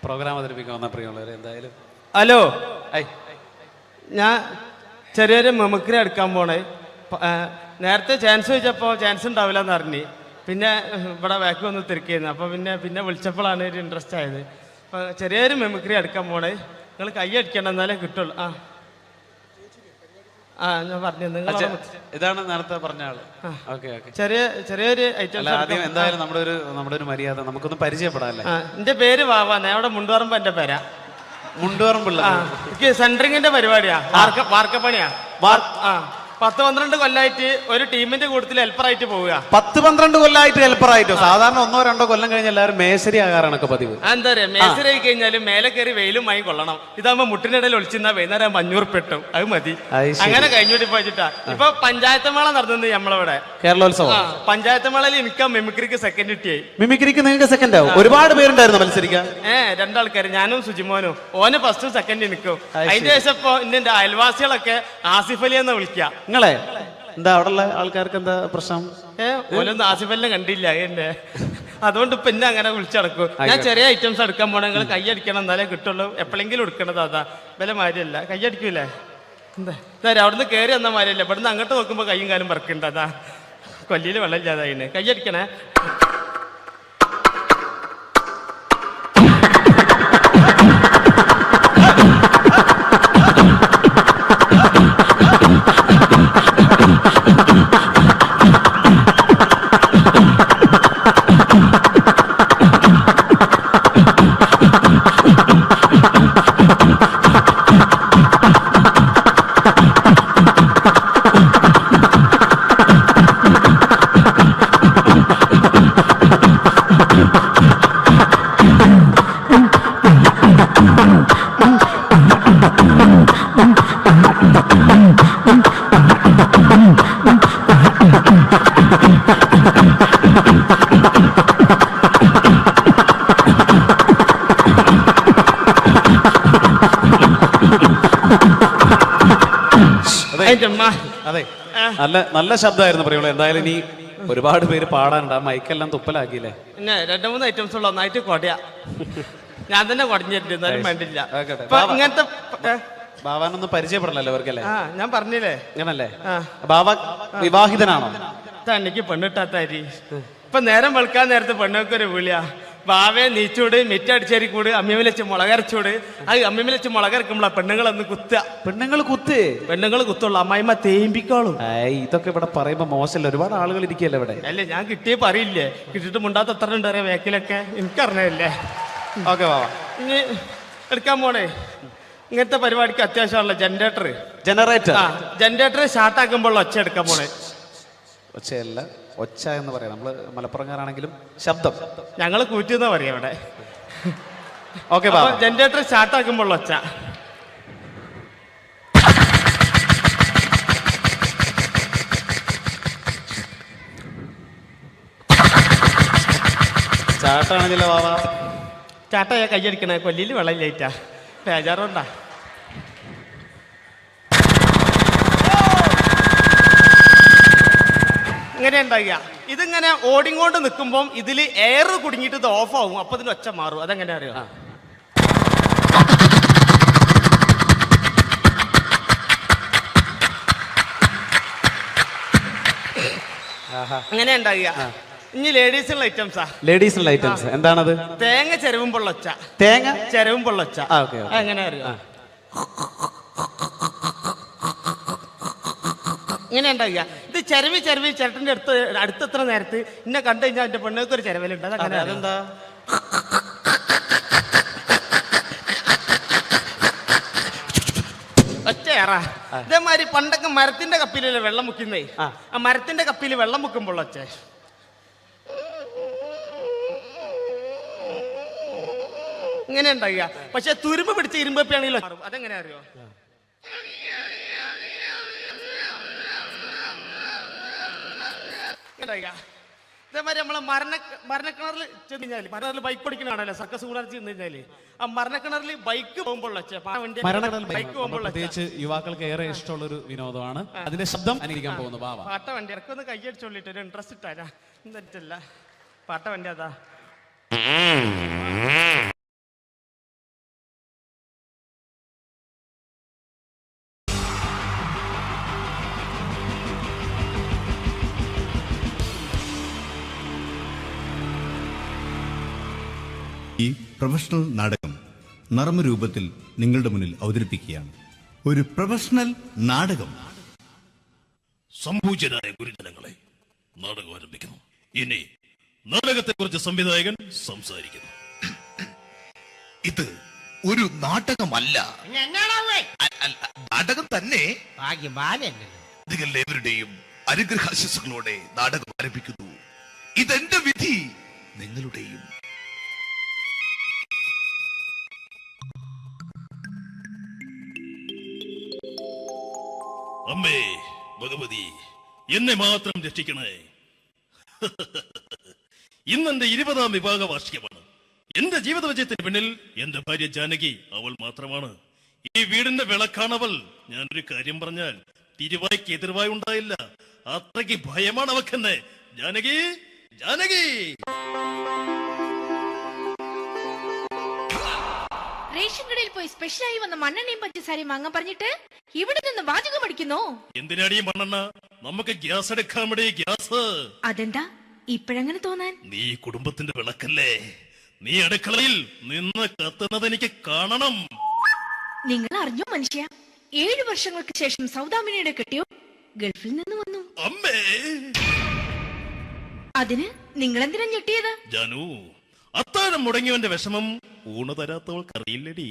Programme അവതരിപ്പിക്കാൻ വന്ന പ്രിയമുള്ളവരെ എന്തായാലും ഹലോ, ഐ ഞാൻ ചെറിയൊരു മെമിക്രി എടുക്കാൻ പോണേ. നേരത്തെ ചാൻസ് ചോദിച്ചപ്പോൾ ചാൻസ് ഉണ്ടാവില്ല എന്ന് അറിഞ്ഞ്, പിന്നെ ഇവിടെ ബാക്ക് വന്ന് തിരക്കിയിരുന്നു. അപ്പോൾ പിന്നെ വിളിച്ചപ്പോഴാണ് ഒരു ഇൻട്രസ്റ്റ് ആയത്. അപ്പോൾ ചെറിയൊരു മെമിക്രി എടുക്കാൻ പോണേ. നിങ്ങൾ കൈ അടിക്കണം എന്നാലേ കിട്ടുള്ളൂ. ഞാൻ പറഞ്ഞു നിങ്ങൾ ഇതാണ് നേരത്തെ പറഞ്ഞ ആള്. ഓക്കെ ഓക്കെ, ചെറിയൊരു ഐറ്റം. ആദ്യം എന്തായാലും നമ്മുടെ ഒരു മര്യാദ നമുക്കൊന്ന് പരിചയപ്പെടാല്ലേ. എൻ്റെ പേര് വാവാന്ന്, അവിടെ മുണ്ടുപറമ്പ് എൻ്റെ പേരാ. മുണ്ടുപറമ്പുള്ള എനിക്ക് സെൻട്രിങ്ങിന്റെ പരിപാടിയാ, വാർക്കപ്പണിയാ. 10-12 കൊല്ലമായിട്ട് ഒരു ടീമിന്റെ കൂട്ടത്തിൽ ഹെൽപ്പറായിട്ട് പോവുക. 10-12 കൊല്ലമായിട്ട് ഹെൽപ്പറായിട്ടോ? സാധാരണ 1-2 കൊല്ലം കഴിഞ്ഞ് എല്ലാവരും മേശരി ആകാറാണൊക്കെ പതിവ്. എന്താ പറയാ, മേശരി ആയി കഴിഞ്ഞാല് മേലെ കയറി വെയിലും വാങ്ങി കൊള്ളണം. ഇതാകുമ്പോ മുട്ടിനിടയിൽ ഒളിച്ചിരുന്ന വൈകുന്നേരം 500 പെട്ടും, അത് മതി. അങ്ങനെ കഴിഞ്ഞോട്ടി പോയിട്ടാ ഇപ്പൊ പഞ്ചായത്ത് മേള നടന്നത് നമ്മളിവിടെ. കേരളോത്സവം പഞ്ചായത്ത് മേളയിൽ എനിക്ക് മിമിക്രിക്ക് സെക്കൻഡ് കിട്ടിയായി. മിമിക്രിക്ക് നിങ്ങൾക്ക് സെക്കൻഡ് ആവും? ഒരുപാട് പേരുണ്ടായിരുന്നു മത്സരിക്കാൻ. 2 ആൾക്കാർ, ഞാനും സുജിമോനും. ഓന് ഫസ്റ്റും സെക്കൻഡ് നിൽക്കും. അതിന്റെ ശേഷം ഇപ്പൊ എന്റെ അയൽവാസികളൊക്കെ ആസിഫ് അലി എന്ന് വിളിക്കാം. നിങ്ങളെ എന്താ അവിടെയുള്ള ആൾക്കാർക്ക് എന്താ പ്രശ്നം? ഓനൊന്നും ആസിഫ് അലിനെ കണ്ടില്ല എന്നെ, അതുകൊണ്ട് ഇപ്പൊ എന്നെ അങ്ങനെ വിളിച്ചടക്കും. ഞാൻ ചെറിയ ഐറ്റംസ് എടുക്കാൻ പോണേ, നിങ്ങൾ കൈ അടിക്കണം എന്നാലേ കിട്ടുള്ളൂ. എപ്പോഴെങ്കിലും എടുക്കണത് അതാ, വില മാരിയല്ല. കൈ അടിക്കൂലേ? എന്താ അവിടുന്ന് കയറി വന്ന മാരിയല്ല, ഇവിടുന്ന് അങ്ങോട്ട് നോക്കുമ്പോ കൈയും കാലും പറക്കുണ്ട്. അതാ കൊല്ലിയിൽ വെള്ളം ഇല്ലാതായിന്. കൈ അടിക്കണേ. അതെ, നല്ല ശബ്ദമായിരുന്നു പറയുള്ളൂ. എന്തായാലും ഇനി ഒരുപാട് പേര് പാടാനുണ്ട്. ആ മൈക്കെല്ലാം തുപ്പലാക്കിയില്ലേ? പിന്നെ 2-3 ഐറ്റംസ് ഉള്ള ഒന്നായിട്ട് കൊടയാ. ഞാൻ തന്നെ കുടഞ്ഞിട്ടുണ്ട്, എന്നാലും വേണ്ടില്ല. ഇങ്ങനത്തെ ബാവാനൊന്നും പരിചയപ്പെടണല്ലോ അവർക്കല്ലേ? ഞാൻ പറഞ്ഞില്ലേ അങ്ങനല്ലേ? ബാവ വിവാഹിതനാണോ? എനിക്ക് പെണ്ണിട്ടാത്താരി. ഇപ്പൊ നേരം വെളുക്കാൻ നേരത്തെ പെണ്ണൊക്കെ ഒരു വിളിയാ, ബാവേ നീച്ചൂട്, മിറ്റടിച്ചേരി കൂട്, അമ്മിയമ്മ വെച്ച് മുളകരച്ചൂട്. അത് അമ്മിയമ്മ വെച്ച് മുളകരക്കുമ്പോളാ പെണ്ണുങ്ങളൊന്ന് കുത്തുക. പെണ്ണുങ്ങൾ കുത്തുള്ളൂ, അമ്മായിമ്മ തേമ്പിക്കോളും. ഇതൊക്കെ ഇവിടെ പറയുമ്പോ മോശമല്ല, ഒരുപാട് ആളുകൾ ഇരിക്കല്ലേ ഇവിടെ. അല്ലേ, ഞാൻ കിട്ടിയേ പറയില്ലേ, കിട്ടിയിട്ട് മുണ്ടാത്ത എത്ര ഉണ്ട് അറിയാം വേക്കിലൊക്കെ, എനിക്കറിഞ്ഞല്ലേ. ഓക്കെ ബാവ, ഇനി എടുക്കാൻ പോണേ. ഇങ്ങനത്തെ പരിപാടിക്ക് അത്യാവശ്യമുള്ള ജനറേറ്റർ സ്റ്റാർട്ടാക്കുമ്പോൾ ഒച്ച എടുക്കാൻ പോണേ. ഒച്ചയല്ല, ഒച്ച എന്ന് പറയാം. നമ്മള് മലപ്പുറംകാരാണെങ്കിലും ശബ്ദം ഞങ്ങൾ കൂറ്റിന്നാ പറയാം ഇവിടെ. ഓക്കെ, ജനറേറ്റർ സ്റ്റാർട്ടാക്കുമ്പോൾ ഒച്ച. ചാട്ടാണെങ്കിലോ ബാബാ? ചാട്ടയാ കയ്യടിക്കണേ, കൊല്ലിയിൽ വെള്ളമില്ലായിട്ടാ, ബേജാറുണ്ടാ. ഇങ്ങനെ ഉണ്ടാകുക. ഇതിങ്ങനെ ഓടിങ്ങോണ്ട് നിൽക്കുമ്പോൾ ഇതിൽ എയർ കുടുങ്ങിയിട്ട് ഇത് ഓഫാവും. അപ്പൊ ഇതിൽ ഒച്ച മാറും. അതെങ്ങനെ അറിയോ? അങ്ങനെ ഉണ്ടാകുക. ഇനി ലേഡീസിനുള്ള ഐറ്റംസ്. എന്താണത്? തേങ്ങ ചെരവുമ്പോൾ ഒച്ച. എങ്ങനെ അറിയോ? ഇങ്ങനെ ഉണ്ടാകുക. ഇത് ചെരവി ചേട്ടൻ്റെ അടുത്തെത്ര നേരത്ത് എന്നെ കണ്ടു കഴിഞ്ഞാൽ എൻ്റെ പെണ്ണുങ്ങൾക്ക് ഒരു ചെരവലുണ്ട്. അതെന്താ? ഒച്ചയേറ. ഇതേമാതിരി പണ്ടൊക്കെ മരത്തിന്റെ കപ്പിലല്ലേ വെള്ളം മുക്കുന്നേ, ആ മരത്തിന്റെ കപ്പിൽ വെള്ളം മുക്കുമ്പോൾ ഒച്ച. ഇങ്ങനെ ഉണ്ടാകുക. പക്ഷെ തുരുമ്പ് പിടിച്ച ഇരുമ്പപ്പിയാണെങ്കിലോ അതെങ്ങനെ അറിയോ? ഇതേമാതിരി നമ്മളെ മരണക്കിണറിൽ ചെന്ന് കഴിഞ്ഞാല്, മരണക്കിണറിൽ ബൈക്ക് ഓടിക്കണാണല്ലോ, സർക്കസ് കൂടാതെ ചെന്ന് കഴിഞ്ഞാല് ആ മരണക്കിണറിൽ ബൈക്ക് പോകുമ്പോൾ പ്രത്യേകിച്ച് യുവാക്കൾക്ക് ഏറെ ഇഷ്ടമുള്ള ഒരു വിനോദമാണ്. അതിന്റെ ശബ്ദം അനുകരിക്കാൻ പോകുന്നു. പാട്ട വണ്ടി ഇറക്കൊന്ന് കൈയടിച്ചോളിട്ട് ഒരു ഇൻട്രസ്റ്റ് ഇട്ടാരാ എന്നിട്ടല്ല പാട്ട വണ്ടി അതാ. പ്രൊഫഷണൽ നാടകം നർമ്മരൂപത്തിൽ നിങ്ങളുടെ മുന്നിൽ അവതരിപ്പിക്കുകയാണ്. ഒരു പ്രൊഫഷണൽ നാടകം. സംപൂജ്യരായ ഗുരുജനങ്ങളെ, നാടകം ആരംഭിക്കുന്നു. ഇനി നാടകത്തെക്കുറിച്ച് സംവിധായകൻ സംസാരിക്കുന്നു. ഇത് ഒരു നാടകമല്ല, നാടകം തന്നെ. നിങ്ങളെവരുടെയും അനുഗ്രഹാശിസുകളോടെ നാടകം ആരംഭിക്കുന്നു. ഇതെന്റെ വിധി, നിങ്ങളുടെയും. അമ്മേ ഭഗവതി, എന്നെ മാത്രം രക്ഷിക്കണേ. ഇന്നെന്റെ 20ാം വിവാഹ വാർഷികമാണ്. എന്റെ ജീവിത വിജയത്തിന് പിന്നിൽ എന്റെ ഭാര്യ ജാനകി അവൾ മാത്രമാണ്. ഈ വീടിന്റെ വിളക്കാണവൾ. ഞാനൊരു കാര്യം പറഞ്ഞാൽ തിരുവായ്ക്ക് എതിർവായി ഉണ്ടായില്ല. അത്രയ്ക്ക് ഭയമാണ് അവക്കെന്നെ. ജാനകി, ജാനകി. റേഷൻ കടയിൽ പോയി സ്പെഷ്യലായി വന്ന മണ്ണെണ്ണയും പഞ്ചസാരയും വാങ്ങാൻ പറഞ്ഞിട്ട് ഇവിടെ നിന്ന് വാചകം അടിക്കുന്നോ? എന്തിനാടി മണ്ണെണ്ണ? നമുക്ക് ഗ്യാസ് എടുക്കാൻ വേണ്ടി ഗ്യാസ്. അതെന്താ ഇപ്പഴങ്ങനെ തോന്നാൻ? നീ കുടുംബത്തിന്റെ വിളക്കല്ലേ. നീ അടുക്കളയിൽ നിന്ന് കത്തുന്നത് എനിക്ക് കാണണം. നിങ്ങൾ അറിഞ്ഞോ മനുഷ്യ, 7 വർഷങ്ങൾക്ക് ശേഷം സൗദാമിനിയുടെ കെട്ടിയോ ഗൾഫിൽ നിന്ന് വന്നു. അമ്മേ, അതിന് നിങ്ങൾ എന്തിനാ ഞെട്ടിയത്? ജാനു, അത്താഴം മുടങ്ങിയവന്റെ വിഷമം ഊണ് തരാത്തവൾക്കറിയില്ലടി.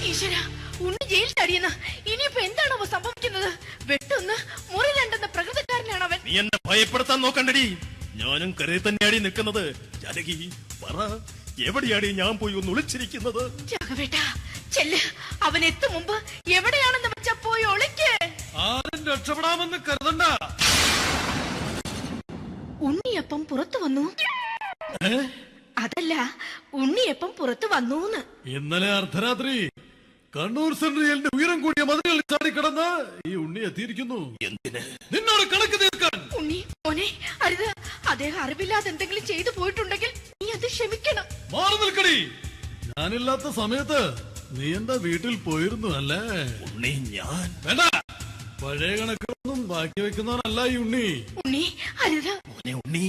ഈശ്വര, ഉണ്ണി ജയിൽ ചാടിയെന്ന്. ഇനിയിപ്പോ എന്താണോ സംഭവിക്കുന്നത്? വെട്ടൊന്ന് മുറി രണ്ടെന്ന പ്രകൃതക്കാരനാണ് അവൻ. നീ എന്നെ ഭയപ്പെടുത്താൻ നോക്കണ്ടടി. ഞാനും കരയിൽ തന്നെയാടി നിൽക്കുന്നത്. ജാനകി, പറ, എവിടെയാടി ഞാൻ പോയി ഒന്ന് ഒളിച്ചിരിക്കുന്നത്? രാഘവേട്ട, ചെല്ല്. അവൻ എത്തും മുമ്പ് എവിടെയാണെന്ന് വെച്ചാ പോയി ഒളിക്ക്. ആരും രക്ഷപ്പെടാമെന്ന് കരുതണ്ട. ഉണ്ണിയപ്പം പുറത്തു വന്നു. അതല്ല, ഉണ്ണിയപ്പം പുറത്തു വന്നൂന്ന്. ഇന്നലെ അർദ്ധരാത്രി കണ്ണൂർ സെൻട്രലിന്റെ ഉയരം കൂടിയ മതിലുകളിൽ ചാടിക്കിടന്ന് ഈ ഉണ്ണി എത്തിയിരിക്കുന്നു. എന്തിന്? നിന്നോട് കണക്ക് തീർക്കാൻ. ഉണ്ണി മോനെ, അരുത്. അദ്ദേഹം അറിവില്ലാതെ എന്തെങ്കിലും ചെയ്തു പോയിട്ടുണ്ടെങ്കിൽ നീ അത് ക്ഷമിക്കണം. മാറി നിൽക്കടി. ഞാനില്ലാത്ത സമയത്ത് നീ എന്റെ വീട്ടിൽ പോയിരുന്നു അല്ലേ? ഉണ്ണി, ഞാൻ വേണ്ട. പഴയ കണക്കൊന്നും ബാക്കി വെക്കുന്നവനല്ല ഈ ഉണ്ണി. ഉണ്ണി, അരുത്. മോനെ ഉണ്ണി.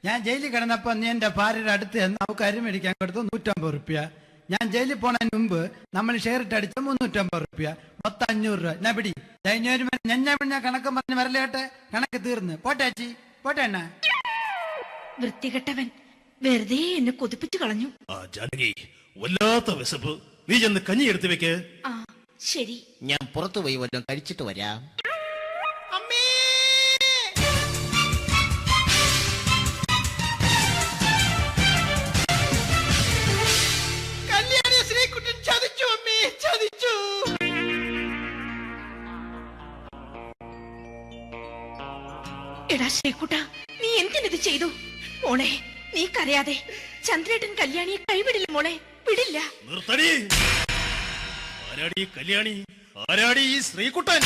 ഞാൻ ജയിലിൽ കിടന്നപ്പോ നീ എന്റെ ഭാര്യയുടെ അടുത്ത് നമുക്ക് അരി മേടിക്കാൻ കൊടുത്തു 150 റുപ്യ. ഞാൻ ജയിലിൽ പോണതിന് മുമ്പ് നമ്മൾ ഷെയർ ഇട്ട് അടിച്ച 350 റുപ്യ, മൊത്തം 500 രൂപ. ഞാൻ പിടി ഞാൻ കണക്കും പറഞ്ഞ് വരലേട്ടെ. കണക്ക് തീർന്ന് പോട്ടേച്ചി, പോട്ടെ അണ്ണ. വൃത്തികെട്ടവൻ വെറുതെ എന്നെ കൊതിപ്പിച്ചു കളഞ്ഞു. ആ ജാനകി, വല്ലാത്ത വിശപ്പ്. നീ ചെന്ന് കഞ്ഞി എടുത്തു വെക്ക്. ആ ശരി. ഞാൻ പുറത്തു പോയി വല്ലതും കഴിച്ചിട്ട് വരാം. എടാ ശ്രീകുട്ട, നീ എന്തിനിത് ചെയ്തു? മോളെ, നീ കരയാതെ. ചന്ദ്രേട്ടൻ കല്യാണിയെ കൈവിടില്ല മോളെ, വിടില്ല. നിർത്തടി. ആരാടി കല്യാണി? ആരാടി ഈ ശ്രീകുട്ടൻ?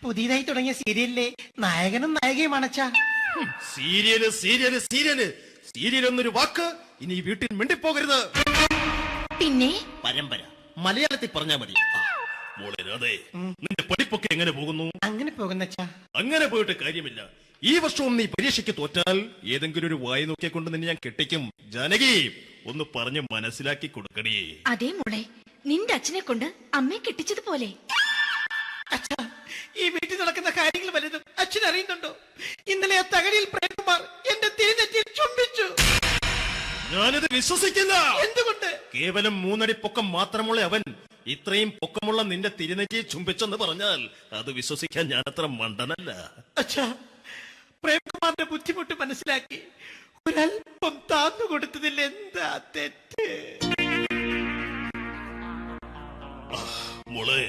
പുതിയതായി തുടങ്ങിയ സീരിയലിലെ നായകനും നായികയും അണച്ചാ. സീരിയല് സീരിയല് സീരിയല് സീരിയൽ എന്നൊരു വാക്ക് ഇനി വീട്ടിൽ മിണ്ടിപ്പോകരുത്. പിന്നെ പരമ്പര മലയാളത്തിൽ പറഞ്ഞാ മതി. മോളെ രാധേ, നിന്റെ പഠിപ്പൊക്കെ എങ്ങനെ പോകുന്നു? അങ്ങനെ പോകുന്നച്ചാ. അങ്ങനെ പോയിട്ട് കാര്യമില്ല. ഈ വർഷവും നീ പരീക്ഷയ്ക്ക് തോറ്റാൽ ഏതെങ്കിലും ഒരു വായി നോക്കിയെ കൊണ്ട് നിന്നെ ഞാൻ കെട്ടിക്കും. ജാനകി, ഒന്ന് പറഞ്ഞ് മനസ്സിലാക്കി കൊടുക്കണേ. അതേ മോളെ, നിന്റെ അച്ഛനെ കൊണ്ട് അമ്മയെ കെട്ടിച്ചതുപോലെ. ഈ വീട്ടിൽ നടക്കുന്ന കാര്യങ്ങൾ വലുതും അച്ഛൻ അറിയുന്നുണ്ടോ? ഇന്നലെ ആ തകഴിയിൽ പ്രേംകുമാർ എന്റെ തിരുനെറ്റിയിൽ ചുംബിച്ചു. ഞാനിത് വിശ്വസിക്കില്ല. എന്തുകൊണ്ട്? കേവലം 3 അടി പൊക്കം മാത്രമുള്ള അവൻ ഇത്രയും പൊക്കമുള്ള നിന്റെ തിരുനെറ്റിയെ ചുംബിച്ചെന്ന് പറഞ്ഞാൽ അത് വിശ്വസിക്കാൻ ഞാൻ അത്ര മണ്ടനല്ല. അച്ഛാ, പ്രേംകുമാറിന്റെ ബുദ്ധിമുട്ട് മനസ്സിലാക്കി ഒരല്പം താന്നു കൊടുത്തതിൽ എന്താ തെറ്റ്? മോളെ,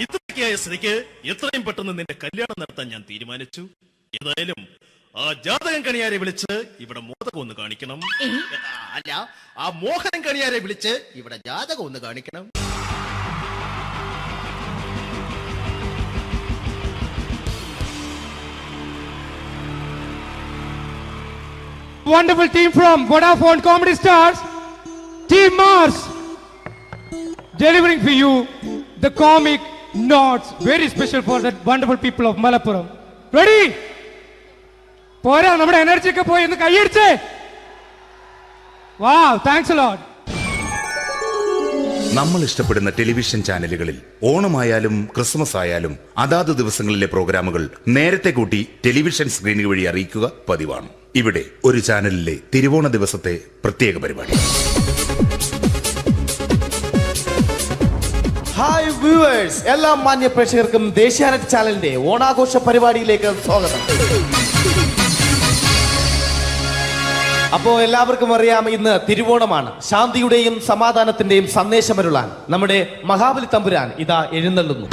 ഇത്രയൊക്കെയായ സ്ഥിതിക്ക് എത്രയും പെട്ടെന്ന് നിന്റെ കല്യാണം നടത്താൻ ഞാൻ തീരുമാനിച്ചു. ഏതായാലും ആ ജാതകം കണിയാരെ വിളിച്ച് ഇവിടെ മോദകം ഒന്ന് കാണിക്കണം. അല്ല, ആ മോഹനം കണിയാരെ വിളിച്ച് ഇവിടെ ജാതകം ഒന്ന് കാണിക്കണം. wonderful team from Vodafone Comedy Stars, Team Mars, delivering for you the comic notes, very special for the wonderful people of Malappuram. Ready? പോരാ, നമ്മുടെ എനർജി ഒക്കെ പോയി ഒന്ന് കൈയടിച്ചേ. Wow, thanks a lot. നമ്മൾ ഇഷ്ടപ്പെടുന്ന ടെലിവിഷൻ ചാനലുകളിൽ ഓണമായാലും ക്രിസ്മസ് ആയാലും അതാത് ദിവസങ്ങളിലെ പ്രോഗ്രാമുകൾ നേരത്തെ കൂട്ടി ടെലിവിഷൻ സ്ക്രീനുകൾ വഴി അറിയിക്കുക പതിവാണ്. ഇവിടെ ഒരു ചാനലിലെ തിരുവോണ ദിവസത്തെ പ്രത്യേക പരിപാടി. ഹായ് വ്യൂവേഴ്സ്, എല്ലാ മാന്യ പ്രേക്ഷകർക്കും ദേശീയാനെറ്റ് ചാനലിന്റെ ഓണാഘോഷ പരിപാടിയിലേക്ക് സ്വാഗതം. അപ്പോ എല്ലാവർക്കും അറിയാം, ഇന്ന് തിരുവോണമാണ്. ശാന്തിയുടെയും സമാധാനത്തിന്റെയും സന്ദേശമരുളാൻ നമ്മുടെ മഹാബലി തമ്പുരാൻ ഇതാ എഴുന്നള്ളുന്നു.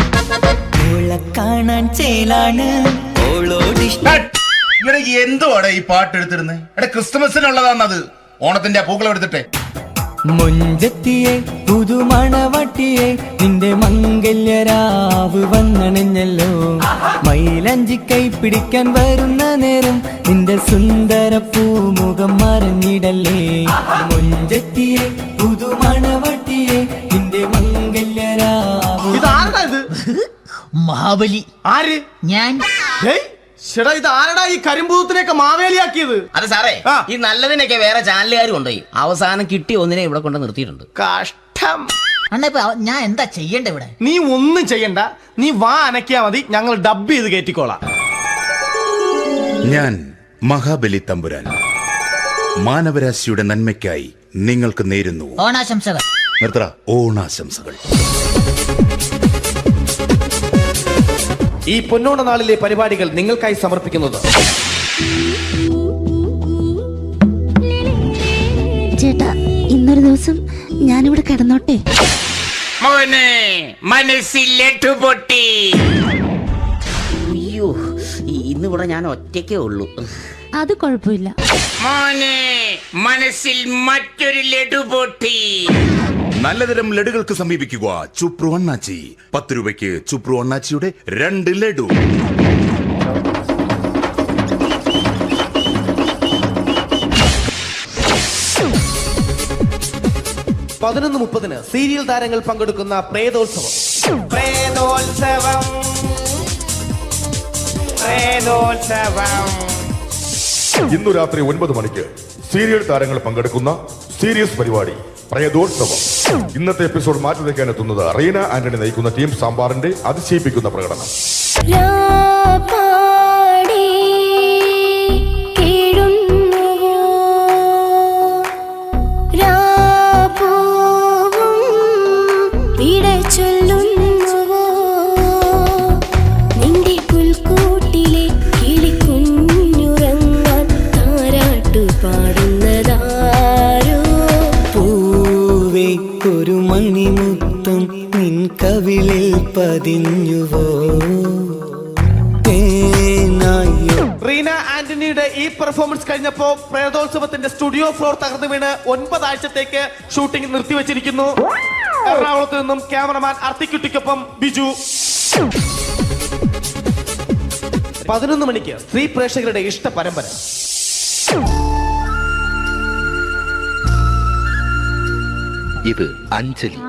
എന്തുവാടെ ഈ പാട്ട് എടുത്തിരുന്നത്? എടാ, ക്രിസ്തുമസിനുള്ളതാണത്. ഓണത്തിന്റെ പൂക്കളം എടുത്തിട്ടെ. മുഞ്ചത്തിയെ പുതുമണവട്ടിയെ നിന്റെ മംഗല്യരാവ് വന്നണഞ്ഞല്ലോ. മൈലഞ്ചി കൈ പിടിക്കാൻ വരുന്ന നേരം നിന്റെ സുന്ദര പൂമുഖം മറഞ്ഞിടല്ലേ. മുഞ്ചത്തിയെ പുതുമണവട്ടിയെ നിന്റെ മംഗല്യരാവ്. ഇതാരടാ? മഹാബലി. ആര്? ഞാൻ. ചേട്ടാ, ഇത് ആരടാ ഈ കരിമ്പൂത്തിനെയൊക്കെ മാവേലിയാക്കിയത്? അത് സാറേ, ഈ നല്ലതിനൊക്കെ വേറെ ചാനലുകാർ കൊണ്ടുപോയി അവസാനം കിട്ടി ഒന്നിനെ ഇവിടെ കൊണ്ട് നിർത്തിയിട്ടുണ്ട്. കഷ്ടം. അണ്ണാ, ഇപ്പൊ ഞാൻ എന്താ ചെയ്യണ്ട ഇവിടെ? നീ ഒന്നും ചെയ്യണ്ട, നീ വാ അനക്കിയാ മതി, ഞങ്ങൾ ഡബ് ചെയ്ത് കയറ്റിക്കോളാം. ഞാൻ മഹാബലി തമ്പുരാൻ മാനവരാശിയുടെ നന്മയ്ക്കായി നിങ്ങൾക്ക് നേരുന്നു ഓണാശംസകൾ. നിർത്തറ. ഓണാശംസകൾ. ഈ പൊന്നോണ നാളിലെ പരിപാടികൾ നിങ്ങൾക്കായി സമർപ്പിക്കുന്നത് ചേട്ടാ, ഇന്നൊരു ദിവസം ഞാനിവിടെ കിടന്നോട്ടെ. മോനെ മനസ്സിലേറ്റു പൊട്ടി. അയ്യോ, ഇന്നിവിടെ ഞാൻ ഒറ്റയ്ക്കേ ഉള്ളൂ. അത് കുഴപ്പമില്ല. മോനെ മനസ്സിൽ മറ്റൊരു ലഡു പൊട്ടി. നല്ലതരം ലഡുകൾക്ക് സമീപിക്കുക ചുപ്രു അണ്ണാച്ചി. 10 രൂപയ്ക്ക് ചുപ്രു അണ്ണാച്ചിയുടെ 2 ലഡു. പതിനൊന്ന് 30 സീരിയൽ താരങ്ങൾ പങ്കെടുക്കുന്ന പ്രേതോത്സവം. ഇന്നു രാത്രി 9 മണിക്ക് സീരിയൽ താരങ്ങൾ പങ്കെടുക്കുന്ന സീരിയസ് പരിപാടി പ്രേതോത്സവം. ഇന്നത്തെ എപ്പിസോഡ് മാറ്റി വയ്ക്കാൻ എത്തുന്നത് റീന ആന്റണി നയിക്കുന്ന ടീം സാമ്പാറിന്റെ അതിശയിപ്പിക്കുന്ന പ്രകടനം. ഒരു മണിമുത്തം നിൻ കവിളിൽ പതിഞ്ഞുവോ. റീന ആന്റണിയുടെ ഈ പെർഫോമൻസ് കഴിഞ്ഞപ്പോ പ്രേതോത്സവത്തിന്റെ സ്റ്റുഡിയോ ഫ്ലോർ തകർന്നു വീണ് 9 ആഴ്ചത്തേക്ക് ഷൂട്ടിംഗ് നിർത്തിവെച്ചിരിക്കുന്നു. എറണാകുളത്ത് നിന്നും ക്യാമറമാൻ അർത്തിക്കുട്ടിക്കൊപ്പം ബിജു. 11 മണിക്ക് സ്ത്രീ പ്രേക്ഷകരുടെ ഇഷ്ട പരമ്പര. ഇത് അഞ്ജലി.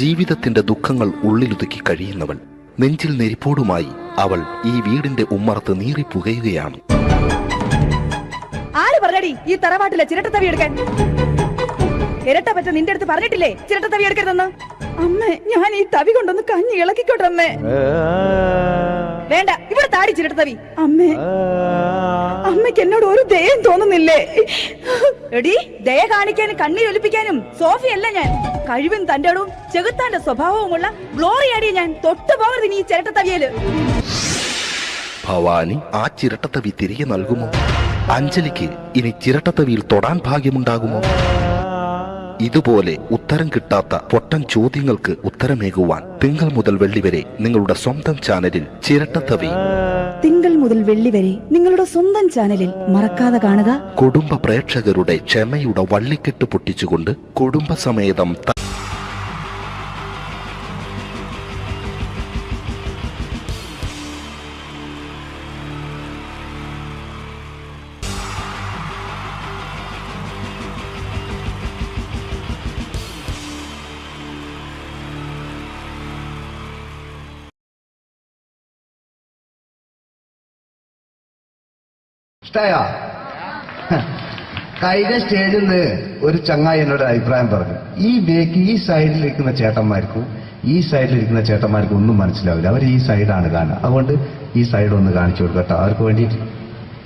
ജീവിതത്തിന്റെ ദുഃഖങ്ങൾ ഉള്ളിലൊതുക്കി കഴിയുന്നവൾ. നെഞ്ചിൽ നെരിപ്പോടുമായി അവൾ ഈ വീടിന്റെ ഉമ്മറത്ത് നീറിപ്പുകയുകയാണ്. ആര് പറഞ്ഞടി ഈ തറവാട്ടിലെ ചിരട്ടത്തവി എടുക്കാൻ? ഇരട്ട പറ്റ നിന്റെ അടുത്ത് പറഞ്ഞിട്ടില്ലേ ചിരട്ടത്തവി എടുക്കരുതെന്ന്? അമ്മേ, ഞാൻ ഈ തവി കൊണ്ടൊന്ന് കഞ്ഞി ഇളക്കിക്കോട്ടെ അമ്മേ. വേണ്ട, ഇവിടെ താടി ചിരട്ടത്തവി. അമ്മേ, അമ്മയ്ക്ക് എന്നോട് ഒരു ദയം തോന്നുന്നില്ലേ? എടി, ദയ കാണിക്കാനും കണ്ണീരൊലിപ്പിക്കാനും സോഫിയല്ല ഞാൻ. കഴിവും തന്റെ ഇടവും ചെകുത്താന്റെ സ്വഭാവവുമുള്ള ഗ്ലോറിയാടിയ ഞാൻ. തൊട്ടു പോകരുത് നീ ചിരട്ടത്തവിയല്. ഭവാനി ആ ചിരട്ടത്തവി തിരികെ നൽകുമോ? അഞ്ജലിക്ക് ഇനി ചിരട്ടത്തവിയിൽ തൊടാൻ ഭാഗ്യമുണ്ടാകുമോ? ഇതുപോലെ ഉത്തരം കിട്ടാത്ത പൊട്ടൻ ചോദ്യങ്ങൾക്ക് ഉത്തരമേകുവാൻ തിങ്കൾ മുതൽ വെള്ളി വരെ നിങ്ങളുടെ സ്വന്തം ചാനലിൽ ചിരട്ടത്തവി. തിങ്കൾ മുതൽ വെള്ളി വരെ നിങ്ങളുടെ സ്വന്തം ചാനലിൽ മറക്കാതെ കാണുക. കുടുംബ പ്രേക്ഷകരുടെ ക്ഷമയുടെ വള്ളിക്കെട്ട് പൊട്ടിച്ചുകൊണ്ട് കുടുംബസമേതം ഇഷ്ടായോ? കഴിഞ്ഞ സ്റ്റേജിൽ നിന്ന് ഒരു ചങ്ങായി എന്നോട് അഭിപ്രായം പറഞ്ഞു, ഈ സൈഡിലിരിക്കുന്ന ചേട്ടന്മാർക്കും ഈ സൈഡിലിരിക്കുന്ന ചേട്ടന്മാർക്കും ഒന്നും മനസ്സിലാവില്ല, അവർ ഈ സൈഡാണ് കാണുക, അതുകൊണ്ട് ഈ സൈഡ് ഒന്ന് കാണിച്ചു കൊടുക്കട്ടോ അവർക്ക് വേണ്ടിയിട്ട്.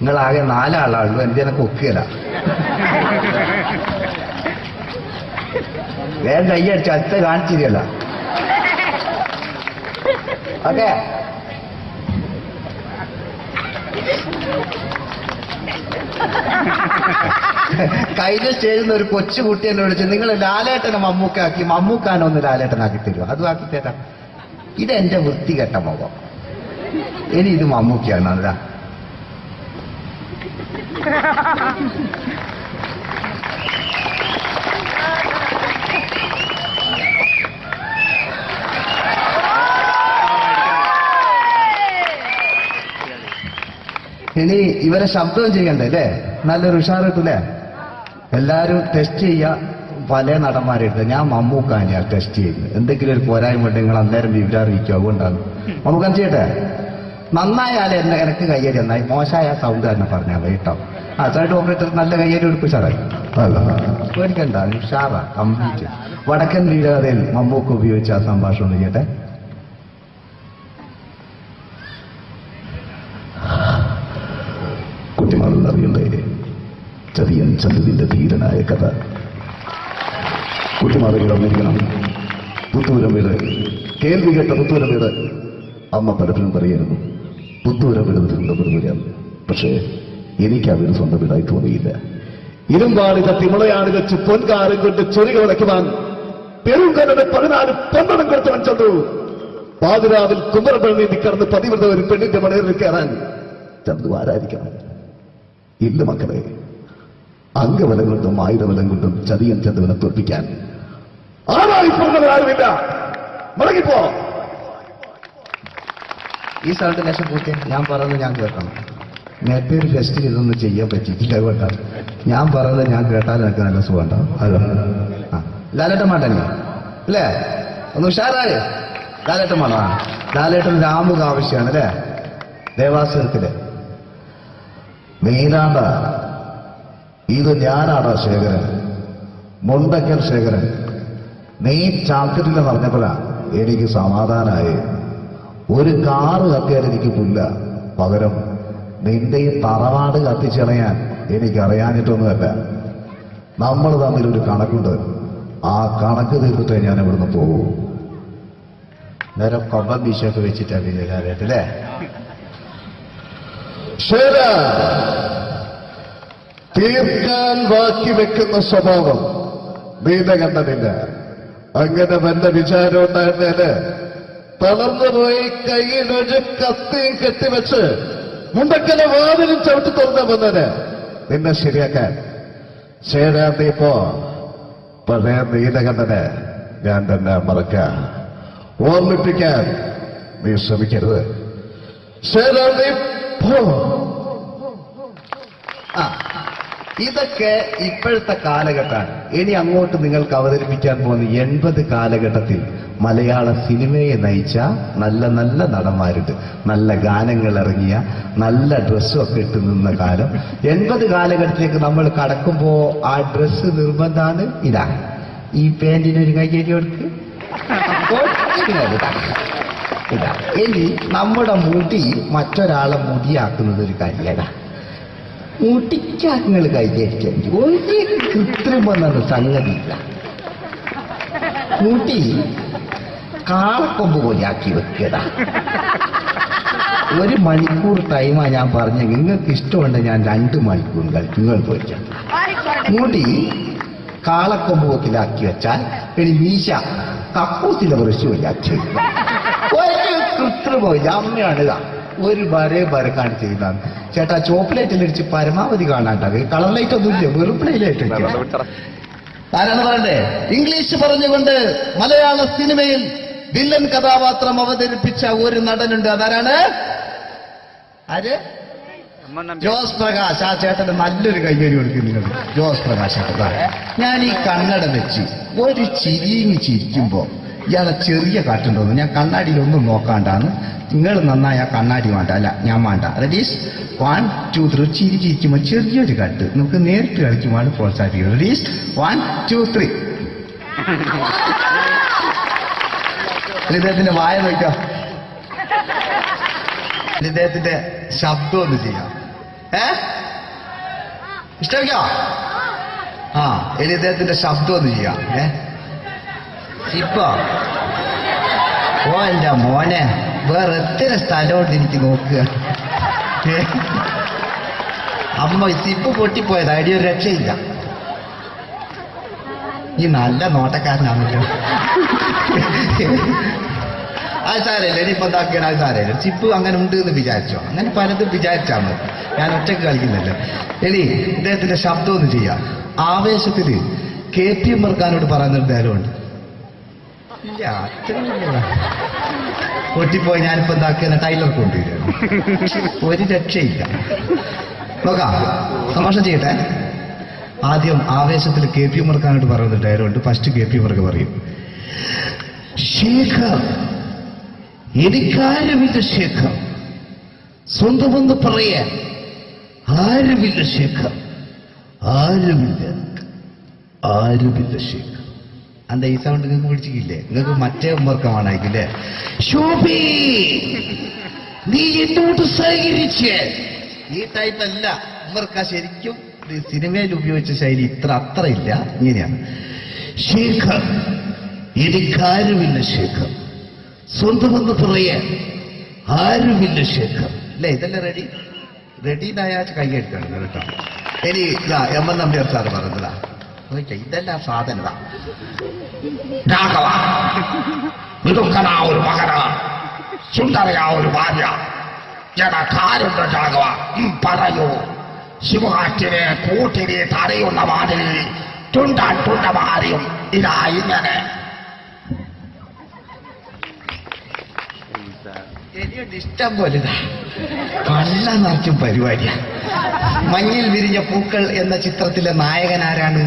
നിങ്ങളാകെ 4 ആളാണല്ലോ, എന്തെനൊക്കെ ഒക്കുകയല്ല. വേഗം കൈയടിച്ച് അടുത്ത കാണിച്ചിരിക്കല്ല. ഓക്കെ, കഴിഞ്ഞ സ്റ്റേജിൽ നിന്ന് ഒരു കൊച്ചുകുട്ടി എന്നെ വിളിച്ചു, നിങ്ങൾ ലാലേട്ടനെ മമ്മൂക്കാക്കി, മമ്മൂക്കാനെ ഒന്ന് ലാലേട്ടനാക്കി തരുമോ? അതും ആക്കി തരാം. ഇതെന്റെ വൃത്തികെട്ട മുഖം, ഇനി ഇത് മമ്മൂക്കയാണ്. അതാ ഇനി ഇവരെ ശബ്ദവും ചെയ്യണ്ടേ അല്ലേ? നല്ലൊരു ഉഷാർ കിട്ടൂലേ? എല്ലാരും ടെസ്റ്റ് ചെയ്യാ, പല നടന്മാരെടുത്ത്. ഞാൻ മമ്മൂക്കാനെയാണ് ടെസ്റ്റ് ചെയ്യുന്നത്. എന്തെങ്കിലും ഒരു പോരായ്മ ഉണ്ടെങ്കിൽ നിങ്ങൾ അന്നേരം വിവരം അറിയിക്കും, അതുകൊണ്ടാണ്. മമ്മൂക്കാൻ ചെയ്യട്ടെ? നന്നായാലേ എനിക്ക് കയ്യേരി നന്നായി, മോശമായ സൗണ്ട് തന്നെ പറഞ്ഞാൽ കേട്ടോ. സൈഡ് ഓപ്പറേറ്റർ നല്ല കയ്യേരി എടുക്കും സാറായി. പേടിക്കണ്ട, ഉഷാറാ കംപ്ലീറ്റ്. വടക്കൻ വീരകഥയിൽ മമ്മൂക്ക ഉപയോഗിച്ച ആ സംഭാഷണം ഒന്ന് ചെയ്യട്ടെ. കുട്ടിമാറിയണ്ടേ ചതിയൻ ചന്തുവിന്റെ ധീരനായ കഥ. കുട്ടിമാറികൾ അറിഞ്ഞിരിക്കണം, പുത്തൂരം വീട്, കേൾവി കേട്ട പുത്തൂരം വീട്. അമ്മ പലപ്പോഴും പറയായിരുന്നു, പുത്തൂരം വീട് തിരുവനന്തപുരം. പക്ഷേ എനിക്ക് ആ വീട് സ്വന്തം വീടായി തോന്നിയില്ല. ഇരുമ്പാണിത തിമളയാണ് വെച്ച് പൊൻകാരം കൊണ്ട് ചൊരിക ഉടയ്ക്കുവാൻ പെരുങ്കരുടെ 14 പന്തളം കൊടുത്തവൻ ചന്തു. പാതിരാവിൽ കുമരപ്പള്ളി നീന്തി കടന്ന് പതിവ്രത ഒരു പെണ്ണിന്റെ മണയിൽ കയറാൻ ചന്തു ആരാധിക്കണം? ഇല്ല മക്കളെ, അംഗബലം കൊണ്ടും ആയുധബലം കൊണ്ടും ചതിയൻ ചന്തുവിനെ തോൽപ്പിക്കാൻ ആരായി പറഞ്ഞവരാരുമില്ല. മടങ്ങിപ്പോ. ഈ സ്ഥലത്ത് ലക്ഷം പൂർത്തി ഞാൻ പറയുന്നത് ഞാൻ കേൾക്കണം. നേരത്തെ ഒരു ഫെസ്റ്റിൽ ഇതൊന്നും ചെയ്യാൻ പറ്റിയിട്ടില്ല, കേട്ടാ. ഞാൻ പറയുന്നത് ഞാൻ കേട്ടാൽ എനിക്ക് നല്ല സുഖം ഉണ്ടാവും. അതോ ലാലേട്ടൻ മാട്ടന്നെ അല്ലേ? ഒന്ന് ഉഷാറായി ലാലേട്ടൻ മാണ. ലാലേട്ടൻ രാമുക ആവശ്യമാണ് അല്ലേ? ദേവാസുരത്തില് നീലാണ്ട ഇത് ഞാനാടാ ശേഖരൻ, മുണ്ടക്കൽ ശേഖരൻ. നീ ചാത്തിട്ടില്ല പറഞ്ഞപ്പോഴാ എനിക്ക് സമാധാനമായി. ഒരു കാറ് കത്തിയാൽ എനിക്ക് പുല്ല, പകരം നിന്റെ ഈ തറവാട് കത്തിച്ചളയാൻ എനിക്കറിയാഞ്ഞിട്ടൊന്നുമല്ല. നമ്മൾ തമ്മിലൊരു കണക്കുണ്ട്, ആ കണക്ക് തീർത്തിട്ടേ ഞാൻ ഇവിടുന്ന് പോകൂ. നേരെ കൊമ്പൻ ബീശൊക്കെ വെച്ചിട്ടാ പിന്നെ കാര്യമായിട്ടല്ലേ? ശരി, തീർക്കാൻ ബാക്കി വെക്കുന്ന സ്വഭാവം നീത കണ്ടതില്ല. അങ്ങനെ വല്ല വിചാരം ഉണ്ടായിരുന്നേല് തളർന്നുപോയി കയ്യിലൊരു കത്തിയും കെട്ടിവെച്ച് മുണ്ടക്കലെ വാതിലും ചവിട്ടി തുറന്നു വന്നത് നിന്നെ ശരിയാക്കാൻ. ശേരാൻ നീ പോ. പഴയ നീലകണ്ഠനെ ഞാൻ തന്നെ മറക്കാൻ, ഓർമ്മിപ്പിക്കാൻ നീ ശ്രമിക്കരുത്. ശേരാൻ നീ പോ. ഇതൊക്കെ ഇപ്പോഴത്തെ കാലഘട്ടമാണ്. ഇനി അങ്ങോട്ട് നിങ്ങൾക്ക് അവതരിപ്പിക്കാൻ പോകുന്ന 80 കാലഘട്ടത്തിൽ മലയാള സിനിമയെ നയിച്ച നല്ല നല്ല നടന്മാരുണ്ട്. നല്ല ഗാനങ്ങൾ ഇറങ്ങിയ, നല്ല ഡ്രസ്സും ഒക്കെ ഇട്ട് നിന്ന കാലം. 80 കാലഘട്ടത്തിലേക്ക് നമ്മൾ കടക്കുമ്പോ ആ ഡ്രസ്സ് നിർബന്ധമാണ്. ഇതാ ഈ പാന്റിനൊരു കയ്യേരി കൊടുക്ക്, ഇതാ. ഇനി നമ്മുടെ മുടി മറ്റൊരാളെ മുടിയാക്കുന്നത് ഒരു കാര്യമാണ്. മുടിക്കാങ്ങൾ കൈകരിക്കാൻ ഒരു കൃത്രിമെന്നത് സംഗതിയില്ല. മുടി കാളക്കൊമ്പ് പോലെ ആക്കി വെക്കടാ. 1 മണിക്കൂർ ടൈമാ ഞാൻ പറഞ്ഞ. നിങ്ങൾക്ക് ഇഷ്ടമുണ്ട് ഞാൻ 2 മണിക്കൂർ കളിക്കും. നിങ്ങൾ പോയിക്കാം. മുടി കാളക്കൊമ്പ് പോക്കിലാക്കി വെച്ചാൽ ഇനി മീശ കക്കൂസിലെ ബ്രഷ് പോലെ ആക്കി വെക്കുക. ഒരു കൃത്രിമില്ല. അമ്മയാണിതാ ഒരു വരക്കാണ് ചെയ്യുന്നതാണ്. ചേട്ടാ ചോക്ലേറ്റിലടിച്ച് പരമാവധി കാണാണ്ടാവേ. കളർ ലൈറ്റ് ഒന്നും ഇല്ല, വെറും പ്ലേ ലൈറ്റ്. ആരാണ് പറയണ്ടേ? ഇംഗ്ലീഷ് പറഞ്ഞുകൊണ്ട് മലയാള സിനിമയിൽ വില്ലൻ കഥാപാത്രം അവതരിപ്പിച്ച ഒരു നടനുണ്ട്. അതാരാണ്? ആര്? ജോസ് പ്രകാശ്. ആ ചേട്ടന് നല്ലൊരു കയ്യേരി കൊടുക്കും നിങ്ങൾ. ജോസ് പ്രകാശ് ചേട്ടൻ. ഞാൻ ഈ കണ്ണട വെച്ച് ഒരു ചിരിങ്ങി ചിരിക്കുമ്പോ ഇയാളെ ചെറിയ കാറ്റുണ്ടോന്ന് ഞാൻ കണ്ണാടിയിലൊന്നും നോക്കാണ്ടാണ് നിങ്ങൾ നന്നായ കണ്ണാടി വേണ്ട, അല്ല ഞാൻ വേണ്ട. റെഡീസ് 1 2 3. ചിരിക്കുമ്പോൾ ചെറിയൊരു കട്ട് നമുക്ക് നേരിട്ട് കളിക്കുമ്പോൾ പ്രോത്സാഹിപ്പിക്കുന്നത്. റെഡീസ് 1 2 3. ഇദ്ദേഹത്തിന്റെ വായ നോക്കാം, ഇദ്ദേഹത്തിന്റെ ശബ്ദം ഒന്ന് ചെയ്യാം. ഇഷ്ടമില്ല? ആ, ഇനി ഇദ്ദേഹത്തിന്റെ ശബ്ദം ഒന്ന് ചെയ്യാം. ഇപ്പൊ ഓ എന്റെ മോനെ വേറെ എത്ര സ്ഥലമുണ്ട് എനിക്ക് നോക്കുക. അമ്മ സിപ്പ് പൊട്ടിപ്പോയത് അടി ഒരു രക്ഷയില്ല. ഈ നല്ല നോട്ടക്കാരനാണല്ലോ. അത് സാരമില്ല, ഇനിയിപ്പോ എന്താക്കിയാണ് അത് സാരമില്ല. ചിപ്പ് അങ്ങനെ ഉണ്ട് എന്ന് വിചാരിച്ചോ, അങ്ങനെ പലതും വിചാരിച്ചാൽ മതി. ഞാൻ ഒറ്റക്ക് കളിക്കുന്നില്ല. ഇനി ഇദ്ദേഹത്തിന്റെ ശബ്ദം ഒന്ന് ചെയ്യാം. ആവേശത്തില് KP ഉമ്മർഖാനോട് പറയുന്നൊരു ഡയലോഗുണ്ട്. ഇല്ല, അത്ര പൊട്ടിപ്പോയി. ഞാനിപ്പോ എന്താക്കിയ ടൈലർ കൊണ്ടുവരികയാണ്. ഒരു രക്ഷയില്ല. നോക്കാം, തമാശ ചെയ്യട്ടെ. ആദ്യം ആവേശത്തിൽ KP ഉമ്മർഖാനോട് പറയുന്ന ഡയലോഗുണ്ട്. ഫസ്റ്റ് KP ഉമ്മർക്ക് പറയും, ശേഖർ എനിക്കാരുമില്ല ശേഖർ, സ്വന്തമെന്ന് പറയാൻ ആരുമില്ല ശേഖർ, ആരുമില്ല ശേഖർ. എന്താ ഈ സൗണ്ട് നിങ്ങൾക്ക് പിടിച്ചില്ലേ? നിങ്ങൾക്ക് മറ്റേ ഉമ്മർക്കമാണായിക്കില്ലേ? ശോഭി നീ എന്നോട് സഹകരിച്ച്. ഈ ടൈപ്പ് അല്ല ഉമ്മർക്ക. ശരിക്കും സിനിമയിൽ ഉപയോഗിച്ച ശൈലി അത്ര ഇല്ല. ഇങ്ങനെയാണ്, ശേഖർ എനിക്കാരുമില്ല ശേഖർ, സ്വന്തമെന്ന് പറയാൻ ആരുമില്ല ശേഖർ. അല്ലേ? ഇതല്ലേ റെഡി? റെഡിനായ കൈയ്യെടുക്കണം കേട്ടോ. ഇനി MN നമ്പ്യാർ സാറ് പറഞ്ഞതാ, ഇതെല്ലാം സാധനത. രാഘവ മിടുക്കനാ ഒരു മകനാണ്, സുന്ദരയാ ഒരു ഭാര്യ. കാര്യമുണ്ട് രാഘവ, പറയൂ. ശിവകാറ്റിനെ കൂട്ടിനെ തടയുന്ന മാതിരി തുണ്ടമാരിയും ഇതാ ഇങ്ങനെ. എനിക്കുണ്ട് ഇഷ്ടം പോലെ. പള്ള നിറച്ചും പരിപാടിയാ. മഞ്ഞിൽ വിരിഞ്ഞ പൂക്കൾ എന്ന ചിത്രത്തിലെ നായകൻ ആരാണ്?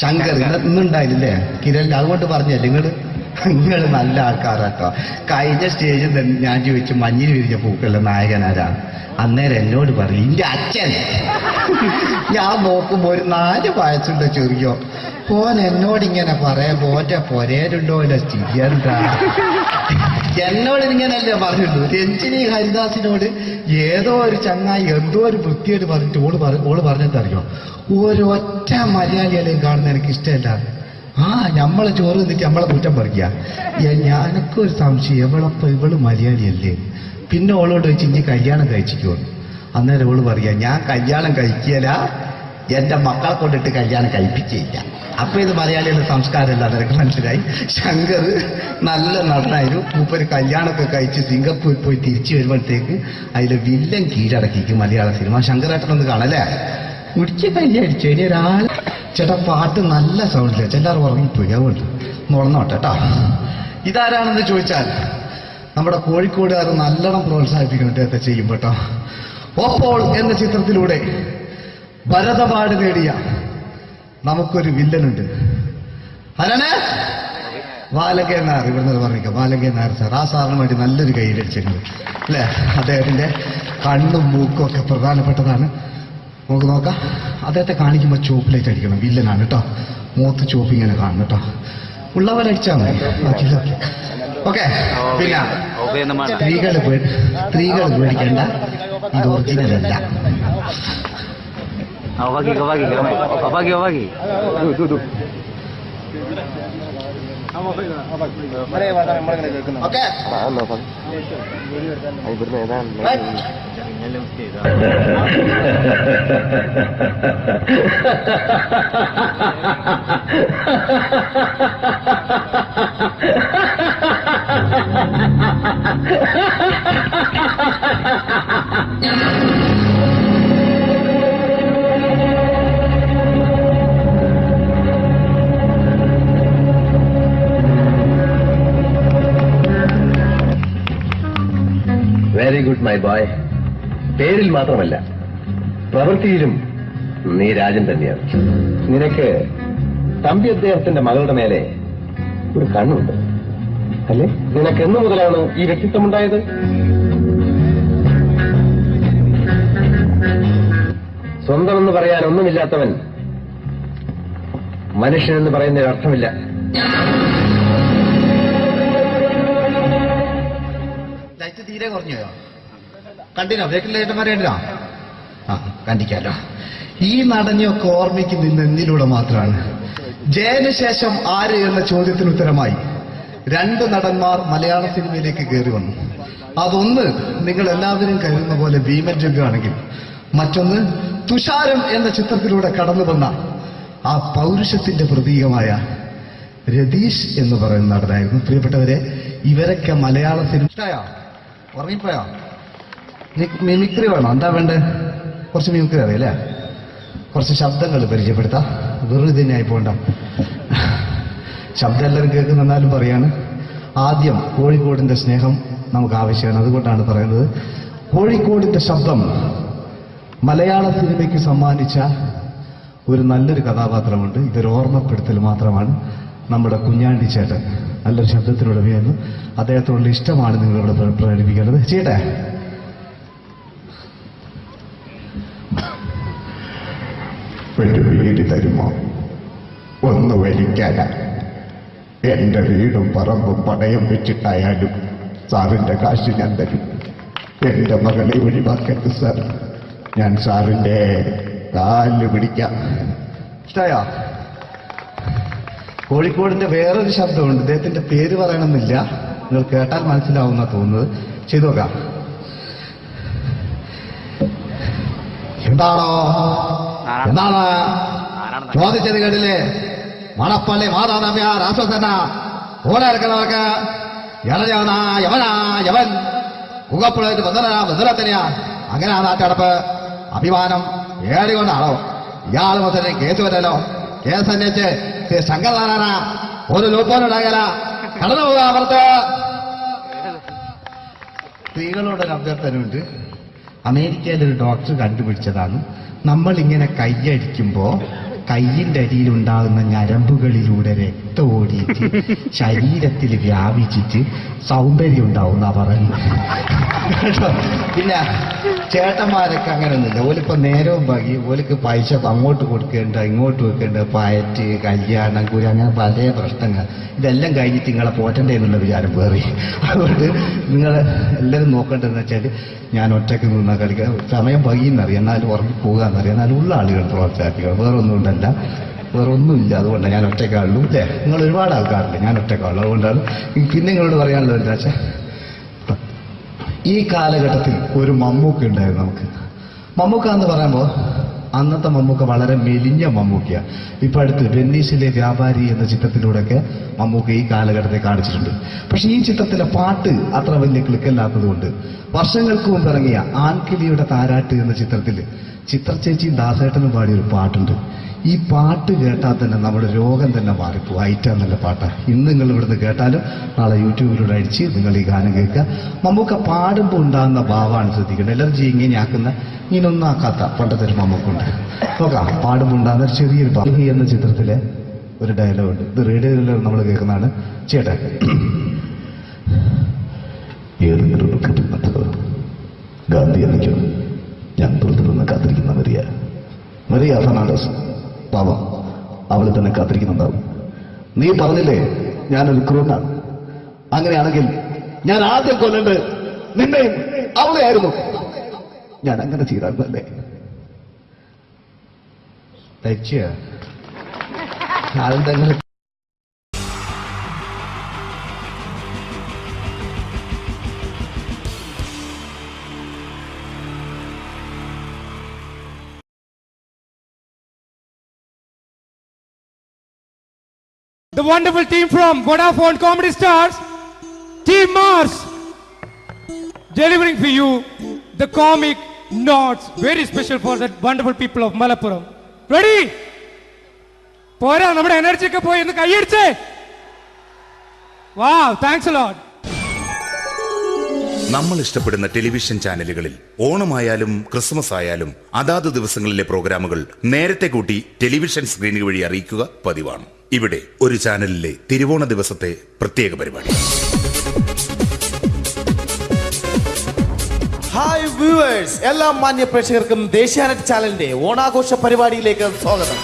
ശങ്കർ. ഇന്നുണ്ടായില്ലേ കിരണിൽ? അതുകൊണ്ട് പറഞ്ഞല്ലേ നിങ്ങൾ നല്ല ആൾക്കാരാട്ടോ. കഴിഞ്ഞ സ്റ്റേജിൽ ഞാൻ ചോദിച്ചു മഞ്ഞിൽ വിരിഞ്ഞ പൂക്കളുടെ നായകൻ ആരാണ്? അന്നേരം എന്നോട് പറയും എന്റെ അച്ഛൻ. ഞാൻ നോക്കുമ്പോ ഒരു 4 വയസ്സുണ്ടോ ചെറിയോ. ഓൻ എന്നോടിങ്ങനെ പറയുമ്പോ ഓന്റെ പൊരേലുണ്ടോ അല്ല സ്ഥിതിയെന്താ? എന്നോട് ഇങ്ങനല്ലേ പറഞ്ഞുള്ളൂ. രഞ്ജിനി ഹരിദാസിനോട് ഏതോ ഒരു ചങ്ങായി എന്തോ ഒരു വൃത്തിയായിട്ട് പറഞ്ഞിട്ട് ഓള് പറഞ്ഞെന്തറിയോ, ഒരൊറ്റ മലയാളികളെയും കാണുന്ന എനിക്ക് ഇഷ്ടമല്ല. നമ്മളെ ചോറ് നിന്നിട്ട് നമ്മളെ കുറ്റം പറിക്കുക. ഞാനൊക്കൊരു സംശയം, ഇവള് മലയാളിയല്ലേ? പിന്നെ ഓളോട് വെച്ച് ഇനി കല്യാണം കഴിച്ചിക്കോ. അന്നേരം ഓള് പറയാ, ഞാൻ കല്യാണം കഴിക്കല, എന്റെ മക്കളെ കൊണ്ടിട്ട് കല്യാണം കഴിപ്പിച്ചില്ല. അപ്പൊ ഇത് മലയാളികളുടെ സംസ്കാരമല്ല. നിനക്ക് മനസ്സിലായി. ശങ്കർ നല്ല നടനായിരുന്നു. മൂപ്പര് കല്യാണമൊക്കെ കഴിച്ച് സിംഗപ്പൂർ പോയി തിരിച്ചു വരുമ്പോഴത്തേക്ക് അതിലെ വില്ലൻ കീഴടക്കിക്കും മലയാള സിനിമ. ശങ്കരേട്ടനൊന്ന് കാണല്ലേ? കുടിച്ച് കല്യാണിച്ചു. ഇനി ഒരാൾ ചേട്ടാ പാട്ട് നല്ല സൗണ്ടില്ല, എല്ലാവരും ഉറങ്ങിപ്പോയി. അതുകൊണ്ട് ഉണർന്നോട്ടെ കേട്ടോ. ഇതാരാണെന്ന് ചോദിച്ചാൽ നമ്മുടെ കോഴിക്കോടുകാർ നല്ലോണം പ്രോത്സാഹിപ്പിക്കണം ഇദ്ദേഹത്തെ ചെയ്യും കേട്ടോ. ഓപ്പോൾ എന്ന ചിത്രത്തിലൂടെ ഭരതപാട് നേടിയ നമുക്കൊരു വില്ലനുണ്ട്. ആരാണ്? ബാലകൻ നായർ. ഇവിടുന്ന് പറഞ്ഞിരിക്കാം, ബാലകൻ നായർ സാർ. ആ സാറിന് വേണ്ടി നല്ലൊരു കയ്യിലടിച്ചിട്ടുണ്ട് അല്ലേ? അദ്ദേഹത്തിന്റെ കണ്ണും മൂക്കും ഒക്കെ പ്രധാനപ്പെട്ടതാണ്. നമുക്ക് നോക്കാം. അദ്ദേഹത്തെ കാണിക്കുമ്പോൾ ചോപ്പിലേക്ക് അടിക്കണം. വില്ലനാണ് കേട്ടോ. മൂത്ത് ചോപ്പ് ഇങ്ങനെ കാണണം കേട്ടോ. ഉള്ളവരെ അടിച്ചാൽ മതി. ഓക്കെ. പിന്നെ സ്ത്രീകൾ പേടിക്കണ്ട, ഇത് ഒറിജിനൽ അല്ല. Very good my boy. പേരിൽ മാത്രമല്ല പ്രവൃത്തിയിലും നീ രാജൻ തന്നെയാണ്. നിനക്ക് തമ്പി അദ്ദേഹത്തിന്റെ മകളുടെ മേലെ ഒരു കണ്ണുണ്ട്. അല്ലേ? നിനക്ക് എന്ന് മുതലാണ് ഈ വ്യക്തിത്വമുണ്ടായത്? സ്വന്തമെന്ന് പറയാൻ ഒന്നുമില്ലാത്തവൻ മനുഷ്യനെന്ന് പറയുന്നതിന് അർത്ഥമില്ല. ലൈറ്റ് തീരെ കുറഞ്ഞോ? കണ്ടിനോ? ബ്രേക്കിൽ ലൈറ്റന്മാരെ കണ്ടിനോ? ആ, കണ്ടിക്കാലോ. ഈ നടനെയൊക്കെ ഓർമ്മിക്കുന്ന എന്തിലൂടെ മാത്രമാണ്? ജയന് ശേഷം ആര് എന്ന ചോദ്യത്തിന് ഉത്തരമായി 2 നടന്മാർ മലയാള സിനിമയിലേക്ക് കയറി വന്നു. അതൊന്ന് നിങ്ങൾ എല്ലാവരും കരുതുന്ന പോലെ ഭീമൻ രംഗാണെങ്കിൽ, മറ്റൊന്ന് തുഷാരം എന്ന ചിത്രത്തിലൂടെ കടന്നു വന്ന ആ പൗരുഷത്തിന്റെ പ്രതീകമായ രതീഷ് എന്ന് പറയുന്ന നടനായിരുന്നു. പ്രിയപ്പെട്ടവരെ, ഇവരൊക്കെ മലയാള സിനിമ ഉറങ്ങിപ്പോയോ? മിമിക്രി വേണോ? എന്താ വേണ്ടേ? കുറച്ച് മിമിക്രി അറിയാലേ? കുറച്ച് ശബ്ദങ്ങൾ പരിചയപ്പെടുത്താം. വെറുതെ ആയി പോകണ്ട. ശബ്ദം എല്ലാവരും കേൾക്കുന്നെന്നാലും പറയാണ്. ആദ്യം കോഴിക്കോടിന്റെ സ്നേഹം നമുക്ക് ആവശ്യമാണ്. അതുകൊണ്ടാണ് പറയുന്നത്. കോഴിക്കോടിന്റെ ശബ്ദം മലയാള സിനിമയ്ക്ക് സമ്മാനിച്ച ഒരു നല്ലൊരു കഥാപാത്രമുണ്ട്. ഇതൊരു ഓർമ്മപ്പെടുത്തൽ മാത്രമാണ്. നമ്മുടെ കുഞ്ഞാണ്ടി ചേട്ടൻ നല്ലൊരു ശബ്ദത്തിനുടമയായിരുന്നു. അദ്ദേഹത്തോടുള്ള ഇഷ്ടമാണ് നിങ്ങളിവിടെ പ്രകടിപ്പിക്കേണ്ടത്. ചെയ്യട്ടെ? ഒരു വീട് തരുമോ? ഒന്ന് വലിക്കാനാ. എന്റെ വീടും പറമ്പും പണയം വെച്ചിട്ടായാലും സാറിന്റെ കാശ് ഞാൻ തരും. എന്റെ മകളെ ഒഴിവാക്കരുത് സാർ. ഞാൻ സാറിന്റെ കാല് പിടിക്കാം. ഇഷ്ടമായോ? കോഴിക്കോടിന്റെ വേറൊരു ശബ്ദമുണ്ട്. ഇദ്ദേഹത്തിന്റെ പേര് പറയണമെന്നില്ല, നിങ്ങൾ കേട്ടാൽ മനസ്സിലാവുന്ന തോന്നുന്നത്. ചെയ്തു നോക്കാം. എന്താണോ എന്താണ് ചോദിച്ചത് കേട്ടില്ലേ? മണപ്പള്ളി മാതാനമ്യ രാഷ്ട്രസേന ഓരോ ഇളഞ്ഞവനാ യവനാ യവൻ മുഖപ്പുഴത്ത് ബന്ധനത്തിനെയാ. അങ്ങനെ ആ നാട്ടടപ്പ് അഭിമാനം ഏറികൊണ്ടാണോ ഇയാൾ മുതൽ കേസ് വരല്ലോ? കേസ് അന്വേഷിച്ച് ശങ്കരനാരായണ ഒരു ലൂപ്പോനുണ്ടാകല കടന്നു പോകാൻ അപ്പുറത്ത്. സ്ത്രീകളോടൊരു അഭ്യർത്ഥനയുണ്ട്. അമേരിക്കയിലൊരു ഡോക്ടർ കണ്ടുപിടിച്ചതാണ്, നമ്മളിങ്ങനെ കൈയടിക്കുമ്പോ കയ്യിന്റെ അടിയിലുണ്ടാകുന്ന ഞരമ്പുകളിലൂടെ രക്തം ഓടിയിട്ട് ശരീരത്തിൽ വ്യാപിച്ചിട്ട് സൗന്ദര്യം ഉണ്ടാവും എന്നാ പറയുന്നത്. പിന്നെ ചേട്ടന്മാരൊക്കെ അങ്ങനെയൊന്നുമില്ല. ഓലിപ്പോ നേരവും ഭാഗി ഓലിക്ക് പൈസ അങ്ങോട്ട് കൊടുക്കേണ്ട ഇങ്ങോട്ട് വെക്കേണ്ട, പയറ്റ് കല്യാണം കുരി അങ്ങനെ പല പ്രശ്നങ്ങൾ. ഇതെല്ലാം കഴിഞ്ഞിട്ട് നിങ്ങളെ പോറ്റണ്ടേ എന്നുള്ള വിചാരം വേറി. അതുകൊണ്ട് നിങ്ങൾ എല്ലാവരും നോക്കേണ്ടതെന്ന് വെച്ചാൽ ഞാൻ ഒറ്റയ്ക്ക് നിന്നാ കളിക്കുക. സമയം വൈകിയെന്നറിയാം, എന്നാലും ഉറങ്ങി പോകാന്നറിയാം, എന്നാലും ഉള്ള ആളുകൾ പ്രോത്സാഹിപ്പിക്കുക. വേറൊന്നും ഉണ്ടല്ല, വേറൊന്നുമില്ല. അതുകൊണ്ടാണ് ഞാൻ ഒറ്റയ്ക്കാളുള്ളൂ. അല്ലേ? നിങ്ങൾ ഒരുപാട് ആൾക്കാരില്ല, ഞാൻ ഒറ്റയ്ക്കാളുള്ളൂ. അതുകൊണ്ടാണ് പിന്നെ നിങ്ങളോട് പറയാനുള്ളത് എന്താ വെച്ചാൽ, ഈ കാലഘട്ടത്തിൽ ഒരു മമ്മൂക്ക ഉണ്ടായിരുന്നു നമുക്ക്. മമ്മൂക്ക എന്ന് പറയുമ്പോൾ അന്നത്തെ മമ്മൂക്ക വളരെ മെലിഞ്ഞ മമ്മൂക്കയാണ്. ഇപ്പൊ അടുത്ത് വെന്നീസിലെ വ്യാപാരി എന്ന ചിത്രത്തിലൂടെയൊക്കെ മമ്മൂക്ക ഈ കാലഘട്ടത്തെ കാണിച്ചിട്ടുണ്ട്. പക്ഷെ ഈ ചിത്രത്തിലെ പാട്ട് അത്ര വലിയ ക്ലിക്കല്ലാത്തത് കൊണ്ട് വർഷങ്ങൾക്ക് മുമ്പ് ഇറങ്ങിയ ആൺകിളിയുടെ താരാട്ട് എന്ന ചിത്രത്തിൽ ചിത്രചേച്ചിയും ദാസേട്ടനും പാടിയൊരു പാട്ടുണ്ട്. ഈ പാട്ട് കേട്ടാൽ തന്നെ നമ്മുടെ രോഗം തന്നെ മാറിപ്പോ. ഐറ്റാ നല്ല പാട്ടാണ്. ഇന്ന് നിങ്ങൾ ഇവിടുന്ന് കേട്ടാലും നാളെ യൂട്യൂബിലൂടെ അടിച്ച് നിങ്ങൾ ഈ ഗാനം കേൾക്കുക. മമ്മൂക്ക പാടുമ്പോൾ ഉണ്ടാകുന്ന ഭാവമാണ് ശ്രദ്ധിക്കേണ്ടത്. എലർജി ഇങ്ങനെയാക്കുന്ന ഇങ്ങനൊന്നും ആക്കാത്ത പണ്ടത്തെ ഒരു മമ്മൂക്കുണ്ട്. നോക്കാം, പാടുമ്പോൾ ഉണ്ടാകുന്ന ഒരു ചെറിയൊരു ഭാവി എന്ന ചിത്രത്തിലെ ഒരു ഡയലോഗുണ്ട്. ഇത് റേഡിയോയിൽ നമ്മൾ കേൾക്കുന്നതാണ്. ചേട്ടാ, ഏതെങ്കിലും ദുഃഖത്തിൽ ഗാന്ധി എനിക്കോ ഞാൻ പുറത്തുനിന്ന് കാത്തിരിക്കുന്ന മരിയ ഫെർണാണ്ടസ് പാവം, അവളെ തന്നെ കാത്തിരിക്കുന്നുണ്ടാവും. നീ പറഞ്ഞില്ലേ ഞാനൊരു ക്രൂരനാണ്. അങ്ങനെയാണെങ്കിൽ ഞാൻ ആദ്യം കൊല്ലേണ്ടത് നിന്നെയും അവളെയായിരുന്നു. ഞാൻ അങ്ങനെ ചെയ്തായിരുന്നല്ലേ? ആളുടെ The wonderful team from Vodafone Comedy Stars, Team Mars, delivering for you the comic notes, very special for the wonderful people of Malappuram. Ready? Pora, nammade energy ke poi endu kaiyediche. Wow, thanks a lot. നമ്മൾ ഇഷ്ടപ്പെടുന്ന television ചാനലുകളിൽ ഓണമായാലും Christmas ആയാലും അതാത് ദിവസങ്ങളിലെ പ്രോഗ്രാമുകൾ നേരത്തെ കൂട്ടി television സ്ക്രീനുകൾ വഴി അറിയിക്കുക പതിവാണ്. ഇവിടെ ഒരു ചാനലിലെ തിരുവോണ ദിവസത്തെ പ്രത്യേക പരിപാടി. ഹായ് വ്യൂവേഴ്സ്, എല്ലാ മാന്യ പ്രേക്ഷകർക്കും ദേശീയാനെറ്റ് ചാനലിന്റെ ഓണാഘോഷ പരിപാടിയിലേക്ക് സ്വാഗതം.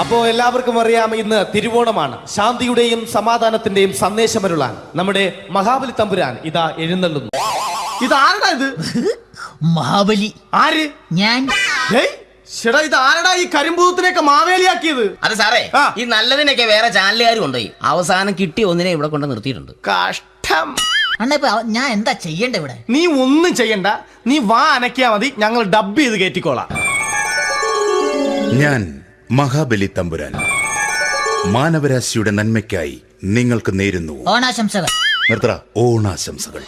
അപ്പോ എല്ലാവർക്കും അറിയാം, ഇന്ന് തിരുവോണമാണ്. ശാന്തിയുടെയും സമാധാനത്തിന്റെയും സന്ദേശമരുളാൻ നമ്മുടെ മഹാബലി തമ്പുരാൻ ഇതാ എഴുന്നള്ളുന്നു. ഇതാരടാ ഇത്? മഹാബലി. ആര്? ഞാൻ. ചേട്ടാ, ഇത് ആരടാ ഈ കരിമ്പൂത്തിനെയൊക്കെ മാവേലിയാക്കിയത്? അത് സാറേ, ഈ നല്ലതിനൊക്കെ വേറെ ചാനലുകാർ കൊണ്ടുപോയി അവസാനം കിട്ടി ഒന്നിനെ ഇവിടെ കൊണ്ട് നിർത്തിയിട്ടുണ്ട്. കഷ്ടം. അണ്ണ ഇപ്പൊ ഞാൻ എന്താ ചെയ്യണ്ട ഇവിടെ? നീ ഒന്നും ചെയ്യണ്ട, നീ വാ അനക്കിയാ മതി, ഞങ്ങൾ ഡബ് ചെയ്ത് കയറ്റിക്കോളാം. ഞാൻ മഹാബലി തമ്പുരാൻ മാനവരാശിയുടെ നന്മയ്ക്കായി നിങ്ങൾക്ക് നേരുന്നു ഓണാശംസകൾ. നിർത്തറ. ഓണാശംസകൾ.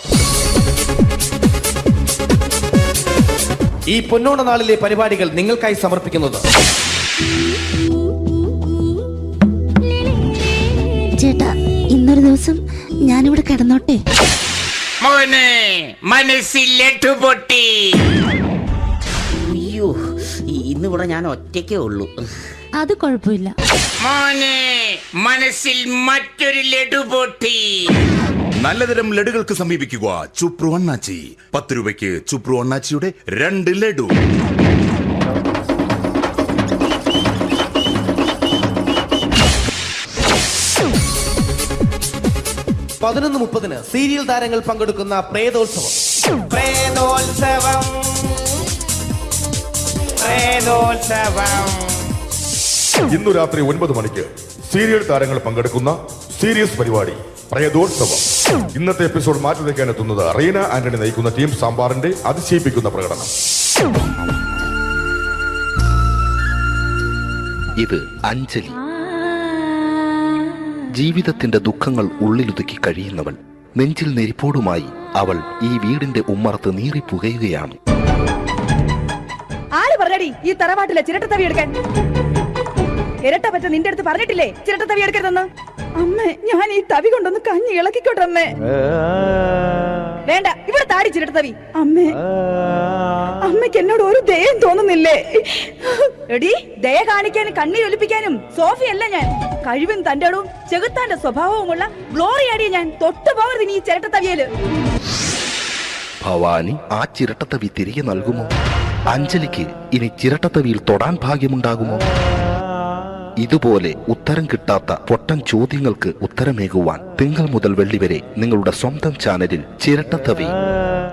ഈ പൊന്നോണ നാളിലെ പരിപാടികൾ നിങ്ങൾക്കായി സമർപ്പിക്കുന്നത് ചേട്ടാ, ഇന്നൊരു ദിവസം ഞാനിവിടെ കിടന്നോട്ടെ? മോനെ മനസ്സിലെട്ടു പൊട്ടി. അയ്യോ, ഇന്നിവിടെ ഞാൻ ഒറ്റയ്ക്കേ ഉള്ളൂ. അത് കുഴപ്പമില്ല. മോനെ മനസ്സിൽ മറ്റൊരു ലഡു പൊട്ടി. നല്ലതരം ലഡുകൾക്ക് സമീപിക്കുക ചുപ്രു അണ്ണാച്ചി. 10 രൂപയ്ക്ക് ചുപ്രു അണ്ണാച്ചിയുടെ 2 ലഡു. (11:30) സീരിയൽ താരങ്ങൾ പങ്കെടുക്കുന്ന പ്രേതോത്സവം. ഇന്നു രാത്രി 9 മണിക്ക് സീരിയൽ താരങ്ങൾ പങ്കെടുക്കുന്ന സീരിയസ് പരിപാടി പ്രേതോത്സവം. ഇന്നത്തെ എപ്പിസോഡ് മാറ്റി വയ്ക്കാൻ എത്തുന്നത് റീന ആന്റണി നയിക്കുന്ന ടീം സാമ്പാറിന്റെ അതിശയിപ്പിക്കുന്ന പ്രകടനം. ഇത് അഞ്ജലി. ജീവിതത്തിന്റെ ദുഃഖങ്ങൾ ഉള്ളിലുതുക്കി കഴിയുന്നവൾ. നെഞ്ചിൽ നെരിപ്പോടുമായി അവൾ ഈ വീടിന്റെ ഉമ്മറത്ത് നീറിപ്പുകയുകയാണ്. ആര് പറഞ്ഞടി ഈ തറവാട്ടിലെ ചിരട്ടത്തവി എടുക്കാൻ? ഇരട്ട പറ്റ നിന്റെ അടുത്ത് പറഞ്ഞിട്ടില്ലേ ചിരട്ടത്തവി എടുക്കരുതെന്ന്? അമ്മേ, ഞാൻ ഈ തവി കൊണ്ടൊന്ന് കഞ്ഞി ഇളക്കിക്കോട്ടെ അമ്മേ. വേണ്ട, ഇവിടെ താടി ചിരട്ടത്തവി. അമ്മേ, അമ്മയ്ക്ക് എന്നോട് ഒരു ദയം തോന്നുന്നില്ലേ? എടി, ദയ കാണിക്കാനും കണ്ണീരൊലിപ്പിക്കാനും സോഫിയല്ല ഞാൻ. കഴിവും തന്റെ ഇടവും ചെകുത്താന്റെ സ്വഭാവവുമുള്ള ഗ്ലോറിയാടിയ ഞാൻ. തൊട്ടുപോകരുത് നീ ചിരട്ടത്തവിയല്. ഭവാനി ആ ചിരട്ടത്തവി തിരികെ നൽകുമോ? അഞ്ജലിക്ക് ഇനി ചിരട്ടത്തവിയിൽ തൊടാൻ ഭാഗ്യമുണ്ടാകുമോ? ഇതുപോലെ ഉത്തരം കിട്ടാത്ത പൊട്ടൻ ചോദ്യങ്ങൾക്ക് ഉത്തരമേകുവാൻ തിങ്കൾ മുതൽ വെള്ളി വരെ നിങ്ങളുടെ സ്വന്തം ചാനലിൽ ചിരട്ടത്തവി.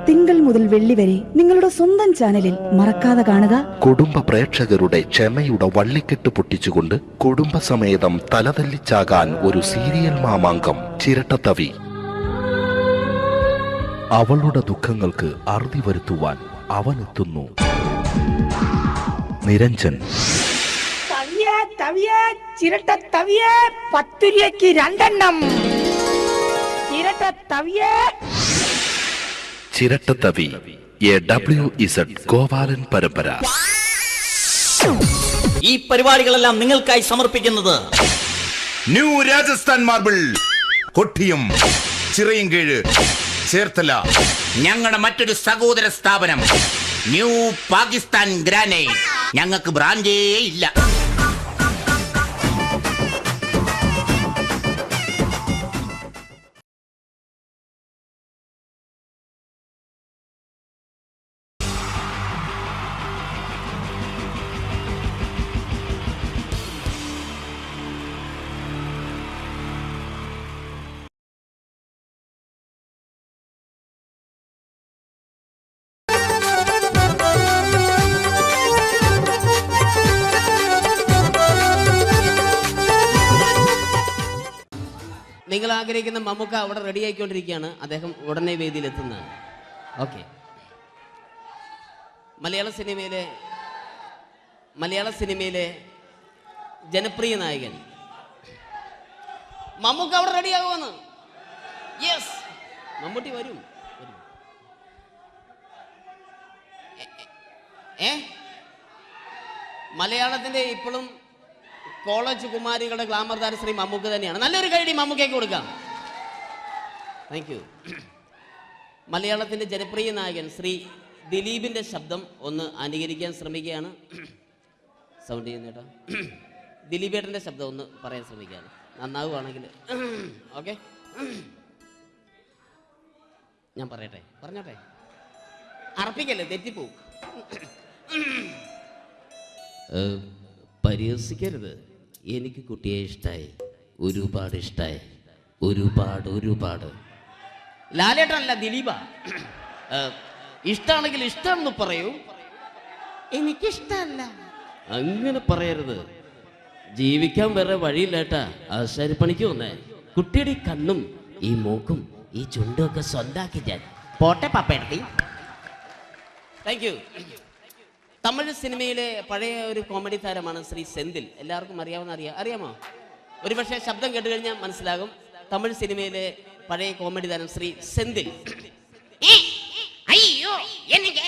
തിങ്കൾ മുതൽ വെള്ളി വരെ നിങ്ങളുടെ സ്വന്തം ചാനലിൽ മറക്കാതെ കാണുക. കുടുംബ പ്രേക്ഷകരുടെ ക്ഷമയുടെ വള്ളിക്കെട്ട് പൊട്ടിച്ചുകൊണ്ട് കുടുംബസമേതം തലതല്ലിച്ചാകാൻ ഒരു സീരിയൽ മാമാങ്കം ചിരട്ടത്തവി. അവളുടെ ദുഃഖങ്ങൾക്ക് അറുതി വരുത്തുവാൻ അവനെത്തുന്നു. നിരഞ്ജൻ. ചിരട്ടത്തവിയെ 10 രൂപയ്ക്ക് 2 എണ്ണം. ചിരട്ടത്തവിയെ. ചിരട്ടത്തവി WZ ഗോപാലൻ പരമ്പര. ഈ പരിപാടികളെല്ലാം നിങ്ങൾക്കായി സമർപ്പിക്കുന്നത് ന്യൂ രാജസ്ഥാൻ മാർബിൾ, കൊട്ടിയം, ചിറയൻകീഴ്, ചേർത്തല. ഞങ്ങളുടെ മറ്റൊരു സഹോദര സ്ഥാപനം ന്യൂ പാകിസ്ഥാൻ ഗ്രാനൈറ്റ്. ഞങ്ങൾക്ക് ബ്രാൻഡേ ഇല്ല. നിങ്ങൾ ആഗ്രഹിക്കുന്ന മമ്മൂക്ക അവിടെ റെഡി ആയിക്കൊണ്ടിരിക്കുകയാണ്. അദ്ദേഹം ഉടനെ വേദിയിൽ എത്തുന്നതാണ്. ഓക്കെ. മലയാള സിനിമയിലെ ജനപ്രിയ നായകൻ മമ്മൂക്ക അവിടെ റെഡി ആകുമെന്ന്. യെസ്, മമ്മൂട്ടി വരും. മലയാളത്തിന്റെ ഇപ്പോഴും കോളേജ് കുമാരികളുടെ ഗ്ലാമർ താരം ശ്രീ മമ്മൂക്ക തന്നെയാണ്. നല്ലൊരു കൈഡി മമ്മൂക്കയ്ക്ക് കൊടുക്കാം. Thank you. മലയാളത്തിന്റെ ജനപ്രിയ നായകൻ ശ്രീ ദിലീപിന്റെ ശബ്ദം ഒന്ന് അനുകരിക്കാൻ ശ്രമിക്കുകയാണ്. സൗണ്ട് ചെയ്യുന്നേട്ടാ. ദിലീപേട്ടൻ്റെ ശബ്ദം ഒന്ന് പറയാൻ ശ്രമിക്കുകയാണ്, നന്നാവുകയാണെങ്കിൽ. ഓക്കെ, ഞാൻ പറയട്ടെ, പറഞ്ഞോട്ടെ, അറപ്പിക്കല്ലേ, തെറ്റിപ്പോവും. പരിഹസിക്കരുത്, എനിക്ക് കുട്ടിയെ ഇഷ്ടമായി, ഒരുപാട് ഇഷ്ടമായി, ഒരുപാട്. ലാലേട്ടനല്ല, ദിലീപ. ഇഷ്ടമാണെങ്കിൽ ഇഷ്ടമെന്ന് പറയൂ, എനിക്കിഷ്ടമല്ല അങ്ങനെ പറയരുത്. ജീവിക്കാൻ വേറെ വഴിയില്ലേട്ടാ. ആശാരിപ്പണിക്ക് വന്നേ, കുട്ടിയുടെ ഈ കണ്ണും ഈ മൂക്കും ഈ ചുണ്ടും ഒക്കെ സ്വന്താക്കി ഞാൻ പോട്ടെ പപ്പേടത്തി. Thank you. തമിഴ് സിനിമയിലെ പഴയ ഒരു കോമഡി താരമാണ് ശ്രീ സെന്തിൽ. എല്ലാവർക്കും അറിയാമോ? ഒരുപക്ഷെ ശബ്ദം കേട്ട് കഴിഞ്ഞാൽ മനസ്സിലാകും. തമിഴ് സിനിമയിലെ പഴയ കോമഡി താരം ശ്രീ സെന്തിൽ. ஐயோ என்னங்க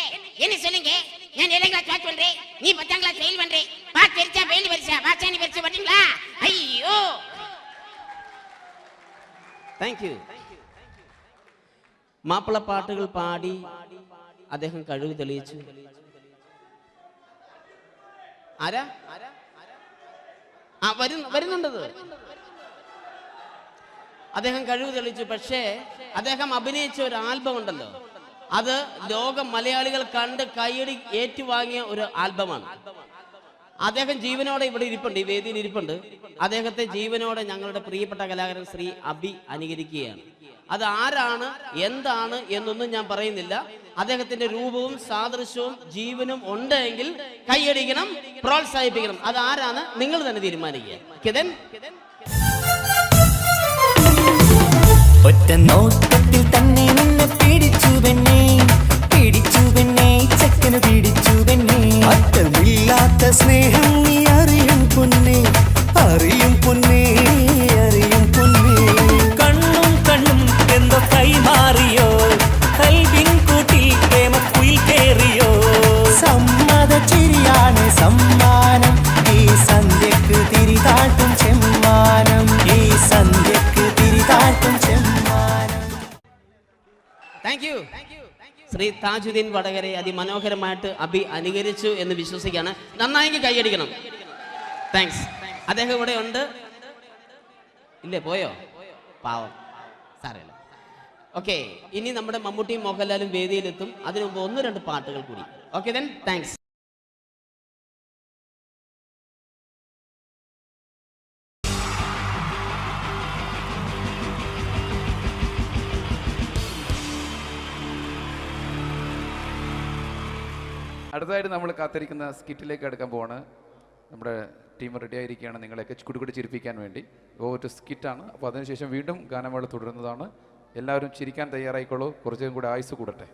என்ன சொல்லுங்க நான் 7th கிளாஸ் பாஸ் பண்றேன் நீ 10th கிளாஸ் ஃபெயில் பண்றே பாஸ் தெரிச்சா ஃபெயில் பரிசா பாஸ் நீ பரிசா பண்றீங்களா ஐயோ താങ്ക് യു. മാപ്പിള പാട്ടുകൾ പാടി അദ്ദേഹം കഴിവ് തെളിയിച്ചു. ആരാ വരുന്നുണ്ടത്? അദ്ദേഹം കഴിവ് തെളിയിച്ചു. പക്ഷേ അദ്ദേഹം അഭിനയിച്ച ഒരു ആൽബം ഉണ്ടല്ലോ, അത് ലോക മലയാളികൾ കണ്ട് കൈയടി ഏറ്റുവാങ്ങിയ ഒരു ആൽബമാണ്. അദ്ദേഹം ജീവനോടെ ഇവിടെ ഇരിപ്പുണ്ട്, ഈ വേദിയിൽ ഇരിപ്പുണ്ട്. അദ്ദേഹത്തെ ജീവനോടെ ഞങ്ങളുടെ പ്രിയപ്പെട്ട കലാകാരൻ ശ്രീ അബി അനുകരിക്കുകയാണ്. അത് ആരാണ് എന്താണ് എന്നൊന്നും ഞാൻ പറയുന്നില്ല. അദ്ദേഹത്തിന്റെ രൂപവും സാദൃശ്യവും ജീവനും ഉണ്ടെങ്കിൽ കൈയടിക്കണം, പ്രോത്സാഹിപ്പിക്കണം. അത് ആരാണ് നിങ്ങൾ തന്നെ തീരുമാനിക്കുക. ഒറ്റ നോട്ടത്തിൽ തന്നെ നിന്നെ പിടിച്ചു പെണ്ണേ ചക്കന് പിടിച്ചു പെണ്ണേ. അറ്റമില്ലാത്ത സ്നേഹം നീ അറിയും പൊന്നേ കണ്ണും എന്തോ കൈമാറിയോ കൽവിൻ കൂട്ടിൽ പ്രേമക്കുയിൽ കേറിയോ. സമ്മത ചിരിയാണ് സമ്മാനം ഈ സന്ധ്യക്ക് തിരിതാട്ടും ചെമ്മാനം താങ്ക് യു. ശ്രീ താജുദ്ദീൻ വടകരെ അതിമനോഹരമായിട്ട് അബി അനുകരിച്ചു എന്ന് വിശ്വസിക്കുകയാണ്. നന്നായെങ്കിൽ കൈയടിക്കണം. താങ്ക്സ്. അദ്ദേഹം ഇവിടെ ഉണ്ട്. ഇല്ലേ, പോയോ? പാവം, സാരമില്ല. ഓക്കെ, ഇനി നമ്മുടെ മമ്മൂട്ടിയും മോഹൻലാലും വേദിയിലെത്തും. അതിനു മുമ്പ് 1-2 പാട്ടുകൾ കൂടി. Okay then, thanks. അടുത്തതായിട്ട് നമ്മൾ കാത്തിരിക്കുന്ന സ്കിറ്റിലേക്ക് എടുക്കാൻ പോവാണ്. നമ്മുടെ ടീം റെഡി ആയിരിക്കുകയാണ് നിങ്ങളെയൊക്കെ കുടുകുടി ചിരിപ്പിക്കാൻ വേണ്ടി. ഒരു സ്കിറ്റാണ്. അപ്പോൾ അതിനുശേഷം വീണ്ടും ഗാനമേള തുടരുന്നതാണ്. എല്ലാവരും ചിരിക്കാൻ തയ്യാറായിക്കോളൂ. കുറച്ചും കൂടെ ആയുസ് കൂടട്ടെ.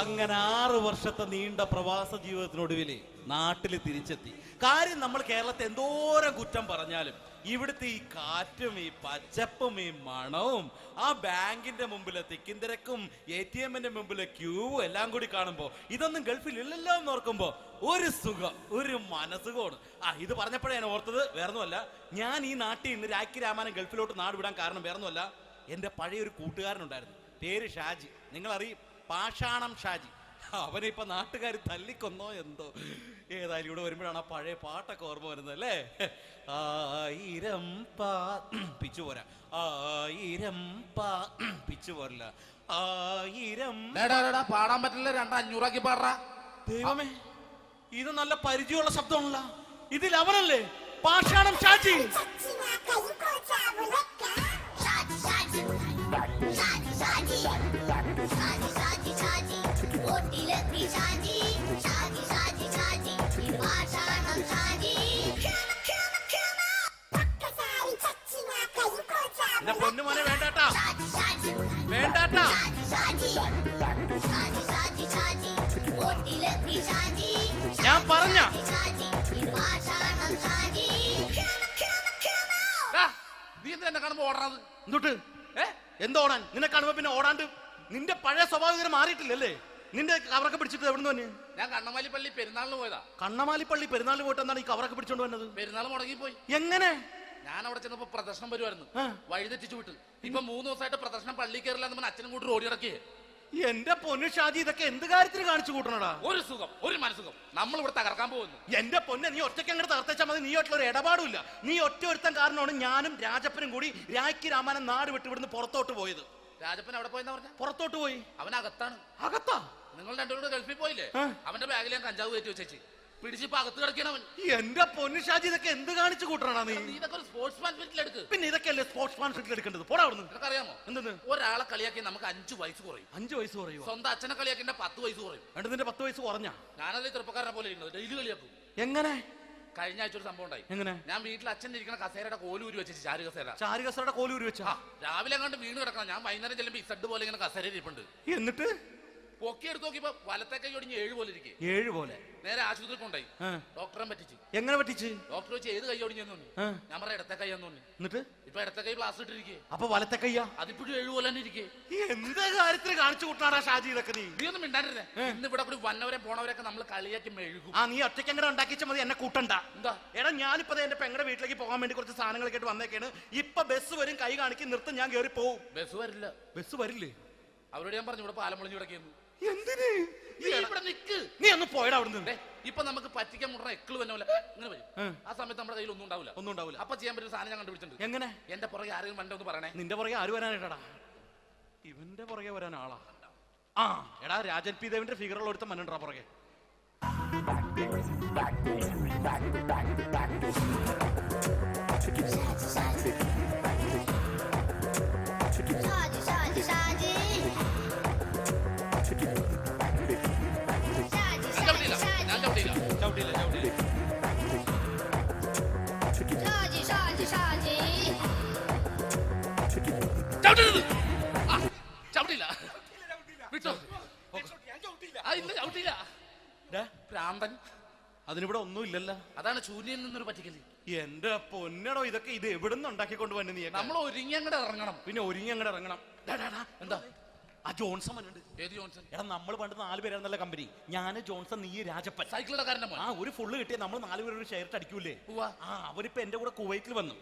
അങ്ങനെ 6 വർഷത്തെ നീണ്ട പ്രവാസ ജീവിതത്തിനൊടുവിൽ നാട്ടിൽ തിരിച്ചെത്തി. കാര്യം നമ്മൾ കേരളത്തെ എന്തോരം കുറ്റം പറഞ്ഞാലും ഇവിടുത്തെ ഈ കാറ്റും ഈ പച്ചപ്പും ഈ മണവും ആ ബാങ്കിന്റെ മുമ്പിലെ തിക്കും തിരക്കും ATM-ന്റെ മുമ്പിലെ ക്യൂവും എല്ലാം കൂടി കാണുമ്പോ ഇതൊന്നും ഗൾഫിൽ ഇല്ലല്ലോ എന്ന് ഓർക്കുമ്പോ ഒരു സുഖം, ഒരു മനസുഖമാണ്. ഇത് പറഞ്ഞപ്പോഴേ ഞാൻ ഓർത്തത് വേറൊന്നുമല്ല, ഞാൻ ഈ നാട്ടിൽ നിന്ന് രാഖി രാമാനം ഗൾഫിലോട്ട് നാട് വിടാൻ കാരണം വേറൊന്നുമല്ല, എൻ്റെ പഴയൊരു കൂട്ടുകാരനുണ്ടായിരുന്നു, പേര് ഷാജി. നിങ്ങളറിയും, പാഷാണം ഷാജി. അവനിപ്പോ നാട്ടുകാർ തല്ലിക്കൊന്നോ എന്തോ. ഏതായാലും ഇവിടെ വരുമ്പോഴാണ് ആ പഴയ പാട്ടൊക്കെ ഓർമ്മ വരുന്നത് അല്ലേ. 1000 പിച്ചു പോരാ, 1000 പിച്ചു പോരല്ല, 1000 പാടാൻ പറ്റില്ല, 200 പാടാ. ദൈവമേ, ഇത് നല്ല പരിചയമുള്ള ശബ്ദമാണല്ലോ. ഇതിൽ അവനല്ലേ പാഷാണം ഷാജി. എന്റെ പൊന്നുമോനെ വേണ്ടാട്ടാ, വേണ്ടാട്ടാ. ഞാൻ പറഞ്ഞ നീ എന്തിനാ കാണുമ്പോ ഓടാത്? എന്തൊട്ട് എന്തോടാൻ? നിന്നെ കാണുമ്പോ പിന്നെ ഓടാണ്ട് നിന്റെ പഴയ സ്വഭാവം മാറിയിട്ടില്ലല്ലേ? നിന്റെ കവറൊക്കെ പിടിച്ചിട്ട് എവിടുന്ന് തന്നെ? ഞാൻ കണ്ണമാലിപ്പള്ളി പെരുന്നാളിന് പോയതാ. കണ്ണമാലിപ്പള്ളി പെരുന്നാളിന് പോയിട്ട് എന്താണ് ഈ കവറൊക്കെ പിടിച്ചോണ്ട് വന്നത്? പെരുന്നാൾ മുടങ്ങിപ്പോയി. എങ്ങനെ? ഞാൻ അവിടെ ചെന്നപ്പോ പ്രദർശനം വരുമായിരുന്നു, വഴി തെറ്റിച്ചു വിട്ടു. ഇപ്പൊ 3 ദിവസമായിട്ട് പ്രദർശനം പള്ളി കയറില്ല എന്ന് പറഞ്ഞ അച്ഛനും കൂട്ടി ഓടി ഇറക്കിയേ. എന്റെ പൊന്നു ഷാജി, ഇതൊക്കെ എന്ത് കാര്യത്തിന് കാണിച്ചു കൂട്ടണടാ? ഒരു സുഖം, ഒരു മനസുഖം. നമ്മൾ ഇവിടെ തകർക്കാൻ പോകുന്നു. എന്റെ പൊന്നെ, നീ ഒറ്റയ്ക്ക് അങ്ങോട്ട് തകർത്തേച്ചാൽ മതി. നീ ഒറ്റ ഒരു ഇടപാടുമില്ല. നീ ഒറ്റ ഒരുത്തൻ കാരണമാണ് ഞാനും രാജപ്പനും കൂടി രാഖി രാമായണം നാട് വിട്ട് ഇവിടുന്ന് പുറത്തോട്ട് പോയത്. രാജപ്പൻ എവിടെ പോയെന്നാ പറഞ്ഞ? പുറത്തോട്ട് പോയി. അവനകത്താണ്. അകത്താ? നിങ്ങൾ രണ്ടുപേരും ഗൾഫിൽ പോയില്ലേ? അവന്റെ ബാഗിൽ ഞാൻ കഞ്ചാവ് കയറ്റി വെച്ചേച്ച് പിടിച്ചിപ്പോ അകത്ത് കിടക്കണവൻ. എന്റെ പൊന്നു ഷാജി, ഇതൊക്കെ എന്ത് കാണിച്ചു കൂട്ടണ നീ? ഇതൊക്കെ ഒരു സ്പോർട്സ്മാൻ ഫീൽഡിൽ എടുക്ക്. പിന്നെ ഇതൊക്കെയല്ലേ സ്പോർട്സ്മാൻ ഫീൽഡിൽ എടുക്കേണ്ടത്? പോടാ അവിടുന്ന്. നിനക്കറിയാമോ എന്തെന്ന്? ഒരാളെ കളിയാക്കി നമുക്ക് 5 വയസ്സ് കുറയും. 5 വയസ്സ് കുറയും? സ്വന്തം അച്ഛനെ കളിയാക്കി 10 വയസ്സ് കുറയും. എന്നിട്ട് നിന്റെ 10 വയസ്സ് കുറഞ്ഞാ? ഞാനത് ചെറുപ്പക്കാരനെ പോലെ ഇരുന്നത് ഡെയിലി കളിയാക്കും. എങ്ങനെ? കഴിഞ്ഞ ആഴ്ച ഒരു സംഭവം ഉണ്ടായി. എങ്ങനെ? ഞാൻ വീട്ടിൽ അച്ഛൻ ഇരിക്കുന്ന കസേരയുടെ കോലൂരി വെച്ചു. ചാരു കസേരയുടെ കോലൂരി വെച്ചാ? രാവിലെ അങ്ങോട്ട് വീണ് കിടക്കണം. ഞാൻ വൈകുന്നേരം ചെല്ലുമ്പോ ഇസഡ് പോലെ ഇങ്ങനെ കസേര ഇരിപ്പുണ്ട്. എന്നിട്ട് പൊക്കി എടുത്ത് നോക്കിയപ്പോ വലത്തെ കൈ ഒടിഞ്ഞ് 7 പോലെ ഇരിക്കും. 7 പോലെ? നേരെ ആശുപത്രി കൊണ്ടായി. ഡോക്ടറെ പറ്റിച്ചു. എങ്ങനെ പറ്റിച്ച്? ഡോക്ടർ വെച്ച് ഏത് കൈ ഒടിഞ്ഞെന്ന് പറഞ്ഞു. ഞാൻ പറഞ്ഞ ഇടത്തെ കൈയാന്ന് പറഞ്ഞു. എന്നിട്ട് ഇപ്പൊ ഇടത്തെ കൈ പ്ലാസ്റ്റർ ഇട്ടിരിക്കേ. അപ്പൊ വലത്തെ കൈയാ? അതിപ്പോഴും 7 പോലെ തന്നെ ഇരിക്കേ. എന്ത് കാര്യത്തിന് കാണിച്ചു കൂട്ടാടാ ഷാജി ഇതൊക്കെ നീ? നീ ഒന്നും മിണ്ടാണ്ടിരുന്നേ. ഇന്ന് ഇവിടെ കൂടി വന്നവരെ പോണവരൊക്കെ നമ്മൾ കളിയാക്കി മെഴുകും. നീ ഒറ്റയ്ക്ക് അങ്ങനെ ഉണ്ടാക്കിച്ച മതി, എന്നെ കൂട്ടണ്ട. എന്താ? എടാ, ഞാനിപ്പോ എന്റെ പെങ്ങളുടെ വീട്ടിലേക്ക് പോകാൻ വേണ്ടി കുറച്ച് സാധനങ്ങളൊക്കെ ആയിട്ട് വന്നേക്കാണ്. ഇപ്പൊ ബസ് വരും, കൈ കാണിക്കും, നിർത്തും, ഞാൻ കയറി പോവും. ബസ് വരില്ല. ബസ് വരില്ലേ? അവരോട് ഞാൻ പറഞ്ഞു ഇവിടെ പാലം പൊളിഞ്ഞു കിടക്കുന്നു. എന്തിന്? ഇവിടെ നിക്ക്. നീ ഒന്ന് പോയടാ അവിടുന്ന്. ഇപ്പൊ നമുക്ക് പറ്റിക്കാൻ മുടണ എക്കിള് വന്ന പോലെ ഇങ്ങനെ വരും. ആ സമയത്ത് നമ്മുടെ കയ്യിൽ ഒന്നും ഉണ്ടാവില്ല. അപ്പൊ ചെയ്യാൻ പറ്റുന്ന സാധനം ഞാൻ കണ്ടുപിടിച്ചിട്ടുണ്ട്. എങ്ങനെ? എന്റെ പുറകെ ആരെങ്കിലും വണ്ടി ഒന്ന് പറയണേ. നിന്റെ പുറകെ ആര് വരാനായിട്ടാടാ? ഇവന്റെ പുറകെ വരാൻ ആളാ? എടാ, രാജൻ പി ദേവിന്റെ ഫിഗറുള്ള ഒരുത്തം മനുണ്ടാ പുറകെ. അതിനിവിടെ ഒന്നും ഇല്ലല്ലോ. അതാണ് ശൂന്യയിൽ നിന്നൊരു പറ്റിക്കല്. എന്റെ പൊന്നടോ, ഇതൊക്കെ ഇത് എവിടുന്ന് ഉണ്ടാക്കിക്കൊണ്ട് വന്നു നീ? നമ്മൾ ഒരുങ്ങി അങ്ങോട്ട് ഇറങ്ങണം. പിന്നെ ഒരുങ്ങി അങ്ങോട്ട് ഇറങ്ങണം. എന്താ? ആ ജോൺസൺ വന്നിട്ടുണ്ട്. ഏത് ജോൺസൺ? എടാ, നമ്മൾ പണ്ട് 4 പേരായിരുന്നല്ല കമ്പനി. ഞാൻ, ജോൺസൺ, നീ, രാജപ്പൻ. സൈക്കിളുടെ കാരന്റെ മോൻ. ഒരു ഫുള്ള് കിട്ടിയ നമ്മൾ 4 പേര് ഒരു ഷെയർ അടിക്കൂലേ? അവനിപ്പോ എന്റെ കൂടെ കുവൈറ്റിൽ വന്നു.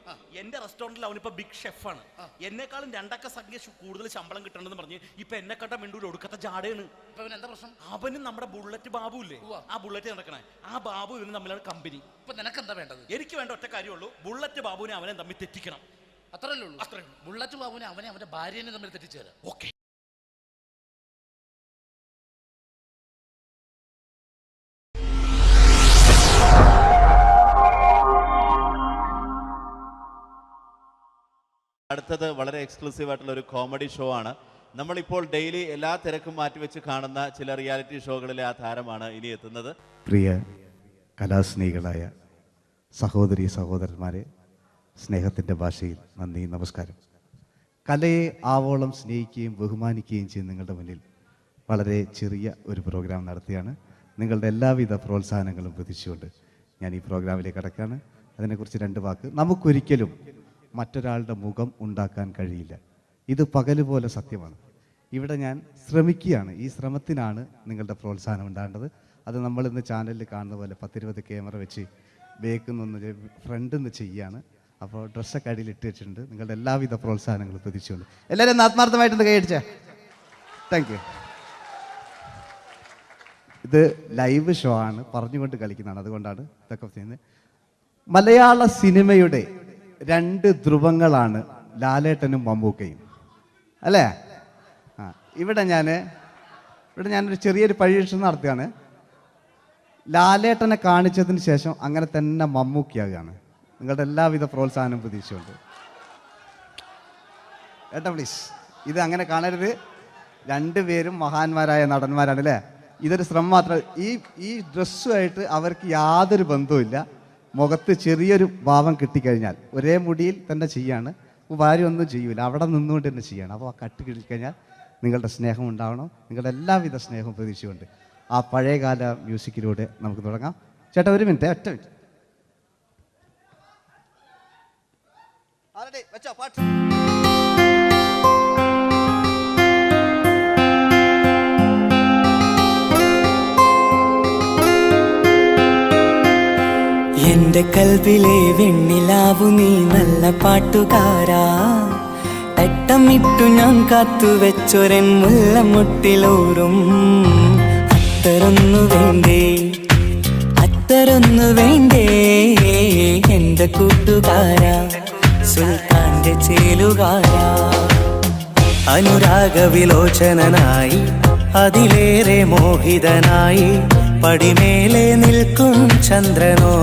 എന്റെ റെസ്റ്റോറന്റിൽ അവനിപ്പോ ബിഗ് ഷെഫാണ്. എന്നെക്കാളും 2 അക്ക സംഖ്യ കൂടുതൽ ശമ്പളം കിട്ടണമെന്ന് പറഞ്ഞ് ഇപ്പൊ എന്നെ കണ്ട മിണ്ടൂര് ഒടുക്കത്തെ ജാടയാണ്. എന്താ പ്രശ്നം? അവനും നമ്മുടെ ബുള്ളറ്റ് ബാബു ഇല്ലേ, ആ ബുള്ളറ്റ് നടക്കണേ, ആ ബാബു ഇവനും തമ്മിലാണ് കമ്പനി. ഇപ്പൊ നിനക്ക് എന്താ വേണ്ടത്? എനിക്ക് വേണ്ട ഒറ്റ കാര്യമുള്ളൂ, ബുള്ളറ്റ് ബാബുവിനെ അവനെ തമ്മിൽ തെറ്റിക്കണം. അത്രയല്ലേ ഉള്ളൂ? അത്രയും. ബുള്ളറ്റ് ബാബുവിനെ അവന്റെ ഭാര്യനെ തമ്മിൽ തെറ്റിച്ചേരാം. ഓക്കെ. അടുത്തത് വളരെ എക്സ്ക്ലൂസീവ് ആയിട്ടുള്ള ഒരു കോമഡി ഷോ ആണ്. നമ്മളിപ്പോൾ ഡെയിലി എല്ലാ തിരക്കും മാറ്റിവെച്ച് കാണുന്ന ചില റിയാലിറ്റി ഷോകളിലെ ആ താരമാണ് ഇനി എത്തുന്നത്. പ്രിയ കലാസ്നേഹികളായ സഹോദരി സഹോദരന്മാരെ, സ്നേഹത്തിൻ്റെ ഭാഷയിൽ നന്ദി, നമസ്കാരം. കലയെ ആവോളം സ്നേഹിക്കുകയും ബഹുമാനിക്കുകയും ചെയ്യുന്ന നിങ്ങളുടെ മുന്നിൽ വളരെ ചെറിയ ഒരു പ്രോഗ്രാം നടത്തിയാണ്. നിങ്ങളുടെ എല്ലാവിധ പ്രോത്സാഹനങ്ങളും പ്രതീക്ഷിച്ചുകൊണ്ട് ഞാൻ ഈ പ്രോഗ്രാമിലേക്ക് കടക്കുകയാണ്. അതിനെക്കുറിച്ച് 2 വാക്ക്. നമുക്കൊരിക്കലും മറ്റൊരാളുടെ മുഖം ഉണ്ടാക്കാൻ കഴിയില്ല. ഇത് പകലുപോലെ സത്യമാണ്. ഇവിടെ ഞാൻ ശ്രമിക്കുകയാണ്. ഈ ശ്രമത്തിനാണ് നിങ്ങളുടെ പ്രോത്സാഹനം ഉണ്ടാകേണ്ടത്. അത് നമ്മളിന്ന് ചാനലിൽ കാണുന്ന പോലെ 10-20 ക്യാമറ വെച്ച് ബേക്കുന്നൊന്ന് ഫ്രണ്ടിൽ നിന്ന് ചെയ്യുകയാണ്. അപ്പോൾ ഡ്രസ്സൊക്കെ അടിയിൽ ഇട്ട് വെച്ചിട്ടുണ്ട്. നിങ്ങളുടെ എല്ലാവിധ പ്രോത്സാഹനങ്ങളും പ്രതീക്ഷിച്ചുകൊണ്ട് എല്ലാവരും ആത്മാർത്ഥമായിട്ടൊന്ന് കൈയടിച്ചേ. Thank you. ഇത് ലൈവ് ഷോ ആണ്, പറഞ്ഞുകൊണ്ട് കളിക്കുന്നതാണ്, അതുകൊണ്ടാണ് ഇതൊക്കെ ചെയ്യുന്നത്. മലയാള സിനിമയുടെ 2 ധ്രുവങ്ങളാണ് ലാലേട്ടനും മമ്മൂക്കയും, അല്ലേ? ഇവിടെ ഞാനൊരു ചെറിയൊരു പരീക്ഷണം നടത്തുകയാണ്. ലാലേട്ടനെ കാണിച്ചതിന് ശേഷം അങ്ങനെ തന്നെ മമ്മൂക്കയാകുകയാണ്. നിങ്ങളുടെ എല്ലാവിധ പ്രോത്സാഹനം പ്രതീക്ഷിച്ചുകൊണ്ട് ഏട്ടാ പ്ലീസ്, ഇത് അങ്ങനെ കാണരുത്. 2 പേരും മഹാന്മാരായ നടന്മാരാണ്, അല്ലേ? ഇതൊരു ശ്രമം മാത്രം. ഈ ഡ്രസ്സുമായിട്ട് അവർക്ക് യാതൊരു ബന്ധവുമില്ല. മുഖത്ത് ചെറിയൊരു ഭാവം കിട്ടിക്കഴിഞ്ഞാൽ ഒരേ മുടിയിൽ തന്നെ ചെയ്യാണ്, ഭാര്യ ഒന്നും ചെയ്യൂല, അവിടെ നിന്നുകൊണ്ട് തന്നെ ചെയ്യണം. അപ്പോൾ ആ കട്ട് കിട്ടിക്കഴിഞ്ഞാൽ നിങ്ങളുടെ സ്നേഹം ഉണ്ടാവണം. നിങ്ങളുടെ എല്ലാവിധ സ്നേഹവും പ്രതീക്ഷിച്ചുകൊണ്ട് ആ പഴയകാല മ്യൂസിക്കിലൂടെ നമുക്ക് തുടങ്ങാം. ചേട്ടാ, ഒരു മിനിറ്റ്, ഒറ്റ മിനിറ്റ്. എന്റെ കൽബിലെ വെണ്ണിലാവു നീ നല്ല പാട്ടുകാരാ, അട്ടമിട്ടു ഞാൻ കാത്തുവെച്ചൊരൻ മുല്ലമുട്ടിലൂറും അത്തരൊന്നു വേണ്ടേ അത്തരൊന്നു വേണ്ടേ എന്റെ കൂട്ടുകാരാ സുൽത്താന്റെ ചേലുകാരാ അനുരാഗവിലോചനായി അതിലേറെ മോഹിതനായി പടിമേലെ നിൽക്കും ചന്ദ്രനോ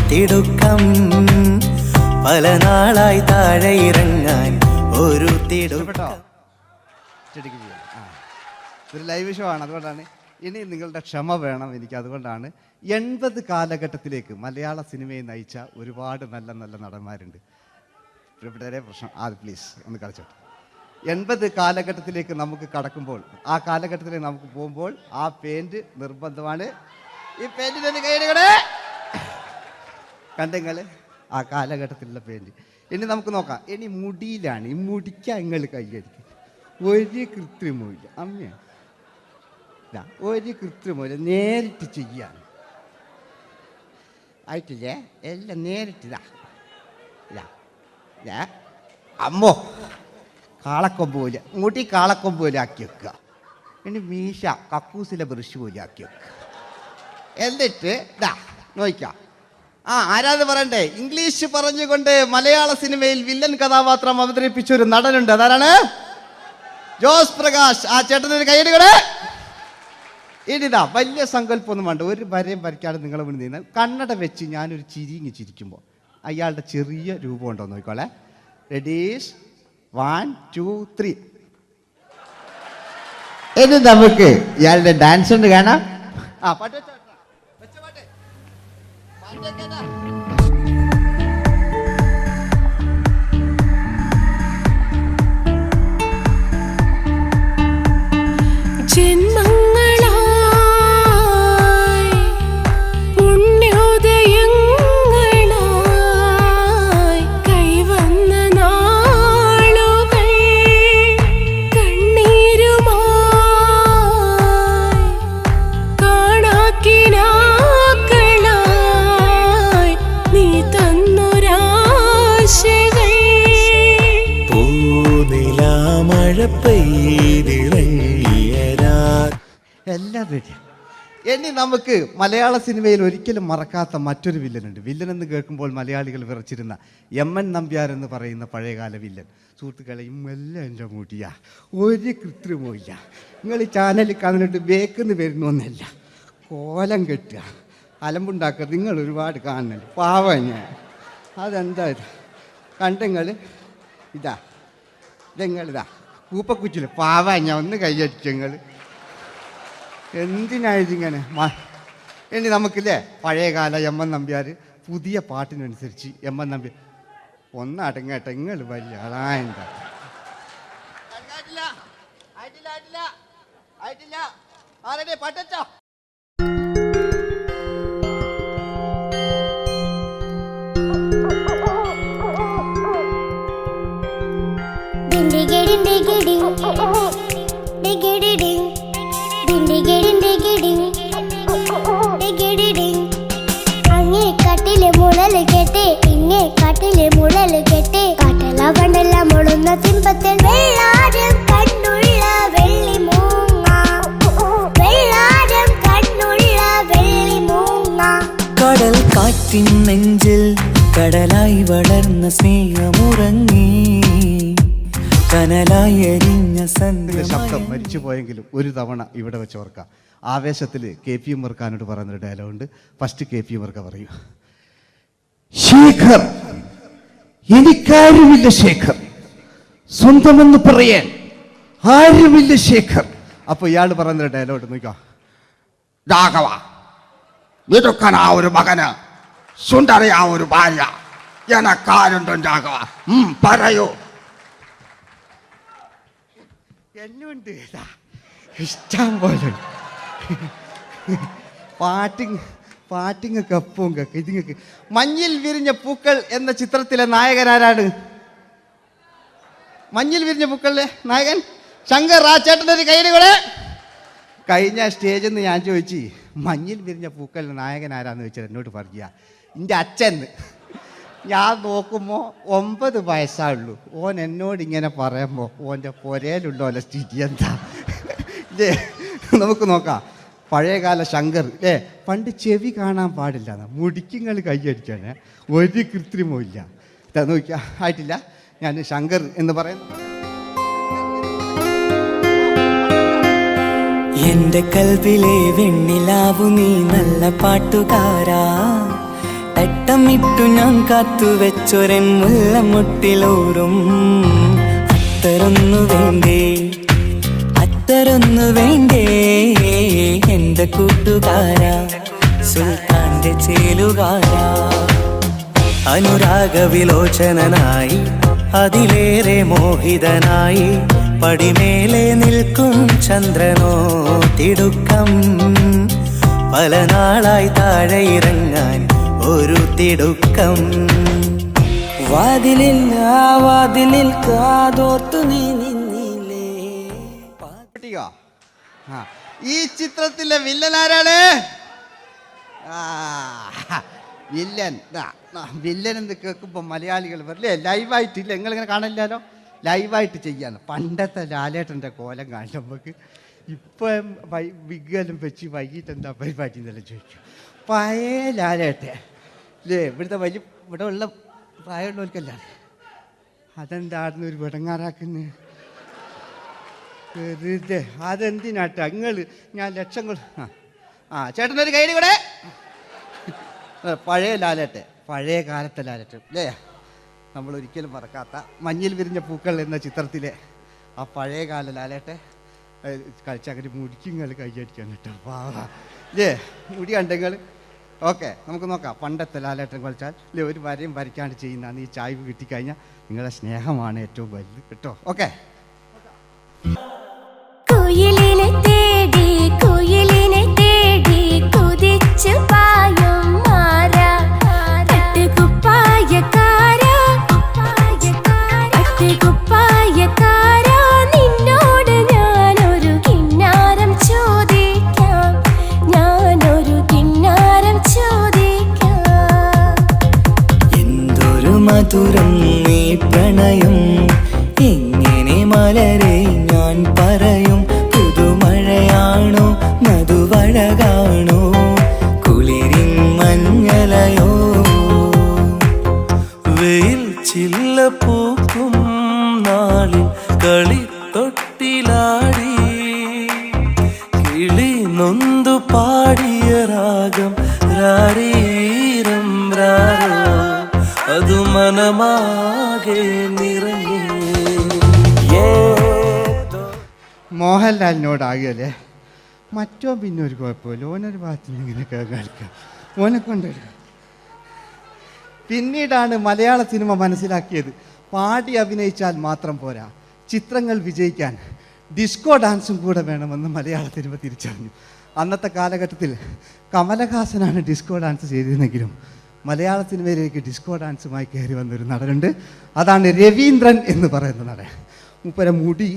തിടുക്കം പല നാളായി താഴെ ഇറങ്ങാൻ ഒരു തിടുക്കം. ഇതൊരു ലൈവ് ഷോ ആണ്, അതുകൊണ്ടാണ് ഇനി നിങ്ങളുടെ ക്ഷമ വേണം എനിക്ക്. അതുകൊണ്ടാണ് 80 കാലഘട്ടത്തിലേക്ക് മലയാള സിനിമയെ നയിച്ച ഒരുപാട് നല്ല നല്ല നടന്മാരുണ്ട്. ഇവിടെ പ്രശ്നം പ്ലീസ് ഒന്ന് കളിച്ചോട്ടെ. 80 കാലഘട്ടത്തിലേക്ക് നമുക്ക് കടക്കുമ്പോൾ, ആ കാലഘട്ടത്തിലേക്ക് നമുക്ക് പോകുമ്പോൾ ആ പെയിന്റ് നിർബന്ധമാണ്. ഈ പെയിന്റിന് കൈയുടെ കണ്ടെങ്കിൽ ആ കാലഘട്ടത്തിലുള്ള പെയിന്റ്. ഇനി നമുക്ക് നോക്കാം. ഇനി മുടിയിലാണ്. ഈ മുടിക്ക് നിങ്ങൾ കൈയടിക്കും. ഒരു കൃത്രിമില്ല അമ്മയാണ്, ഒരു കൃത്രിമില്ല, നേരിട്ട് ചെയ്യാണ്. ആയിട്ടില്ലേ? എല്ലാം നേരിട്ടിതാ അമ്മോ കാളക്കൊമ്പ് പോലെ മുടി കാളക്കൊമ്പ് പോലെ ആക്കി വെക്കുക. ഇനി മീശ കക്കൂസിലെ ബ്രഷ് പോലെ ആക്കി വെക്കുക. എന്നിട്ട് നോക്കാം. ആരാത് പറയണ്ടേ? ഇംഗ്ലീഷ് പറഞ്ഞുകൊണ്ട് മലയാള സിനിമയിൽ വില്ലൻ കഥാപാത്രം അവതരിപ്പിച്ച ഒരു നടനുണ്ട്. അതാരാണ്? ജോസ് പ്രകാശ്. ആ ചേട്ടനൊരു കൈയ്യടികളെ. ഇനിതാ വലിയ സങ്കല്പമൊന്നും വേണ്ട, ഒരു വരയും വരയ്ക്കാതെ നിങ്ങളെ മുന്നിൽ നിന്ന് കണ്ണട വെച്ച് ഞാനൊരു ചിരിങ്ങി ചിരിക്കുമ്പോൾ അയാളുടെ ചെറിയ രൂപം ഉണ്ടോ നോക്കിക്കോളെ. റെഡീസ് 1 2 3. ഇനി നമുക്ക് ഇയാളുടെ ഡാൻസ് ഉണ്ട് കാണാം. പാട്ട് വെച്ചോ. ജന്മങ്ങളായി പുണ്യോദയങ്ങളായി കൈവന്ന നാളുകൾ കണ്ണീരുമായി കാണാക്കിനാക്കളായി നീ തന്നൊരാശകൾ പൂനിലാമഴ പെയ്തിറങ്ങിയരാ എല്ലാം റെഡി. ഇനി നമുക്ക് മലയാള സിനിമയിൽ ഒരിക്കലും മറക്കാത്ത മറ്റൊരു വില്ലനുണ്ട്. വില്ലൻ എന്ന് കേൾക്കുമ്പോൾ മലയാളികൾ വിറച്ചിരുന്ന MN നമ്പ്യാർ എന്ന് പറയുന്ന പഴയകാല വില്ലൻ. സുഹൃത്തുക്കളെ, എല്ലാം എൻ്റെ മുടിയാ, ഒരു കൃത്രിമില്ല. നിങ്ങൾ ഈ ചാനലിൽ കാണുന്നിട്ട് ബേക്കെന്ന് വരുന്നൊന്നല്ല, കോലം കെട്ടുക, അലമ്പുണ്ടാക്കുക. നിങ്ങൾ ഒരുപാട് കാണുന്നുണ്ട്. പാവം ഞാൻ. അതെന്താ ഇത് കണ്ടെങ്കിൽ ഇതെങ്ങളിതാ കൂപ്പക്കുച്ചില് പാവം ഞാൻ ഒന്ന് കൈയടിച്ചങ്ങൾ. എന്തിനായതിങ്ങനെ? ഇനി നമുക്കില്ലേ പഴയകാല MN നമ്പ്യാർ പുതിയ പാട്ടിനനുസരിച്ച് MN നമ്പ്യാർ ഒന്ന് അടങ്ങട്ടെ. നിങ്ങൾ വലിയ ആളായിട്ടാ. അങ്ങേ കാട്ടിലെ മുഴല് കേട്ട് ഇങ്ങേ കാട്ടിലെ മുഴല് കേട്ട് കാട്ടെല്ലാം കണ്ടെല്ലാം മുളുന്ന സിംഹത്തിൽ വെള്ളാരം കണ്ണുള്ള വെള്ളി മൂങ്ങ, വെള്ളാരം കണ്ണുള്ള വെള്ളി മൂങ്ങ. കടൽ കാറ്റിൻ നെഞ്ചിൽ കടലായി വളർന്ന സ്നേഹമുറങ്ങി കനലായി എരിഞ്ഞ ശബ്ദം മരിച്ചു പോയെങ്കിലും ഒരു തവണ ഇവിടെ വെച്ച് ഓർക്കാം. ആവേശത്തിൽ KP ഉമ്മർഖാനോട് പറയുന്നൊരു ഡയലോഗുണ്ട്. ഫസ്റ്റ് KP ഉമ്മർഖ പറയൂ. ശേഖർ, എനിക്കാരുമില്ല ശേഖർ, സ്വന്തമെന്ന് പറയാൻ ആരുമില്ല ശേഖർ. അപ്പൊ ഇയാൾ പറയുന്നൊരു ഡയലോഗ് നോക്കാം. രാഘവ, മിടുക്കനാ ഒരു മകന്, സുന്ദരയാ ഒരു ഭാര്യ, എനക്കാരുണ്ടും രാഘവ, പറയൂ. എന്നുണ്ട് ഇഷ്ടം പോലെ പാട്ടിങ്ങൊക്കെ അപ്പവും കേക്ക് ഇതിങ്ങക്ക്. മഞ്ഞിൽ വിരിഞ്ഞ പൂക്കൾ എന്ന ചിത്രത്തിലെ നായകനാരാണ്? മഞ്ഞിൽ വിരിഞ്ഞ പൂക്കളിലെ നായകൻ ശങ്കർ. ആ ചേട്ടൻ്റെ ഒരു കൈയ്യടികളെ. കഴിഞ്ഞ സ്റ്റേജിൽ നിന്ന് ഞാൻ ചോദിച്ചു മഞ്ഞിൽ വിരിഞ്ഞ പൂക്കളിലെ നായകൻ ആരാന്ന് ചോദിച്ചാൽ എന്നോട് പറയുക എൻ്റെ അച്ഛൻ. ഞാൻ നോക്കുമ്പോൾ 9 വയസ്സായുള്ളൂ. ഓൻ എന്നോട് ഇങ്ങനെ പറയുമ്പോൾ ഓൻ്റെ പുരയിലുള്ളോലെ സ്ഥിതി എന്താ? നമുക്ക് നോക്കാം. പഴയകാല ശങ്കർ പണ്ട് ചെവി കാണാൻ പാടില്ല, മുടിക്കുങ്ങൾ കൈയടിക്കാണ്, ഒരു കൃത്രിമവും ഇല്ല. നോക്കിയാ ആയിട്ടില്ല. ഞാൻ ശങ്കർ എന്ന് പറയുന്നു. എന്റെ കൽവിലെ വെണ്ണിലാവു നീ നല്ല പാട്ടുകാരാ, തട്ടമിട്ടു ഞാൻ കാത്തുവെച്ചൊരൻ മുല്ലമുട്ടിലോറും. അത്തരൊന്നു വേണ്ടേ, അത്തരൊന്നു വേണ്ടേ എന്റെ കൂട്ടുകാരാ, സുൽത്താന്റെ ചേലുകാരാ. അനുരാഗവിലോചനായി അതിലേറെ മോഹിതനായി പടിമേലെ നിൽക്കും ചന്ദ്രനോ തിടുക്കം. പല നാളായി താഴെ ഇറങ്ങാൻ ഒരു തിടുക്കം. വാതിലിൽ ആ വാതിലിൽ കാതോർത്തു നീ നിന്നില്ലേ. ഈ ചിത്രത്തിലെ വില്ലൻ ആരാണ്? വില്ലൻ വില്ലൻ എന്ന് കേൾക്കുമ്പോൾ മലയാളികൾ വരില്ലേ ലൈവായിട്ടില്ല, നിങ്ങളിങ്ങനെ കാണില്ലല്ലോ, ലൈവായിട്ട് ചെയ്യാണ്. പണ്ടത്തെ ലാലേട്ടൻ്റെ കോലം കാണും നമുക്ക്. ഇപ്പം വിഗ്ഗലും വെച്ച് വൈകിട്ട് എന്താ പരിപാടി എന്നെല്ലാം ചോദിക്കും. പഴയ ലാലേട്ടൻ ഇവിടുത്തെ ഇവിടെ ഉള്ള പ്രായമുള്ളവർക്കല്ല, അതെന്താടുന്ന ഒരു വിടങ്ങാറാക്കുന്നു വെറുതെ. അതെന്തിനാട്ടാ നിങ്ങൾ? ഞാൻ ലക്ഷങ്ങൾ ചേട്ടനൊരു കൈഡി കൂടെ. പഴയ ലാലേട്ടൻ, പഴയ കാലത്തെ ലാലേട്ടൻ അല്ലേ, നമ്മൾ ഒരിക്കലും മറക്കാത്ത മഞ്ഞിൽ വിരിഞ്ഞ പൂക്കൾ എന്ന ചിത്രത്തിലെ ആ പഴയ കാല ലാലേട്ടെ കളിച്ചങ്ങനെ മുടിക്കുങ്ങൾ കൈയടിക്കാൻ കേട്ടോ. അല്ലേ മുടി കണ്ടെങ്കിൽ ഓക്കെ. നമുക്ക് നോക്കാം. പണ്ടത്തെ ലാലേട്ടൻ കളിച്ചാൽ അല്ലേ ഒരു വരയും വരയ്ക്കാണ്ട് ചെയ്യുന്നതാണ്. ഈ ചായ്വ് കിട്ടിക്കഴിഞ്ഞാൽ നിങ്ങളുടെ സ്നേഹമാണ് ഏറ്റവും വലുത് കേട്ടോ. ഓക്കെ. കുയിലിനെ തേടി കുയിലിനെ തേടി കുതിച്ചു പായും മാറാ, കുപ്പായക്കാരാ കുപ്പായക്കാരാ, നിന്നോട് ഞാനൊരു കിന്നാരം ചോദിക്കാം, ഞാനൊരു കിന്നാരം ചോദിക്കാം. എന്തൊരു മധുരം നീ പ്രണയം, എങ്ങനെ മലരെ ഞാൻ പറയും. പുതുമഴയാണോ മധുവഴകാണോ കുളിരിൻ മഞ്ഞലയോ. വെയിൽ ചില്ല പൂക്കും നാളിൽ കളി തൊട്ടിലാടി, കിളി നൊന്തു പാടിയ രാഗം രാരീരം രാരോ, അത് മനമാകെ നിറഞ്ഞേ. മോഹൻലാലിനോടാകല്ലേ മറ്റോ പിന്നെ ഒരു കുഴപ്പമില്ല, ഓനൊരു ഭാഗത്ത് ഇങ്ങനെ കളിക്കാം, ഓനെ കൊണ്ടുവരിക. പിന്നീടാണ് മലയാള സിനിമ മനസ്സിലാക്കിയത് പാടി അഭിനയിച്ചാൽ മാത്രം പോരാ, ചിത്രങ്ങൾ വിജയിക്കാൻ ഡിസ്കോ ഡാൻസും കൂടെ വേണമെന്ന് മലയാള സിനിമ തിരിച്ചറിഞ്ഞു. അന്നത്തെ കാലഘട്ടത്തിൽ കമലഹാസനാണ് ഡിസ്കോ ഡാൻസ് ചെയ്തിരുന്നെങ്കിലും മലയാള സിനിമയിലേക്ക് ഡിസ്കോ ഡാൻസുമായി കയറി വന്നൊരു നടനുണ്ട്. അതാണ് രവീന്ദ്രൻ എന്ന് പറയുന്ന നടൻ. മൂപ്പര മുടി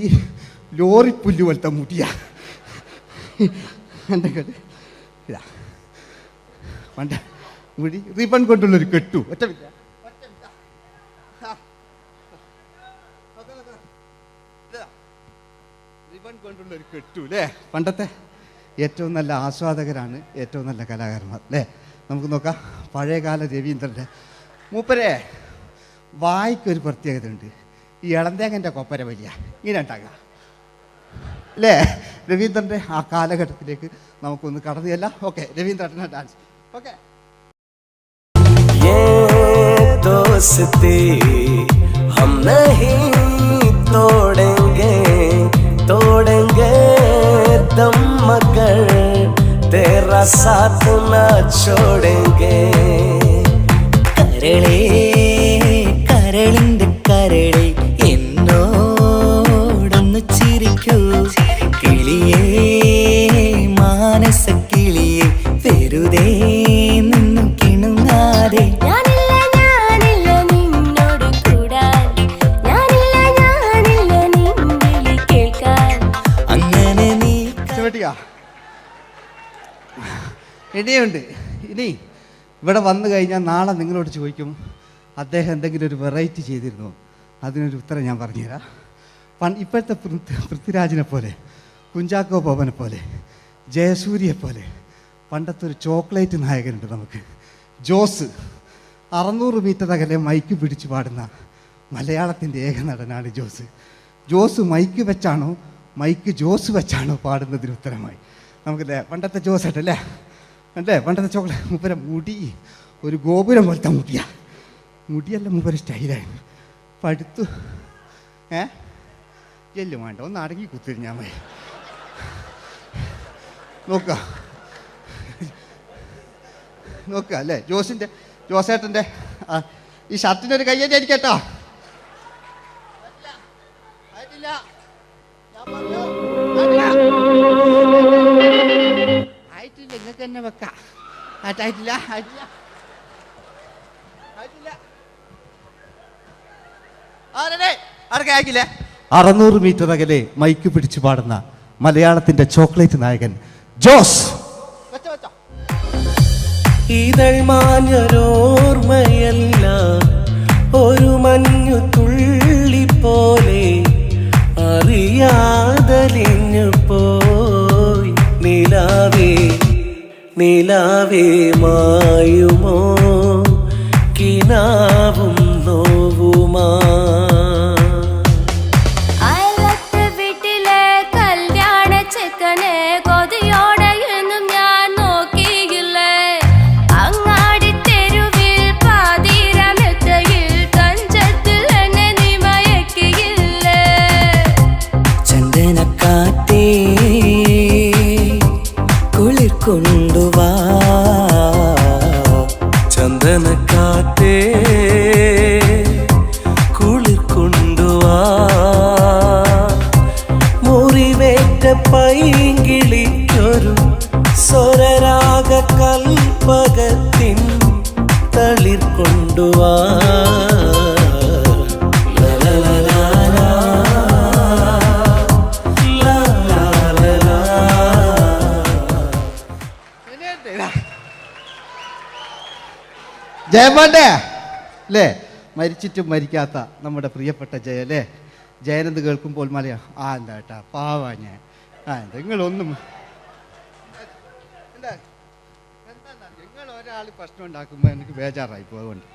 ലോറിപ്പുല്ല് പോലത്തെ മുടിയാ. എൻ്റെ ഇതാ പണ്ട മുടി റിബൺ കൊണ്ടുള്ളൊരു കെട്ടു. ഒറ്റ റിബൺ കൊണ്ടുള്ളൊരു കെട്ടു അല്ലേ. പണ്ടത്തെ ഏറ്റവും നല്ല ആസ്വാദകരാണ് ഏറ്റവും നല്ല കലാകാരന്മാർ അല്ലേ. നമുക്ക് നോക്കാം പഴയകാല രവീന്ദ്രൻ്റെ. മൂപ്പരെ വായിക്കൊരു പ്രത്യേകത ഉണ്ട്, ഈ ഇളന്തേങ്ങൻ്റെ കൊപ്പര വലിയ ഇങ്ങനെ ഉണ്ടാകുക അല്ലേ. രവീന്ദ്രൻ്റെ ആ കാലഘട്ടത്തിലേക്ക് നമുക്കൊന്ന് കടന്നു ചെല്ലാം. ഓക്കെ, രവീന്ദ്രൻ്റെ ഡാൻസ്. ഓക്കെ. दोस्ती हम नहीं तोड़ेंगे, तोड़ेंगे दम मगर तेरा साथ ना छोड़ेंगे. കരളേ കരളിന്റെ കരളെ എന്നോടൊന്ന് ചിരിക്കൂ, കിളിയേ മാനസ കിളിയെ വെറുതെ നിന്നു കിണുങ്ങാതെ. ഇനിയുണ്ട്. ഇനി ഇവിടെ വന്നു കഴിഞ്ഞാൽ നാളെ നിങ്ങളോട് ചോദിക്കും അദ്ദേഹം എന്തെങ്കിലും ഒരു വെറൈറ്റി ചെയ്തിരുന്നു? അതിനൊരു ഉത്തരം ഞാൻ പറഞ്ഞുതരാം. ഇപ്പോഴത്തെ പൃഥ്വിരാജിനെ പോലെ, കുഞ്ചാക്കോ ബോബനെ പോലെ, ജയസൂര്യയെ പോലെ പണ്ടത്തെ ഒരു ചോക്ലേറ്റ് നായകനുണ്ട് നമുക്ക്, ജോസ്. 600 മീറ്റർ അകലെ മൈക്ക് പിടിച്ച് പാടുന്ന മലയാളത്തിൻ്റെ ഏക നടനാണ് ജോസ്. ജോസ് മൈക്ക് വെച്ചാണോ മൈക്ക് ജോസ് വെച്ചാണോ പാടുന്നതിന് ഉത്തരമായി നമുക്കല്ലേ പണ്ടത്തെ ജോസ് ആയിട്ടല്ലേ അല്ലേ? പണ്ടത്തെ ചോക്ലേറ്റ് മൂപ്പര മുടി ഒരു ഗോപുരം പോലത്തെ മുടിയല്ല മൂപ്പര സ്റ്റൈലായിരുന്നു. പടുത്തു എല്ലും വേണ്ട, ഒന്ന് അടങ്ങി കുത്തിരി ഞാൻ നോക്കുക അല്ലേ? ജോസേട്ടൻ്റെ ഈ ഷർട്ടിൻ്റെ ഒരു കയ്യടി അടിക്കട്ടോ. ആയിട്ടില്ല, നിങ്ങൾക്ക് തന്നെ വെക്കാം. ആയിട്ടില്ല 600 മീറ്റർ അകലെ മൈക്ക് പിടിച്ചു പാടുന്ന മലയാളത്തിന്റെ ചോക്ലേറ്റ് നായകൻ ജോസ്. ഇതൾ മാഞ്ഞൊരോർമ്മയല്ല, ഒരു മഞ്ഞു തുള്ളി പോലെ അറിയാതലിഞ്ഞു പോയി. നിലാവേ മായുമോ കിനാവും നോവുമാ. വീട്ടിലെ കല്യാണ ചെക്കനെ കൊതിയോടെ എന്നും ഞാൻ നോക്കിയില്ലേ. അങ്ങാടി തെരുവിൽ പാതിരമെത്തയിൽ തഞ്ചത്തിൽ എന്നെ നീ മയക്കിയില്ലേ. ചന്ദനക്കാറ്റേ കുളിർ കൊണ്ടുവാ, ചന്ദനക്കാറ്റേ കുളിർ കൊണ്ടുവാ. മുറിവേറ്റ പൈങ്കിളിക്കൊരു സ്വരരാഗ കൽപ്പകത്തിൻ തളിർ കൊണ്ടുവാ. ജയമോന്റെ അല്ലേ? മരിച്ചിട്ടും മരിക്കാത്ത നമ്മുടെ പ്രിയപ്പെട്ട ജയ അല്ലേ? ജയനെന്ന് കേൾക്കുമ്പോൾ മലയാ എന്താ കേട്ടാ പാവാ ഞാൻ. നിങ്ങളൊന്നും നിങ്ങൾ ഒരാൾ പ്രശ്നം ഉണ്ടാക്കുമ്പോൾ എനിക്ക് ബേജാറായി പോകുന്നുണ്ട്.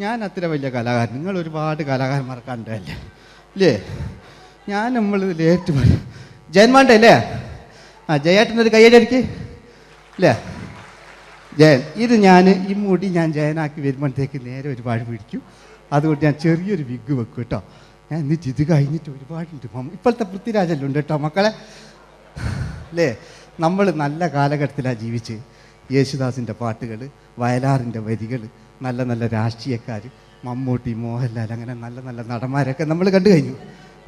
ഞാൻ അത്ര വലിയ കലാകാരൻ, നിങ്ങൾ ഒരുപാട് കലാകാരന്മാർ കണ്ടല്ലേ അല്ലേ? ഞാൻ നമ്മൾ ലേറ്റ് ജയന്മാൻ്റെ അല്ലേ? ജയേട്ടനൊരു കയ്യടിക്ക് അല്ലേ? ജയൻ, ഇത് ഈ മുടി ഞാൻ ജയനാക്കി വരുമ്പോഴത്തേക്ക് നേരെ ഒരുപാട് പിടിക്കും. അതുകൊണ്ട് ഞാൻ ചെറിയൊരു വിഗ് വെക്കും കേട്ടോ. ഞാൻ എന്നിട്ട് ഇത് കഴിഞ്ഞിട്ട് ഒരുപാടുണ്ട്. ഇപ്പോഴത്തെ പൃഥ്വിരാജെല്ലാം ഉണ്ട് കേട്ടോ മക്കളെ അല്ലേ? നമ്മൾ നല്ല കാലഘട്ടത്തിലാണ് ജീവിച്ച്. യേശുദാസിൻ്റെ പാട്ടുകൾ, വയലാറിൻ്റെ വരികൾ, നല്ല നല്ല രാഷ്ട്രീയക്കാർ, മമ്മൂട്ടി, മോഹൻലാൽ, അങ്ങനെ നല്ല നല്ല നടന്മാരൊക്കെ നമ്മൾ കണ്ടു കഴിഞ്ഞു.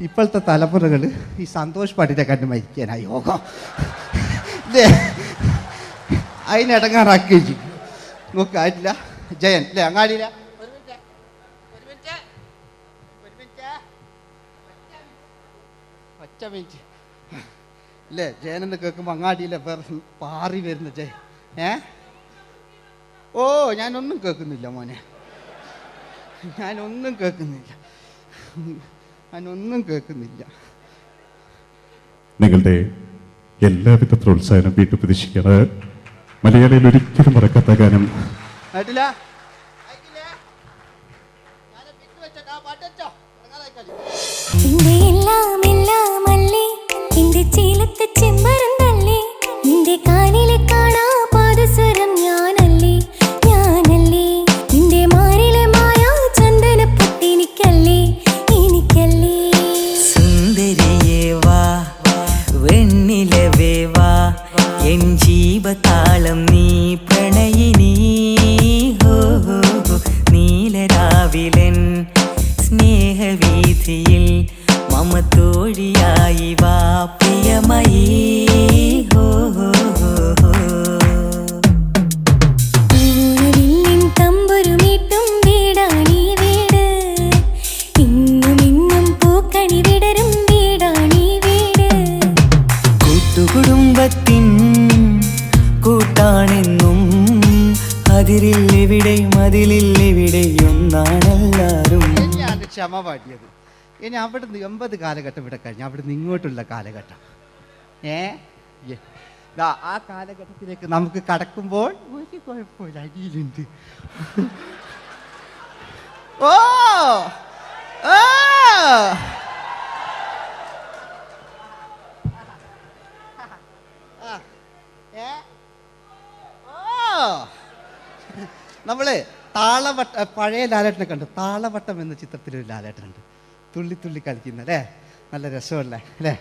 ഇപ്പോഴത്തെ തലമുറകൾ ഈ സന്തോഷ് പാട്ടിനെ കണ്ട് മരിക്കാനായി യോഗം അല്ലേ? അതിനിടങ്ങാറാക്കി വെച്ചു നോക്കായിട്ടില്ല. ജയൻ അല്ലേ? അങ്ങാടിയില്ല ഒറ്റ മിനിറ്റ് അല്ലേ? ജയനെന്ന് കേൾക്കുമ്പോൾ അങ്ങാടിയിലെ വേറെ പാറി വരുന്ന ജയൻ. ഓ ഞാനൊന്നും കേൾക്കുന്നില്ല മോനെ, ഞാനൊന്നും കേൾക്കുന്നില്ല. നിങ്ങളുടെ എല്ലാവിധ പ്രോത്സാഹനം വീണ്ടും പ്രതീക്ഷിക്കാറ്. മലയാളിയിൽ ഒരിക്കലും മറക്കാത്ത ഗാനം ജീവതാളം നീ പ്രണയിനി, നീലരാവിലൻ സ്നേഹവീഥിയിൽ മമ തോഴിയായി വാ പ്രിയമയീ. തമ്പുരുമീട്ടും വീടാണീ വീട്, ഇന്നും ഇന്നും പൂക്കണി വിടരും വീടാണീ വീട്. കൂട്ടുകുടുംബത്തിൻ കൂട്ടാണെന്നും അതിരില്ലെവിടെ മതിലില്ലെവിടെ ഒന്നാണല്ലോ. ക്ഷമ പാടിയത്. ഇനി അവിടുന്ന് 80 കാലഘട്ടം ഇവിടെ കഴിഞ്ഞു, അവിടുന്ന് ഇങ്ങോട്ടുള്ള കാലഘട്ടം ആ കാലഘട്ടത്തിലേക്ക് നമുക്ക് കടക്കുമ്പോൾ ഒരു കുഴപ്പമില്ല, അടിയിലുണ്ട്. ഓ നമ്മള് താളവട്ട പഴയ ലാലേട്ടനെ കണ്ടു. താളവട്ടം എന്ന ചിത്രത്തിലൊരു ലാലേട്ടനുണ്ട്, തുള്ളി തുള്ളി കളിക്കുന്ന അല്ലേ, നല്ല രസമല്ലേ അല്ലേ?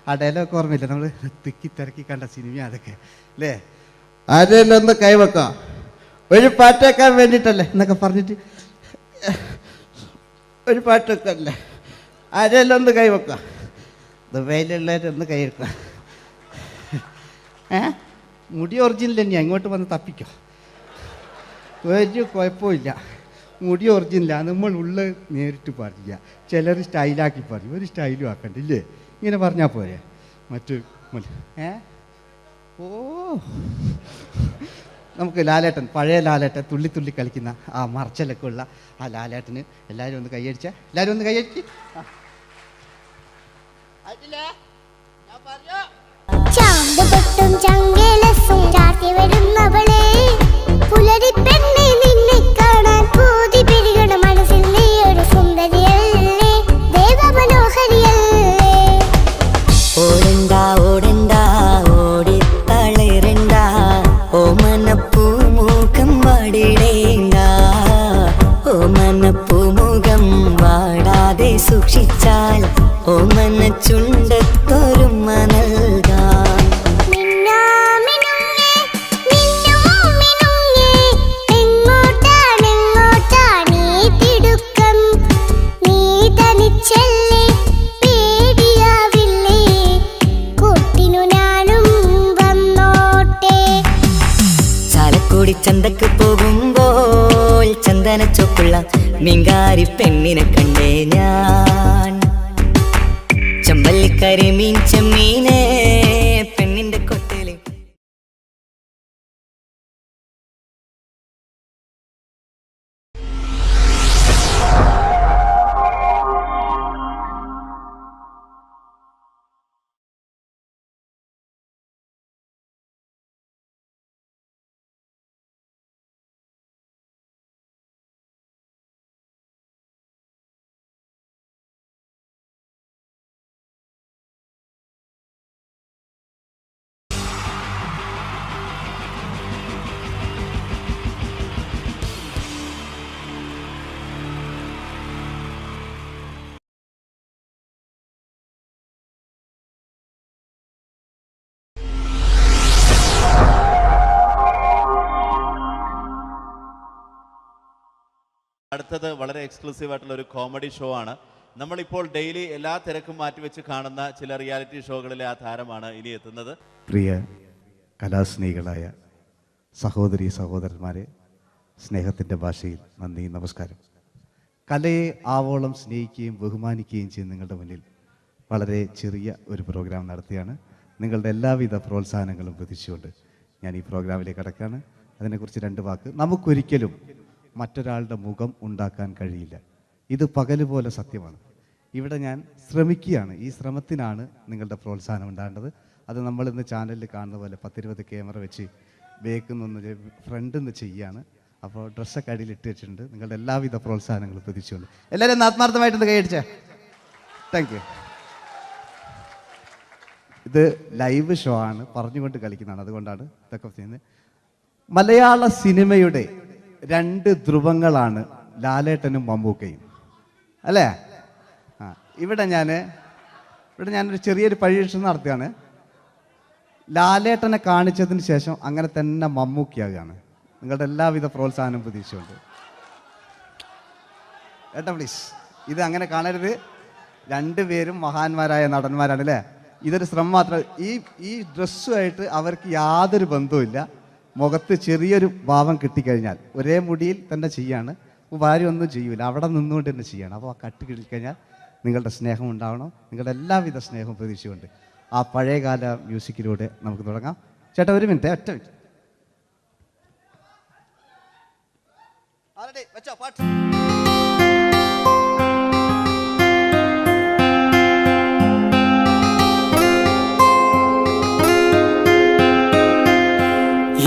ആ ഡയലോഗ് ഓർമ്മയില്ല, നമ്മൾ തിക്കി തിരക്കി കണ്ട സിനിമ അതൊക്കെ അല്ലേ? ആരെല്ലാം ഒന്ന് കൈവെക്കാം, ഒരു പാട്ടേക്കാൻ വേണ്ടിയിട്ടല്ലേ എന്നൊക്കെ പറഞ്ഞിട്ട് ഒരു പാട്ടൊക്കെ അല്ലേ, ആരെല്ലാം ഒന്ന് കൈവെക്കാം, ദുബൈയിലുള്ളവരൊന്ന് കൈവെക്കാം. മുടി ഒറിജിനൽ തന്നെയാണ്, അങ്ങോട്ട് വന്ന് തപ്പിക്കോ, ഒരു കുഴപ്പമില്ല. മുടി ഒറിജിനലാണ്, നമ്മൾ ഉള്ള നേരിട്ട് പറയുക. ചിലർ സ്റ്റൈലാക്കി പറയും, ഒരു സ്റ്റൈലും ആക്കണ്ടില്ലേ, ഇങ്ങനെ പറഞ്ഞാൽ പോരെ. മറ്റു ഓ നമുക്ക് ലാലേട്ടൻ, പഴയ ലാലേട്ടൻ, തുള്ളി തുള്ളി കളിക്കുന്ന ആ മറച്ചലൊക്കെ ഉള്ള ആ ലാലേട്ടന് എല്ലാവരും ഒന്ന് കൈയടിച്ച, എല്ലാവരും ഒന്ന് കൈയടിച്ച്. ചാന്തുപൊട്ടും ചങ്കേലസും ചാർത്തി വരുന്നവളെ, പുലരി പെണ്ണെ നിന്നെ കാണാൻ പൂതി പെരുകണ മനസ്സിൽ നീ ഒരു സുന്ദരിയല്ലേ, ദേവമനോഹരിയല്ലേ. ഓടണ്ട ഓടണ്ട ഓടിത്തളരണ്ട, ഓമനപ്പൂമുഖം വാടിടേണ്ട, ഓമനപ്പൂമുഖം വാടാതെ സൂക്ഷിച്ചാൽ ഓമന ചുണ്ടത്തൊരുമ നൽകാം. ചന്തക്ക് പോകുമ്പോൾ ചന്ദന ചൊപ്പുള്ള മീൻകാരി പെണ്ണിനെ കണ്ടേ ഞാൻ, ചമ്പല്ലിക്കരിമീൻ ചെമ്മീനെ പെണ്ണിന്റെ കൊട്ടയില്. അടുത്തത് വളരെ എക്സ്ക്ലൂസീവ് ആയിട്ടുള്ള ഒരു കോമഡി ഷോ ആണ്. നമ്മളിപ്പോൾ ഡെയിലി എല്ലാ തിരക്കും മാറ്റിവെച്ച് കാണുന്ന ചില റിയാലിറ്റി ഷോകളിലെ ആ താരമാണ് ഇനി എത്തുന്നത്. പ്രിയ കലാസ്നേഹികളായ സഹോദരി സഹോദരന്മാരെ, സ്നേഹത്തിൻ്റെ ഭാഷയിൽ നന്ദി, നമസ്കാരം. കലയെ ആവോളം സ്നേഹിക്കുകയും ബഹുമാനിക്കുകയും ചെയ്യുന്ന നിങ്ങളുടെ മുന്നിൽ വളരെ ചെറിയ ഒരു പ്രോഗ്രാം നടത്തിയാണ്. നിങ്ങളുടെ എല്ലാവിധ പ്രോത്സാഹനങ്ങളും പ്രതീക്ഷിച്ചുകൊണ്ട് ഞാൻ ഈ പ്രോഗ്രാമിലേക്ക് കടക്കുകയാണ്. അതിനെക്കുറിച്ച് 2 വാക്ക്. നമുക്കൊരിക്കലും മറ്റൊരാളുടെ മുഖം ഉണ്ടാക്കാൻ കഴിയില്ല, ഇത് പകലുപോലെ സത്യമാണ്. ഇവിടെ ഞാൻ ശ്രമിക്കുകയാണ്, ഈ ശ്രമത്തിനാണ് നിങ്ങളുടെ പ്രോത്സാഹനം ഉണ്ടാകേണ്ടത്. അത് നമ്മളിന്ന് ചാനലിൽ കാണുന്ന പോലെ 10-20 ക്യാമറ വെച്ച് ബേക്കുന്നൊന്ന് ഫ്രണ്ടിൽ നിന്ന് ചെയ്യുകയാണ്. അപ്പോൾ ഡ്രസ്സൊക്കെ അടിയിൽ ഇട്ട് വെച്ചിട്ടുണ്ട്. നിങ്ങളുടെ എല്ലാവിധ പ്രോത്സാഹനങ്ങളും പ്രതീക്ഷിച്ചുകൊണ്ട് എല്ലാവരും ആത്മാർത്ഥമായിട്ടൊന്ന് കൈയടിച്ചേ. Thank you. ഇത് ലൈവ് ഷോ ആണ്, പറഞ്ഞുകൊണ്ട് കളിക്കുന്നതാണ്, അതുകൊണ്ടാണ് ഇതൊക്കെ ചെയ്യുന്നത്. മലയാള സിനിമയുടെ 2 ധ്രുവങ്ങളാണ് ലാലേട്ടനും മമ്മൂക്കയും അല്ലേ? ഇവിടെ ഞാനൊരു ചെറിയൊരു പരീക്ഷണം നടത്തുകയാണ്. ലാലേട്ടനെ കാണിച്ചതിന് ശേഷം അങ്ങനെ തന്നെ മമ്മൂക്കയാകുകയാണ്. നിങ്ങളുടെ എല്ലാവിധ പ്രോത്സാഹനം പ്രതീക്ഷിച്ചുകൊണ്ട് ഏട്ടാ പ്ലീസ്, ഇത് അങ്ങനെ കാണരുത്. 2 പേരും മഹാന്മാരായ നടന്മാരാണ് അല്ലേ? ഇതൊരു ശ്രമം മാത്രം. ഈ ഡ്രസ്സുമായിട്ട് അവർക്ക് യാതൊരു ബന്ധവുമില്ല. മുഖത്ത് ചെറിയൊരു ഭാവം കിട്ടിക്കഴിഞ്ഞാൽ ഒരേ മുടിയിൽ തന്നെ ചെയ്യാണ്, ഭാര്യ ഒന്നും ചെയ്യൂല, അവിടെ നിന്നുകൊണ്ട് തന്നെ ചെയ്യണം. അപ്പോൾ ആ കട്ട് കിട്ടിക്കഴിഞ്ഞാൽ നിങ്ങളുടെ സ്നേഹം ഉണ്ടാവണം. നിങ്ങളുടെ എല്ലാവിധ സ്നേഹവും പ്രതീക്ഷിച്ചുകൊണ്ട് ആ പഴയകാല മ്യൂസിക്കിലൂടെ നമുക്ക് തുടങ്ങാം. ചേട്ടാ ഒരു മിനിറ്റ്, ഒറ്റ മിനിറ്റ്.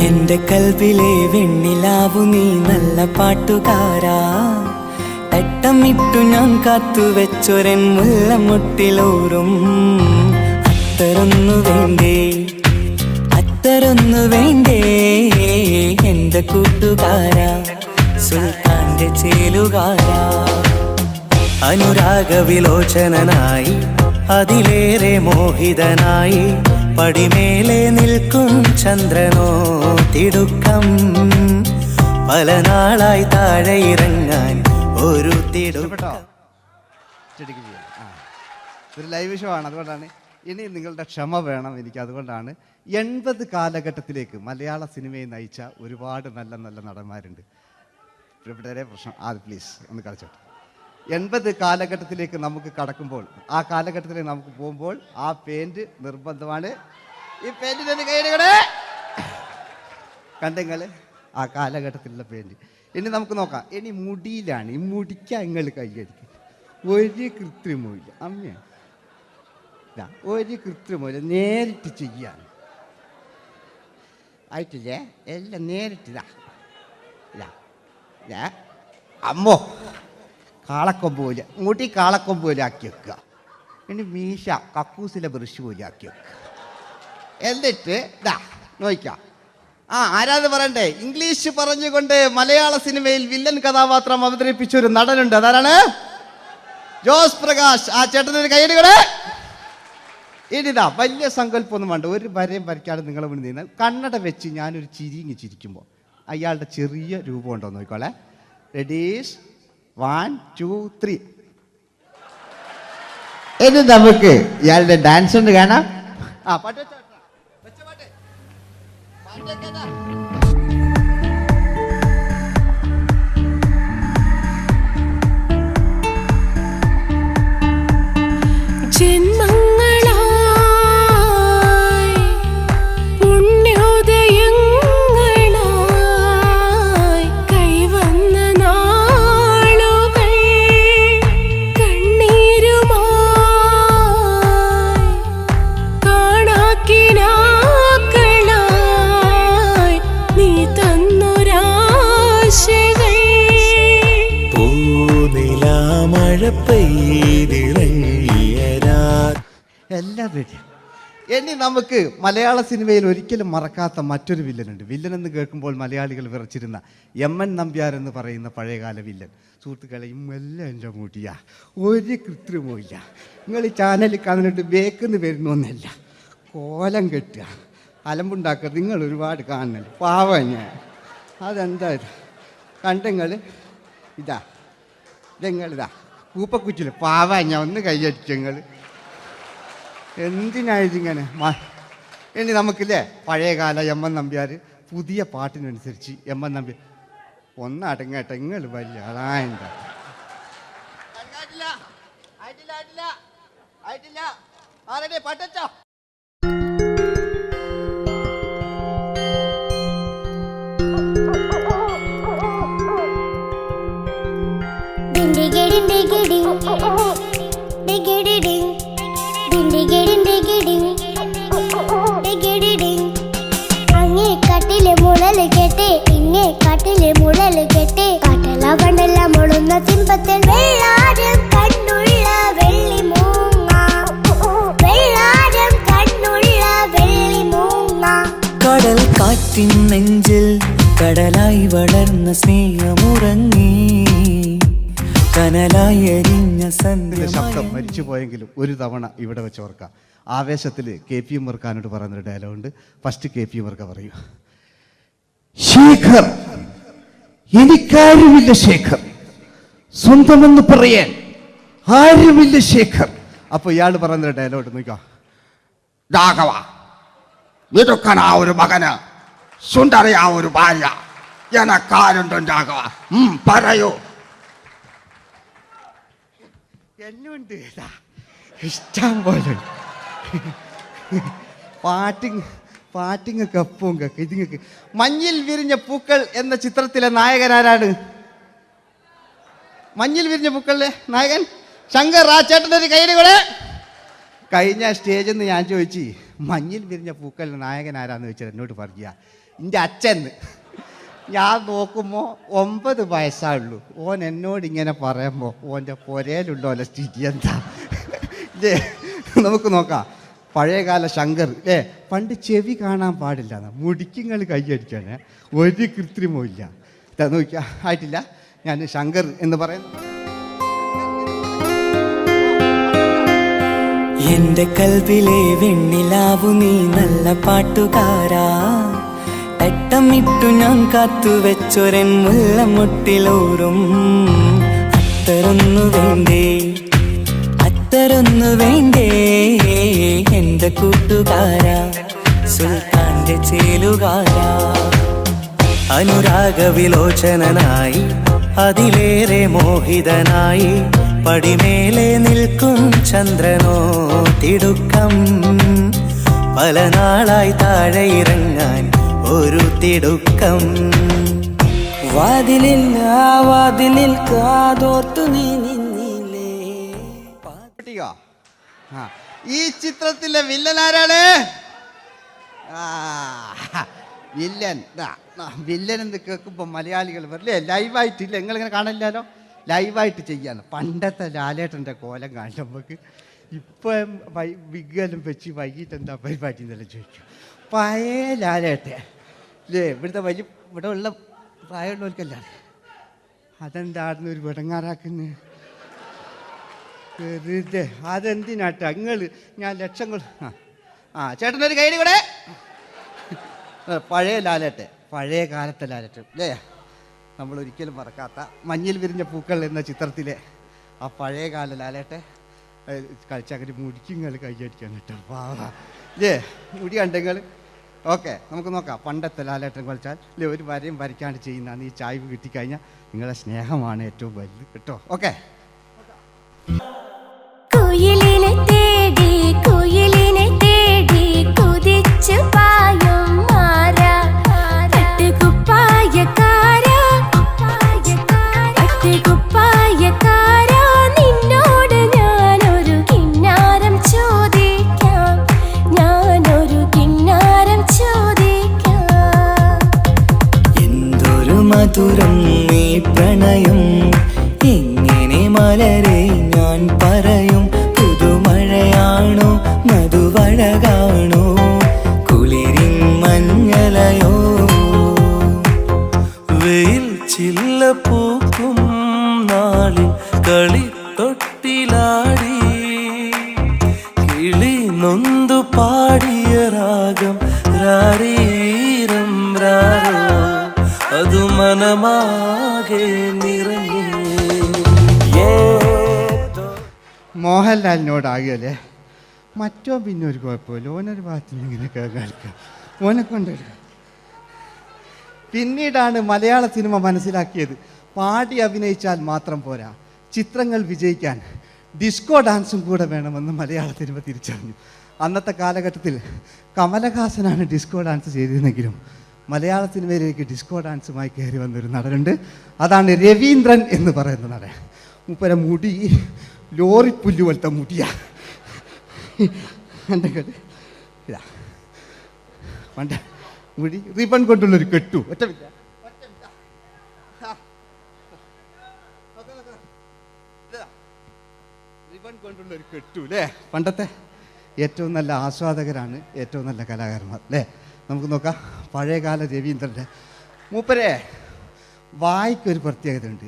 എന്റെ കൽവിലെ വെണ്ണിലാവു നീ നല്ല പാട്ടുകാരാ തട്ടമിട്ടു ഞാൻ കാത്തുവെച്ചൊരൻ മുല്ലമുട്ടിലൂറും അത്തരൊന്നു വേണ്ടേ അത്തരൊന്നു വേണ്ടേ എന്റെ കൂട്ടുകാരാ സുൽത്താന്റെ ചേലുകാരാ അനുരാഗവിലോചനായി അതിലേറെ മോഹിതനായി പടിമേലെ നിൽക്കും ചന്ദ്രനോ തിടുക്കം പല നാളായി താഴെ ഇറങ്ങാൻ ഒരു തിടുക്കം. ഒരു ലൈവ് ഷോ ആണ്, അതുകൊണ്ടാണ് ഇനി നിങ്ങളുടെ ക്ഷമ വേണം എനിക്ക്. അതുകൊണ്ടാണ് 80 കാലഘട്ടത്തിലേക്ക് മലയാള സിനിമയെ നയിച്ച ഒരുപാട് നല്ല നല്ല നടന്മാരുണ്ട്. ഇവിടെ പ്രശ്നം പ്ലീസ് ഒന്ന് കളിച്ചോട്ടെ. 80 കാലഘട്ടത്തിലേക്ക് നമുക്ക് കടക്കുമ്പോൾ, ആ കാലഘട്ടത്തിലേക്ക് നമുക്ക് പോകുമ്പോൾ ആ പെയിന്റ് നിർബന്ധമാണ്. ഈ പെയിന്റിന് കൈയുടെ കണ്ടെങ്കിൽ ആ കാലഘട്ടത്തിലുള്ള പെയിന്റ്. ഇനി നമുക്ക് നോക്കാം. ഇനി മുടിയിലാണ്. ഈ മുടിക്കാൻ നിങ്ങൾ കൈയടിക്കും. ഒരു കൃത്രിമവും അമ്മയാണ്, ഒരു കൃത്രിമല്ല, നേരിട്ട് ചെയ്യാൻ ആയിട്ടില്ലേ? എല്ലാം നേരിട്ടിതാ അമ്മോ കാളക്കൊമ്പ് പോലെ മുടി കാളക്കൊമ്പ് പോലെ ആക്കി വെക്കുക. ഇനി മീശ കക്കൂസിലെ ബ്രഷ് പോലെ ആക്കി വെക്കുക. എന്നിട്ട് നോക്കാം. ആരാത് പറയണ്ടേ? ഇംഗ്ലീഷ് പറഞ്ഞുകൊണ്ട് മലയാള സിനിമയിൽ വില്ലൻ കഥാപാത്രം അവതരിപ്പിച്ച ഒരു നടനുണ്ട്. അതാരാണ്? ജോസ് പ്രകാശ്. ആ ചേട്ടനൊരു കൈയ്യടികളെ. ഇനിതാ വലിയ സങ്കല്പമൊന്നും വേണ്ട, ഒരു വരയും വരയ്ക്കാതെ നിങ്ങളെ മുന്നിൽ നിന്ന് കണ്ണട വെച്ച് ഞാനൊരു ചിരിങ്ങി ചിരിക്കുമ്പോൾ അയാളുടെ ചെറിയ രൂപം ഉണ്ടോ നോക്കിക്കോളെ. റെഡീസ് 1 2 3. ഇനി നമുക്ക് ഇയാളുടെ ഡാൻസ് ഉണ്ട് കാണാം. പാട്ട് വെച്ച പാട്ട് ജന്മങ്ങളായി പുണ്യോദയങ്ങളായി കൈവന്ന നാളുകൾ കണ്ണീരുമായി കാണാക്കിനാക്കളായി നീ തന്നൊരാശകൾ പൂനിലാമഴ എല്ലാം റെഡി. ഇനി നമുക്ക് മലയാള സിനിമയിൽ ഒരിക്കലും മറക്കാത്ത മറ്റൊരു വില്ലനുണ്ട്. വില്ലൻ എന്ന് കേൾക്കുമ്പോൾ മലയാളികൾ വിറച്ചിരുന്ന MN നമ്പ്യാർ എന്ന് പറയുന്ന പഴയകാല വില്ലൻ. സുഹൃത്തുക്കളെയും എല്ലാം എൻ്റെ മുടിയാ, ഒരു കൃത്രിമവും ഇല്ല. നിങ്ങൾ ഈ ചാനലിൽ കാണുന്നിട്ട് ബേക്കെന്ന് വരുന്നൊന്നല്ല, കോലം കെട്ടുക, അലമ്പുണ്ടാക്കുക. നിങ്ങൾ ഒരുപാട് കാണുന്നുണ്ട്. പാവം ഞാൻ. അതെന്താ കണ്ടെങ്ങൾ ഇതെങ്ങളിതാ കൂപ്പക്കുറ്റില്ല. പാവം ഞാൻ ഒന്ന് കൈയടിച്ചങ്ങൾ. എന്തിനായതിങ്ങനെ? ഇനി നമുക്കില്ലേ പഴയകാല MN നമ്പ്യാർ പുതിയ പാട്ടിനനുസരിച്ച് MN നമ്പ്യാർ ഒന്ന് അടങ്ങട്ടെ. നിങ്ങൾ വലിയ ആളായില്ല. അങ്ങേ കട്ടിലെ മുളല് കെട്ടി ഇങ്ങേ കട്ടിലെ മുളല് കെട്ടി കാട്ടല കണ്ടല്ല മുളുന്ന സിംഹത്തിൽ വെള്ളാരം കണ്ണുള്ള വെള്ളി മൂങ്ങ, വെള്ളാരം കണ്ണുള്ള വെള്ളി മൂങ്ങ. കടൽ കാറ്റിൻ നെഞ്ചിൽ കടലായി വളർന്ന സ്നേഹമുറങ്ങി കനലായി എരിഞ്ഞ ശബ്ദം മരിച്ചു പോയെങ്കിലും ഒരു തവണ ഇവിടെ വെച്ച് ഓർക്കാം. ആവേശത്തിൽ KP ഉമ്മർഖാനോട് പറയുന്നൊരു ഡയലോഗുണ്ട്. ഫസ്റ്റ് KP ഉമ്മർഖ പറയൂ. ശേഖർ, എനിക്കാരുമില്ല ശേഖർ, സ്വന്തമെന്ന് പറയാൻ ആരുമില്ല ശേഖർ. അപ്പൊ ഇയാൾ പറയുന്നൊരു ഡയലോഗ് നോക്കാം. രാഘവ, മിടുക്കനാ ഒരു മകന്, സുന്ദരയാ ഒരു ഭാര്യ, എനക്കാരുണ്ടോ രാഘവ? പറയൂ. എന്നുണ്ട് ഇഷ്ടം പോലെ പാട്ടിങ്ങൊക്കെ അപ്പവും കേക്ക് ഇതിങ്ങക്ക്. മഞ്ഞിൽ വിരിഞ്ഞ പൂക്കൾ എന്ന ചിത്രത്തിലെ നായകനാരാണ്? മഞ്ഞിൽ വിരിഞ്ഞ പൂക്കളിലെ നായകൻ ശങ്കർ. ആ ചേട്ടൻ്റെ ഒരു കൈയ്യടികളെ. കഴിഞ്ഞ സ്റ്റേജിൽ നിന്ന് ഞാൻ ചോദിച്ചു മഞ്ഞിൽ വിരിഞ്ഞ പൂക്കളിലെ നായകൻ ആരാന്ന് ചോദിച്ചാൽ എന്നോട് പറയുക എൻ്റെ അച്ഛന്ന്. ഞാൻ നോക്കുമ്പോൾ 9 വയസ്സായുള്ളൂ. ഓൻ എന്നോട് ഇങ്ങനെ പറയുമ്പോൾ ഓൻ്റെ പുരയിലുള്ള ഓലെ സ്ഥിതി എന്താ? നമുക്ക് നോക്കാം. പഴയകാല ശങ്കർ പണ്ട് ചെവി കാണാൻ പാടില്ല, മുടിക്കുങ്ങൾ കൈയടിക്കാണ്, ഒരു കൃത്രിമവും ഇല്ല. നോക്കിയാ ആയിട്ടില്ല. ഞാൻ ശങ്കർ എന്ന് പറയുന്നു. എന്റെ കൽവിലെ വെണ്ണിലാവു നീ നല്ല പാട്ടുകാരാ, തട്ടമിട്ടു ഞാൻ കാത്തുവെച്ചൊരൻ മുല്ലമുട്ടിലോറും അത്തരൊന്നു വേണ്ടേ, അത്തരൊന്നു വേണ്ടേ എന്റെ കൂട്ടുകാരാ, സുൽത്താന്റെ ചേലുകാരാ. അനുരാഗവിലോചനായി അതിലേറെ മോഹിതനായി പടിമേലെ നിൽക്കും ചന്ദ്രനോ തിടുക്കം, പല നാളായി താഴെ ഇറങ്ങാൻ ഒരു തിടുക്കം. വാതിലിൽ കാതോർത്തു നീ നിന്നില്ലേ. ഈ ചിത്രത്തിലെ വില്ലൻ ആരാണ്? വില്ലൻ എന്ന് കേൾക്കുമ്പോൾ മലയാളികൾ വരില്ലേ ലൈവായിട്ടില്ല, നിങ്ങളിങ്ങനെ കാണില്ലല്ലോ, ലൈവായിട്ട് ചെയ്യാണ്. പണ്ടത്തെ ലാലേട്ടൻ്റെ കോലം കാണും നമുക്ക്. ഇപ്പം വിഗ്ഗലും വെച്ച് വൈകിട്ട് എന്താ പരിപാടി എന്നെല്ലാം ചോദിക്കും. പഴയ ലാലേട്ടൻ ഇവിടുത്തെ ഇവിടെ ഉള്ള പ്രായമുള്ളവർക്കല്ല, അതെന്താടുന്ന ഒരു വിടങ്ങാറാക്കുന്നത് വെറുതെ. അതെന്തിനാട്ടാ നിങ്ങൾ? ഞാൻ ലക്ഷങ്ങൾ ചേട്ടനൊരു കൈഡി കൂടെ. പഴയ ലാലേട്ടൻ, പഴയ കാലത്തെ ലാലേട്ടൻ അല്ലേ, നമ്മൾ ഒരിക്കലും മറക്കാത്ത മഞ്ഞിൽ വിരിഞ്ഞ പൂക്കൾ എന്ന ചിത്രത്തിലെ ആ പഴയ കാല ലാലേട്ടെ കളിച്ചങ്ങനെ മുടിക്കുങ്ങൾ കൈയടിക്കാൻ കിട്ടും. അല്ലേ മുടി കണ്ടെങ്കിൽ ഓക്കെ. നമുക്ക് നോക്കാം. പണ്ടത്തെ ലാലേട്ടൻ കളിച്ചാൽ അല്ലേ ഒരു വരയും വരയ്ക്കാണ്ട് ചെയ്യുന്നതാണ്. ഈ ചായ്വ് കിട്ടിക്കഴിഞ്ഞാൽ നിങ്ങളുടെ സ്നേഹമാണ് ഏറ്റവും വലുത് കേട്ടോ. ഓക്കെ. കുയിലിനെ തേടി കുയിലിനെ തേടി കുതിച്ചു പായും മാറാ, തട്ടുകുപ്പായക്കാരാ തട്ടുകുപ്പായക്കാരാ, നിന്നോട് ഞാനൊരു കിന്നാരം ചോദിക്കാം, ഞാനൊരു കിന്നാരം ചോദിക്കാം. എന്തൊരു മധുരം നീ പ്രണയം, എങ്ങനെ മലരെ ഞാൻ പറയും. പുതുമഴയാണോ മധുവഴകാണോ കുളിരിൻ മഞ്ഞലയോ, വെയിൽ ചില്ല പൂക്കും നാളിൽ കളിത്തൊട്ടിലാടി കിളി നൊന്തു പാടിയ രാഗം രാരീരം രാരോ, അത് മനമാകെ നിറഞ്ഞേ. മോഹൻലാലിനോടാകല്ലേ മറ്റോ പിന്നെ ഒരു കുഴപ്പമില്ല, ഓനൊരു ഭാഗത്ത് നിന്ന് ഇങ്ങനെ കളിക്കാം, ഓനെ കൊണ്ടുവരിക. പിന്നീടാണ് മലയാള സിനിമ മനസ്സിലാക്കിയത് പാടി അഭിനയിച്ചാൽ മാത്രം പോരാ, ചിത്രങ്ങൾ വിജയിക്കാൻ ഡിസ്കോ ഡാൻസും കൂടെ വേണമെന്ന് മലയാള സിനിമ തിരിച്ചറിഞ്ഞു. അന്നത്തെ കാലഘട്ടത്തിൽ കമലഹാസനാണ് ഡിസ്കോ ഡാൻസ് ചെയ്തിരുന്നെങ്കിലും മലയാള സിനിമയിലേക്ക് ഡിസ്കോ ഡാൻസുമായി കയറി വന്നൊരു നടനുണ്ട്. അതാണ് രവീന്ദ്രൻ എന്ന് പറയുന്ന നടൻ. മൂപ്പര മുടി ലോറിപ്പുല്ല് പോലത്തെ മുടിയാ. എൻ്റെ ഇതാ പണ്ട മുടി റിബൺ കൊണ്ടുള്ളൊരു കെട്ടു. ഒറ്റമില്ല റിബൺ കൊണ്ടുള്ളൊരു കെട്ടു അല്ലേ. പണ്ടത്തെ ഏറ്റവും നല്ല ആസ്വാദകരാണ് ഏറ്റവും നല്ല കലാകാരന്മാർ അല്ലേ. നമുക്ക് നോക്കാം പഴയകാല രവീന്ദ്രൻ്റെ. മൂപ്പരെ വായിക്കൊരു പ്രത്യേകത ഉണ്ട്,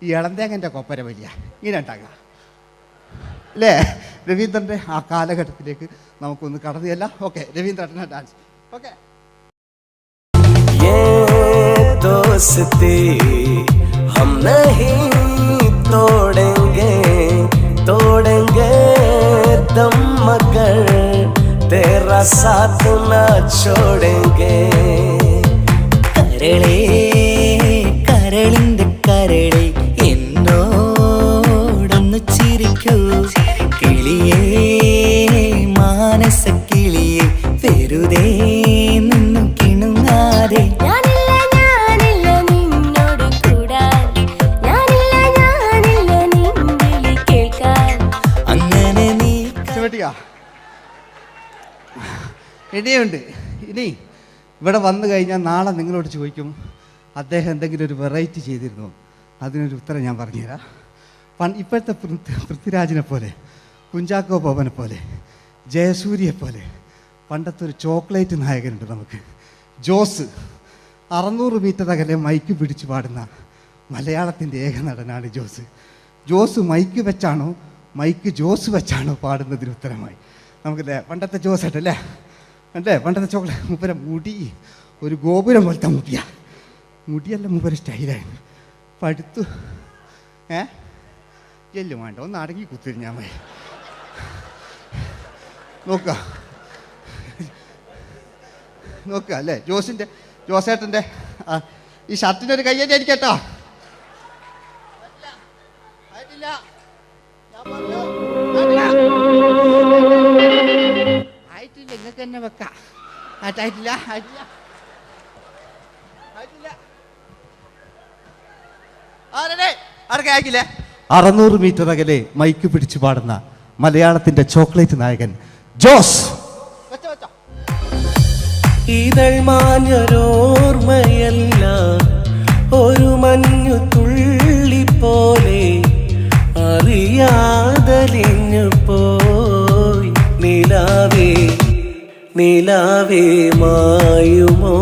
ഈ ഇളന്തേങ്ങൻ്റെ കൊപ്പര വലിയ ഇങ്ങനെ ഉണ്ടാകുക അല്ലേ. രവീന്ദ്രൻ്റെ ആ കാലഘട്ടത്തിലേക്ക് നമുക്കൊന്ന് കടന്നു ചെല്ലാം. ഓക്കെ, രവീന്ദ്രൻ്റെ ഡാൻസ്. ഓക്കെ. दोस्ती हम नहीं तोड़ेंगे, तोड़ेंगे दम मगर तेरा साथ ना छोड़ेंगे. കരളേ കരളിന്റെ കരളെ എന്നോടൊന്ന് ചിരിക്കൂ, കിളിയേ മാനസ കിളിയെ വെറുതെ നിന്നു കിണുങ്ങാതെ. അങ്ങനെ നീ ഇനിയുണ്ട്. ഇനി ഇവിടെ വന്നു കഴിഞ്ഞാൽ നാളെ നിങ്ങളോട് ചോദിക്കും അദ്ദേഹം എന്തെങ്കിലും ഒരു വെറൈറ്റി ചെയ്തിരുന്നു. അതിനൊരു ഉത്തരം ഞാൻ പറഞ്ഞുതരാം. ഇപ്പോഴത്തെ പൃഥ്വിരാജിനെ പോലെ, കുഞ്ചാക്കോ ബോബനെ പോലെ, ജയസൂര്യയെ പോലെ പണ്ടത്തെ ഒരു ചോക്ലേറ്റ് നായകനുണ്ട് നമുക്ക്, ജോസ്. 600 മീറ്റർ അകലെ മൈക്ക് പിടിച്ച് പാടുന്ന മലയാളത്തിൻ്റെ ഏക നടനാണ് ജോസ്. ജോസ് മൈക്ക് വെച്ചാണോ മൈക്ക് ജോസ് വെച്ചാണോ പാടുന്നതിന് ഉത്തരമായി നമുക്കല്ലേ പണ്ടത്തെ ജോസ് ആയിട്ടല്ലേ അല്ലേ? പണ്ടത്തെ ചോക്ലേറ്റ് മൂപ്പര മുടി ഒരു ഗോപുരം പോലത്തെ മുടിയല്ല മൂപ്പര സ്റ്റൈലായിരുന്നു. പടുത്തു എല്ലും വേണ്ട, ഒന്ന് അടങ്ങി കുത്തിരി ഞാൻ നോക്കുക അല്ലേ? ജോസേട്ടൻ്റെ ഈ ഷർട്ടിൻ്റെ ഒരു കയ്യടി അടിക്കട്ടോ. ആയിട്ടില്ല, നിങ്ങൾക്ക് തന്നെ വെക്കാം. ആയിട്ടില്ല 600 മീറ്റർ അകലെ മൈക്ക് പിടിച്ചു പാടുന്ന മലയാളത്തിന്റെ ചോക്ലേറ്റ് നായകൻ ജോസ്. ഇതൾ മാഞ്ഞൊരോർമ്മയല്ല, ഒരു മഞ്ഞു തുള്ളി പോലെ അറിയാതലിഞ്ഞു പോയി. നിലാവേ മായുമോ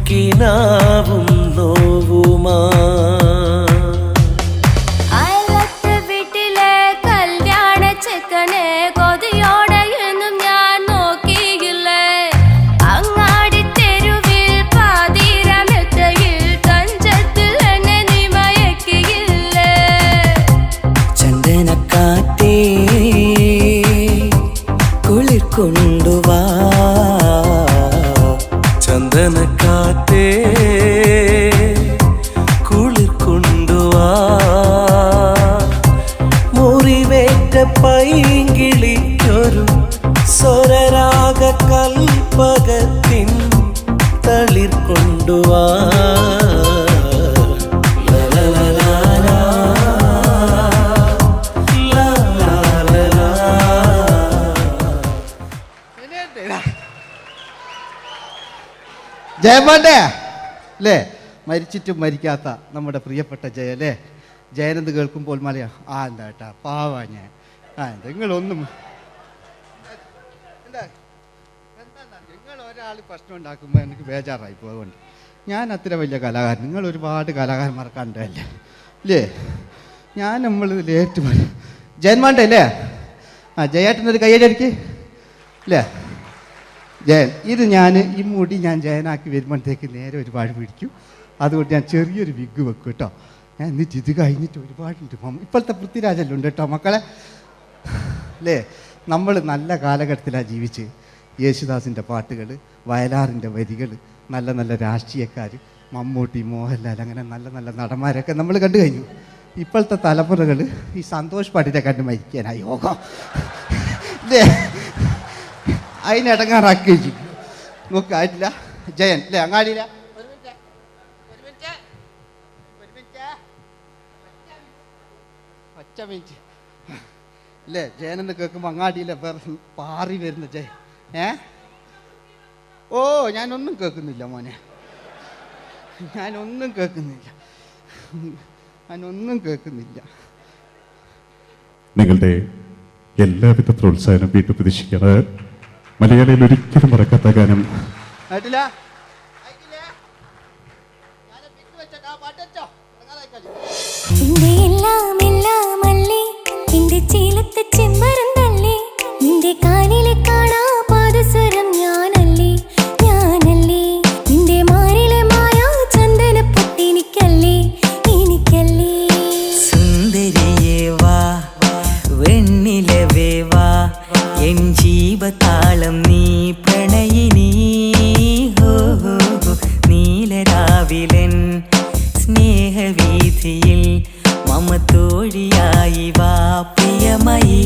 കിനാവും നോവുമാ. വീട്ടിലെ കല്യാണ ചെക്കനെ കൊതിയോടെ എന്നും ഞാൻ നോക്കിയില്ലേ. അങ്ങാടി തെരുവിൽ പാതിരമെത്തയിൽ തഞ്ചത്തിൽ എന്നെ നീ മയക്കിയില്ലേ. ചന്ദനക്കാറ്റേ കുളിർ കൊണ്ടുവാ, ചന്ദനക്കാറ്റേ കുളിർ കൊണ്ടുവാ. മുറിവേറ്റ പൈങ്കിളിക്കൊരു സ്വരരാഗ കൽപ്പകത്തിൻ തളിർ കൊണ്ടുവാ. ജയമോൻ്റെ അല്ലേ? മരിച്ചിട്ടും മരിക്കാത്ത നമ്മുടെ പ്രിയപ്പെട്ട ജയ അല്ലേ? ജയനെന്ന് കേൾക്കുമ്പോൾ മലയാ എന്താ കേട്ടാ പാവാ ഞാൻ. നിങ്ങളൊന്നും നിങ്ങൾ ഒരാൾ പ്രശ്നം ഉണ്ടാക്കുമ്പോൾ എനിക്ക് ബേജാറായി പോകുന്നുണ്ട്. ഞാൻ അത്ര വലിയ കലാകാരൻ, നിങ്ങൾ ഒരുപാട് കലാകാരന്മാർക്ക് കണ്ടല്ലേ ഇല്ലേ? നമ്മൾ ലേറ്റ് ജയന്മാൻ്റെ അല്ലേ? ജയേട്ടനൊരു കയ്യടിക്ക് അല്ലേ? ജയൻ, ഇത് ഈ മുടി ഞാൻ ജയനാക്കി വരുമ്പോഴത്തേക്ക് നേരെ ഒരുപാട് പിടിക്കും. അതുകൊണ്ട് ഞാൻ ചെറിയൊരു വിഗ് വെക്കും കേട്ടോ. ഞാൻ എന്നിട്ട് ഇത് കഴിഞ്ഞിട്ട് ഒരുപാടുണ്ട്. ഇപ്പോഴത്തെ പൃഥ്വിരാജെല്ലാം ഉണ്ട് കേട്ടോ മക്കളെ അല്ലേ? നമ്മൾ നല്ല കാലഘട്ടത്തിലാണ് ജീവിച്ച്. യേശുദാസിൻ്റെ പാട്ടുകൾ, വയലാറിൻ്റെ വരികൾ, നല്ല നല്ല രാഷ്ട്രീയക്കാർ, മമ്മൂട്ടി, മോഹൻലാൽ, അങ്ങനെ നല്ല നല്ല നടന്മാരൊക്കെ നമ്മൾ കണ്ടു കഴിഞ്ഞു. ഇപ്പോഴത്തെ തലമുറകൾ ഈ സന്തോഷ് പാട്ടിനെ കണ്ട് മരിക്കാനായി യോഗം അല്ലേ? അതിനിടങ്ങാറാക്കി വെച്ചു നോക്കായിട്ടില്ല. ജയൻ അല്ലേ? അങ്ങാടിയില്ല ഒറ്റ മിനിറ്റ് അല്ലേ? ജയനെന്ന് കേൾക്കുമ്പോൾ അങ്ങാടിയിലെ പാറി വരുന്ന ജയൻ. ഓ ഞാനൊന്നും കേൾക്കുന്നില്ല മോനെ, ഞാനൊന്നും കേൾക്കുന്നില്ല. നിങ്ങളുടെ എല്ലാവിധ പ്രോത്സാഹനം വീണ്ടും പ്രതീക്ഷിക്കാറ്. മലയാളിയിൽ ഒരിക്കലും മറക്കാത്ത ഗാനം. നിന്റെ എല്ലാം എല്ലാം അല്ലേ, നിന്റെ ചീലത്തെ ചെമ്പരം തല്ലേ, നിന്റെ കാലിലെ കാണാ പാദസരം ഞാനല്ലേ, നിന്റെ മാറിലെ മായാ ചന്ദന പൊട്ടിനിക്കല്ലേ, സുന്ദരിയേ വാ, വെണ്ണിലവേ വാ, എൻ ജീവതാളം നീ പ്രണയിനി. നീലരാവിലൻ സ്നേഹവീഥിയിൽ മമ തോഴിയായി വാ പ്രിയമയീ.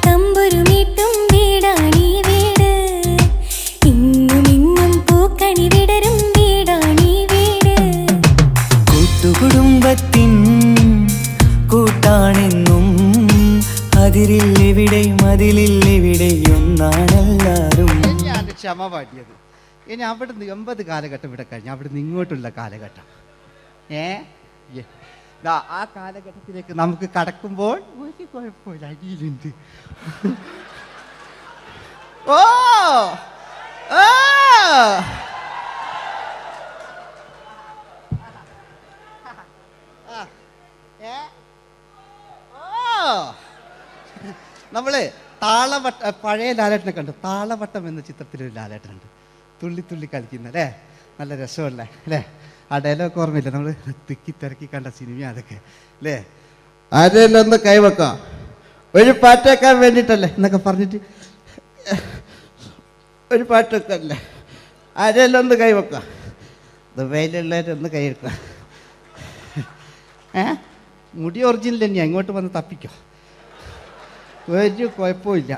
തമ്പുരുമീട്ടും വീടാണീ വീട്, ഇന്നും ഇന്നും പൂക്കണി വിടരും വീടാണീ വീട്. കൂട്ടുകുടുംബത്തിൻ കൂട്ടാണെന്നും അതിരിൽ ഇവിടെ മതിലില്ലിവിടെ ഒന്നാണെല്ലാരും. ഞാൻ ക്ഷമ പാടിയത്. ഇനി അവിടുന്ന് 80 കാലഘട്ടം ഇവിടെ കഴിഞ്ഞു, അവിടുന്ന് ഇങ്ങോട്ടുള്ള കാലഘട്ടം. ആ കാലഘട്ടത്തിലേക്ക് നമുക്ക് കടക്കുമ്പോൾ ഒരു കുഴപ്പമില്ല, അടിയിലുണ്ട്. ഓ ഓ നമ്മള് താളവട്ട പഴയ ലാലേട്ടനെ കണ്ടു. താളവട്ടം എന്ന ചിത്രത്തിലൊരു ലാലേട്ടനുണ്ട്, തുള്ളി തുള്ളി കളിക്കുന്ന അല്ലേ, നല്ല രസമല്ലേ അല്ലേ? ആ ഡയലോഗ് ഓർമ്മയില്ല, നമ്മൾ തിക്കി തിരക്കി കണ്ട സിനിമ അതൊക്കെ അല്ലേ? ആരെല്ലാം ഒന്ന് കൈവെക്കാം, ഒരു പാട്ടേക്കാൻ വേണ്ടിയിട്ടല്ലേ എന്നൊക്കെ പറഞ്ഞിട്ട് ഒരു പാട്ടൊക്കെ അല്ലേ, ആരെല്ലാം ഒന്ന് കൈവെക്കാം, ദുബൈയിലുള്ളവരൊന്ന് കൈവെക്കുക. മുടി ഒറിജിനൽ തന്നെയാണ്, ഇങ്ങോട്ട് വന്ന് തപ്പിക്കോ, ഒരു കുഴപ്പമില്ല.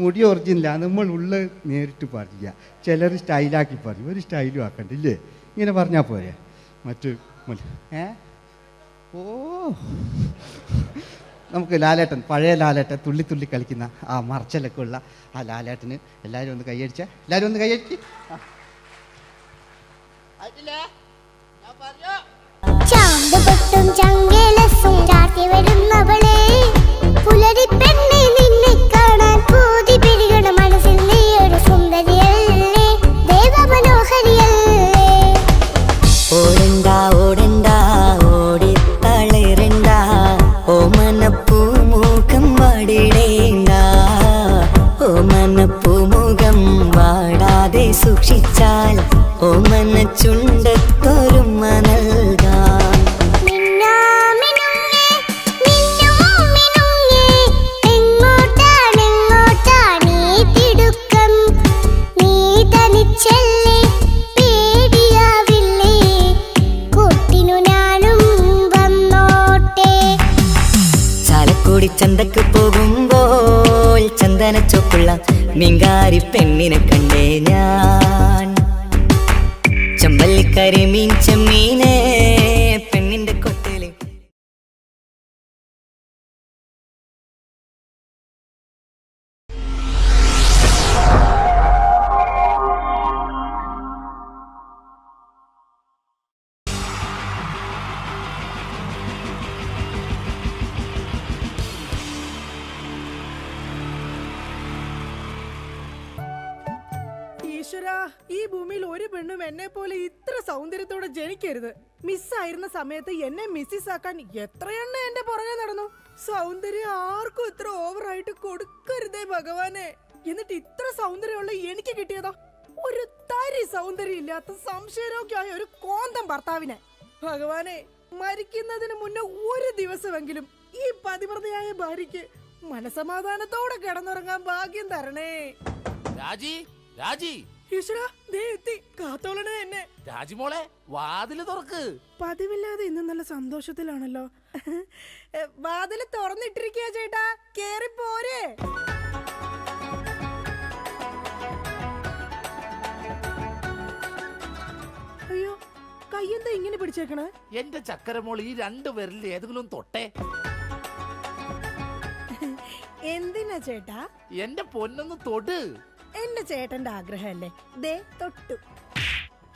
മുടി ഒറിജിനലാണ്, നമ്മൾ ഉള്ള നേരിട്ട് പറയില്ല. ചിലർ സ്റ്റൈലാക്കി പറയും, ഒരു സ്റ്റൈലും ആക്കണ്ടില്ലേ, ഇങ്ങനെ പറഞ്ഞാൽ പോരെ. മറ്റു ഓ നമുക്ക് ലാലേട്ടൻ, പഴയ ലാലേട്ടൻ, തുള്ളി തുള്ളി കളിക്കുന്ന ആ മറച്ചലൊക്കെ ഉള്ള ആ ലാലേട്ടന് എല്ലാവരും ഒന്ന് കൈയടിച്ച, എല്ലാവരും ഒന്ന് കൈയടിച്ച്. ചാന്തുപൊട്ടും ചങ്കേലസും ചാർത്തി വരുന്നവളെ, പുലരി പെണ്ണെ നിന്നെ കാണാൻ പൂതി പെരുകണ മനസ്സിൽ നീ ഒരു സുന്ദരിയല്ലേ, ദേവമനോഹരിയല്ലേ. ഓടണ്ട ഓടണ്ട ഓടിത്തളരണ്ട, ഓമനപ്പൂമുഖം വാടിടേണ്ട, ഓമനപ്പൂമുഖം വാടാതെ സൂക്ഷിച്ചാൽ ഓമന ചുണ്ടത്തൊരുമ നൽകാം. ചന്തക്ക് പോകുമ്പോൾ ചന്ദനച്ചൊപ്പുള്ള മീൻകാരി പെണ്ണിനെ കണ്ടേ ഞാൻ, ചമ്പല്ലിക്കരിമീൻ ചെമ്മീനെ പെണ്ണിന്റെ കൊട്ടയില്. ഈശ്വരാ, ഈ ഭൂമിയിൽ ഒരു പെണ്ണും എന്നെ പോലെ ഇത്ര സൗന്ദര്യത്തോടെ ജനിക്കരുത്. മിസ്സായിരുന്ന സമയത്ത് എന്നെ മിസ്സിസ് ആക്കാൻ എത്രയെണ്ണ എന്റെ പുറകെ നടന്നു. സൗന്ദര്യം ആർക്കും ഇത്ര ഓവറായിട്ട് കൊടുക്കരുതേ ഭഗവാനെ. എന്നിട്ട് ഇത്ര സൗന്ദര്യമുള്ള എനിക്ക് കിട്ടിയതോ ഒരു തരി സൗന്ദര്യം ഇല്ലാത്ത സംശയരോഗ്യമായ ഒരു കോന്തം ഭർത്താവിനെ. ഭഗവാനെ, മരിക്കുന്നതിന് മുന്നേ ഒരു ദിവസമെങ്കിലും ഈ പതിവ്രതയായ ഭാര്യയ്ക്ക് മനസമാധാനത്തോടെ കിടന്നുറങ്ങാൻ ഭാഗ്യം തരണേ. രാജി, രാജി, ഈശ്വരാ, ദേ എത്തി. കാത്തോളണേ എന്നെ. രാജിമോളെ, വാതില് തുറക്ക്. പതിവില്ലാതെ ഇന്ന് നല്ല സന്തോഷത്തിലാണല്ലോ. വാതില് തുറന്നിട്ടിരിക്കുക ചേട്ടാ, കേറി പോരെ. അയ്യോ, കയ്യെന്താ ഇങ്ങനെ പിടിച്ചേക്കണേ? എന്റെ ചക്കരമോൾ, ഈ 2 വിരലിൽ ഏതെങ്കിലും തൊട്ടേ. എന്തിനാ ചേട്ടാ? എന്റെ പൊന്നൊന്ന് തൊട്. എന്റെ ചേട്ടന്റെ ആഗ്രഹമല്ലേ, ദേ തൊട്ടു.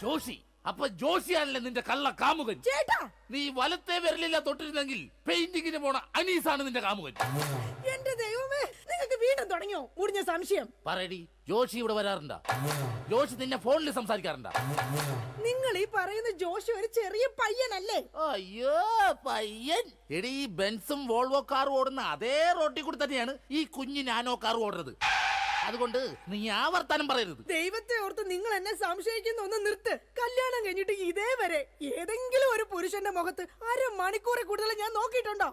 ജോഷി, അപ്പൊ ജോഷിയാണല്ലേ നിന്റെ കള്ള കാമുകൻ? ചേട്ടാ, നീ വലത്തെ വിരലില്ല തൊട്ടിരുന്നെങ്കിൽ പെയിന്റിങ്ങിന് പോണ അനീസാണ് നിന്റെ കാമുകൻ. എന്റെ ദൈവമേ, നിങ്ങൾക്ക് വീണ്ടും തുടങ്ങിയോ മുടിഞ്ഞ സംശയം? പറയടി, ജോഷി ഇവിടെ വരാറുണ്ടാ? ജോഷി നിന്നെ ഫോണിൽ സംസാരിക്കാറുണ്ടാ? നിങ്ങൾ ഈ പറയുന്ന ജോഷി ഒരു ചെറിയ പയ്യനല്ലേ? അയ്യോ, പയ്യൻ. എടി, ഈ ബെൻസും വോൾവോ കാറും ഓടുന്ന അതേ റോട്ടിൽ കൂടി തന്നെയാണ് ഈ കുഞ്ഞു നാനോ കാർ ഓടുന്നത്. അതുകൊണ്ട് നീ ആ വർത്താനം പറയരുത്. ദൈവത്തെ ഓർത്ത് നിങ്ങൾ എന്നെ സംശയിക്കുന്ന ഒന്ന് നിർത്ത്. കല്യാണം കഴിഞ്ഞിട്ട് ഇതേവരെ ഏതെങ്കിലും ഒരു പുരുഷന്റെ മുഖത്ത് 1/2 മണിക്കൂറെ കൂടുതൽ ഞാൻ നോക്കിയിട്ടുണ്ടോ?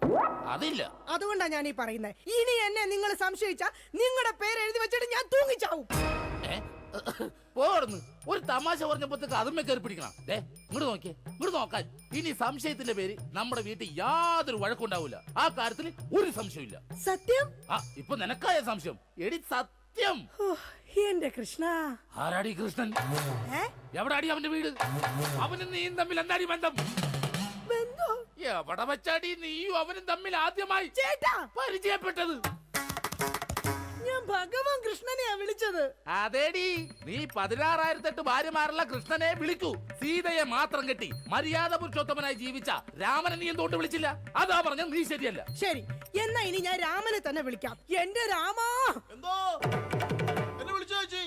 അതില്ല. അതുകൊണ്ടാ ഞാൻ ഈ പറയുന്നത്. ഇനി എന്നെ നിങ്ങൾ സംശയിച്ച നിങ്ങളുടെ പേര് എഴുതി വെച്ചിട്ട് ഞാൻ തൂങ്ങിച്ചാവും. പോടുന്നു. ഒരു തമാശ പറഞ്ഞപ്പോഴത്തേക്ക് അതുമ്മേ കയറി പിടിക്കണം. ഇങ്ങോട്ട് നോക്കിയേ, ഇങ്ങോട്ട് നോക്കാൻ. ഇനി സംശയത്തിന്റെ പേര് നമ്മുടെ വീട്ടിൽ യാതൊരു വഴക്കുണ്ടാവില്ല. ആ കാര്യത്തിൽ ഒരു സംശയമില്ല. സത്യം? ഇപ്പൊ നിനക്കായ സംശയം. എടി സത്യം. എന്റെ കൃഷ്ണ. ആരാടി കൃഷ്ണൻ? എവിടാടി അവന്റെ വീട്? അവനും നീയും തമ്മിൽ എന്താടി ബന്ധം? എവിടെ വെച്ചാടി നീയും അവനും തമ്മിൽ ആദ്യമായി പരിചയപ്പെട്ടത്? ഭഗവാൻ കൃഷ്ണനെയാ വിളിച്ചത്. അതേടി, നീ 16,008 ഭാര്യമാരുള്ള കൃഷ്ണനെ വിളിക്കൂ. സീതയെ മാത്രം കെട്ടി മര്യാദ പുരുഷോത്തമനായി ജീവിച്ച രാമനെ നീ എന്തുകൊണ്ട് വിളിച്ചില്ല? അതാ പറഞ്ഞ നീ ശരിയല്ല. ശരി, എന്നാ ഇനി ഞാൻ രാമനെ തന്നെ വിളിക്കാം. എന്റെ രാമാ. എന്തോ എന്നെ വിളിച്ചു ചേച്ചി,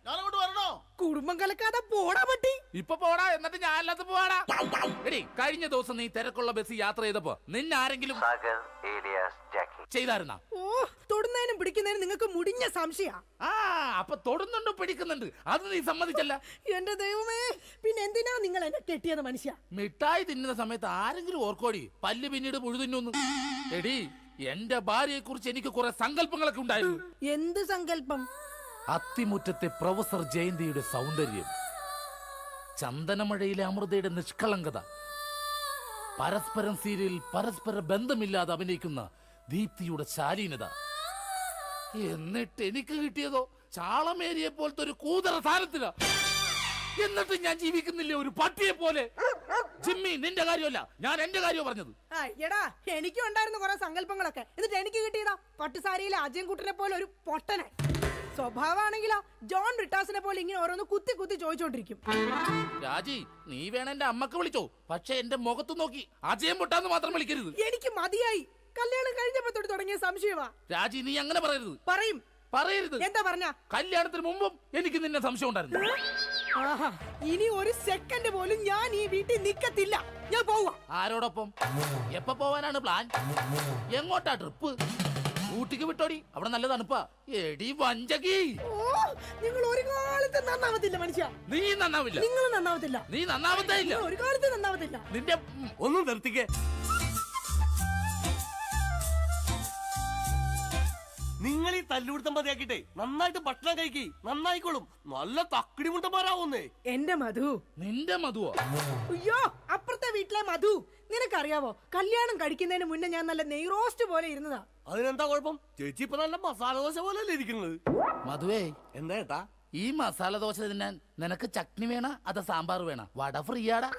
ഞാനങ്ങോട്ട് വരണോ? കുടുംബം കലക്കാതെ പോടാ പറ്റി. ഇപ്പൊ പോടാ, എന്നിട്ട് ഞാൻ അല്ലാത്ത പോടാ. എടി, കഴിഞ്ഞ ദിവസം നീ തിരക്കുള്ള ബസ് യാത്ര ചെയ്തപ്പോ നിന്നെ ആരെങ്കിലും ചെയ്തായിരുന്ന? ഓ, തൊടുന്നതിനും പിടിക്കുന്നതിനും നിങ്ങൾക്ക് മുടിഞ്ഞ സംശയ. അപ്പൊ തൊടുന്നുണ്ട് പിടിക്കുന്നുണ്ട്, അത് നീ സമ്മതിച്ചല്ല. എന്റെ ദൈവമേ, പിന്നെ എന്തിനാ നിങ്ങൾ എന്നെ കെട്ടിയത് മനുഷ്യ? മിഠായി തിന്നുന്ന സമയത്ത് ആരെങ്കിലും ഓർക്കോടി പല്ല് പിന്നീട് പുഴുതിന്നു? എടി, എന്റെ ഭാര്യയെ കുറിച്ച് എനിക്ക് കുറെ സങ്കല്പങ്ങളൊക്കെ ഉണ്ടായിരുന്നു. എന്ത് സങ്കല്പം? അത്തിമുറ്റത്തെ പ്രൊഫസർ ജയന്തിയുടെ സൗന്ദര്യം, ചന്ദനമഴയിലെ അമൃതയുടെ നിഷ്കളങ്കത, പരസ്പരം സീരിയൽ പരസ്പര ബന്ധമില്ലാതെ അഭിനയിക്കുന്ന ദീപ്തിയുടെ ശാലീനത. എന്നിട്ട് എനിക്ക് കിട്ടിയതോ ചാളമേരിയെ പോലത്തെ ഒരു കൂതറ സാധനത്തില. എന്നിട്ട് ഞാൻ ജീവിക്കുന്നില്ലേ ഒരു പട്ടിയെ പോലെ? ജിമ്മി, നിന്റെ കാര്യമല്ല, ഞാൻ എന്റെ കാര്യം പറഞ്ഞത്. എടാ, എനിക്കും ഉണ്ടായിരുന്നു കുറെ സങ്കല്പങ്ങളൊക്കെ. എന്നിട്ട് എനിക്ക് കിട്ടിയതാ പട്ടുസാരിയിലെ അജയൻകുട്ടനെ പോലെ ഒരു പൊട്ടനെ. സ്വഭാവമാണെങ്കിലോ ജോൺ ബ്രിട്ടാസിനെ പോലെ ഇങ്ങനെ ഓരോന്ന് കുത്തി കുത്തി ചോദിച്ചോണ്ടിരിക്കും. രാജി, നീ വേണം എന്റെ അമ്മക്ക് വിളിച്ചോ, പക്ഷെ എന്റെ മുഖത്ത് നോക്കി അജയം പൊട്ടാന്ന് മാത്രം വിളിക്കരുത്. എനിക്ക് മതിയായി. കല്യാണം കഴിഞ്ഞപ്പോ തൊട്ട് തുടങ്ങിയ സംശയമാ. രാജി, നീ അങ്ങനെ പറയരുത്. പറയരുത്. എന്താ പറഞ്ഞ? കല്യാണത്തിന് മുമ്പും എനിക്ക് നിന്നെ സംശയം ഉണ്ടായിരുന്നു. ഇനി ഒരു സെക്കൻഡ് പോലും ഞാൻ ഈ വീട്ടിൽ നിക്കത്തില്ല. ഞാൻ പോവാ. ആരോടൊപ്പം? എപ്പ പോവാനാണ് പ്ലാൻ? എങ്ങോട്ടാ ട്രിപ്പ്? ഊട്ടിക്ക് വിട്ടോടി, അവിടെ നല്ല തണുപ്പാ. എടി വഞ്ചകി, നിങ്ങൾ ഒരു കാലത്ത് നന്നാവത്തില്ല മനുഷ്യ. നീ നന്നാവില്ല. നിങ്ങൾ നന്നാവത്തില്ല. നീ നന്നാവത്തേ ഇല്ല. ഒരു കാലത്ത് നന്നാവത്തില്ല. നിന്റെ ഒന്ന് നിർത്തിക്കേ. നിങ്ങൾ ഈ തല്ലുപിടുത്തം മതിയാക്കിട്ടെ നന്നായിട്ട് ഭക്ഷണം കഴിക്കി, നന്നായിക്കോളും. നല്ല തക്കിടി മുണ്ടന്മാരാവുന്നേ. എന്റെ മധു. നിന്റെ മധുവോ? അയ്യോ, അപ്പുറത്തെ വീട്ടിലെ മധു. നിനക്കറിയാവോ, കല്യാണം കഴിക്കുന്നതിന് മുന്നേ ഞാൻ നല്ല നെയ് റോസ്റ്റ് പോലെ ഇരുന്നതാ. അതിനെന്താ കുഴപ്പം? ചേച്ചി ഇപ്പൊ നല്ല മസാല ദോശ പോലല്ലേ ഇരിക്കുന്നത്. മധുവേ, എന്താ ഏട്ടാ? ഈ മസാല ദോശ തിന്നാൻ നിനക്ക് ചട്നി വേണ അതോ സാമ്പാർ വേണ? വട ഫ്രീയാടാ.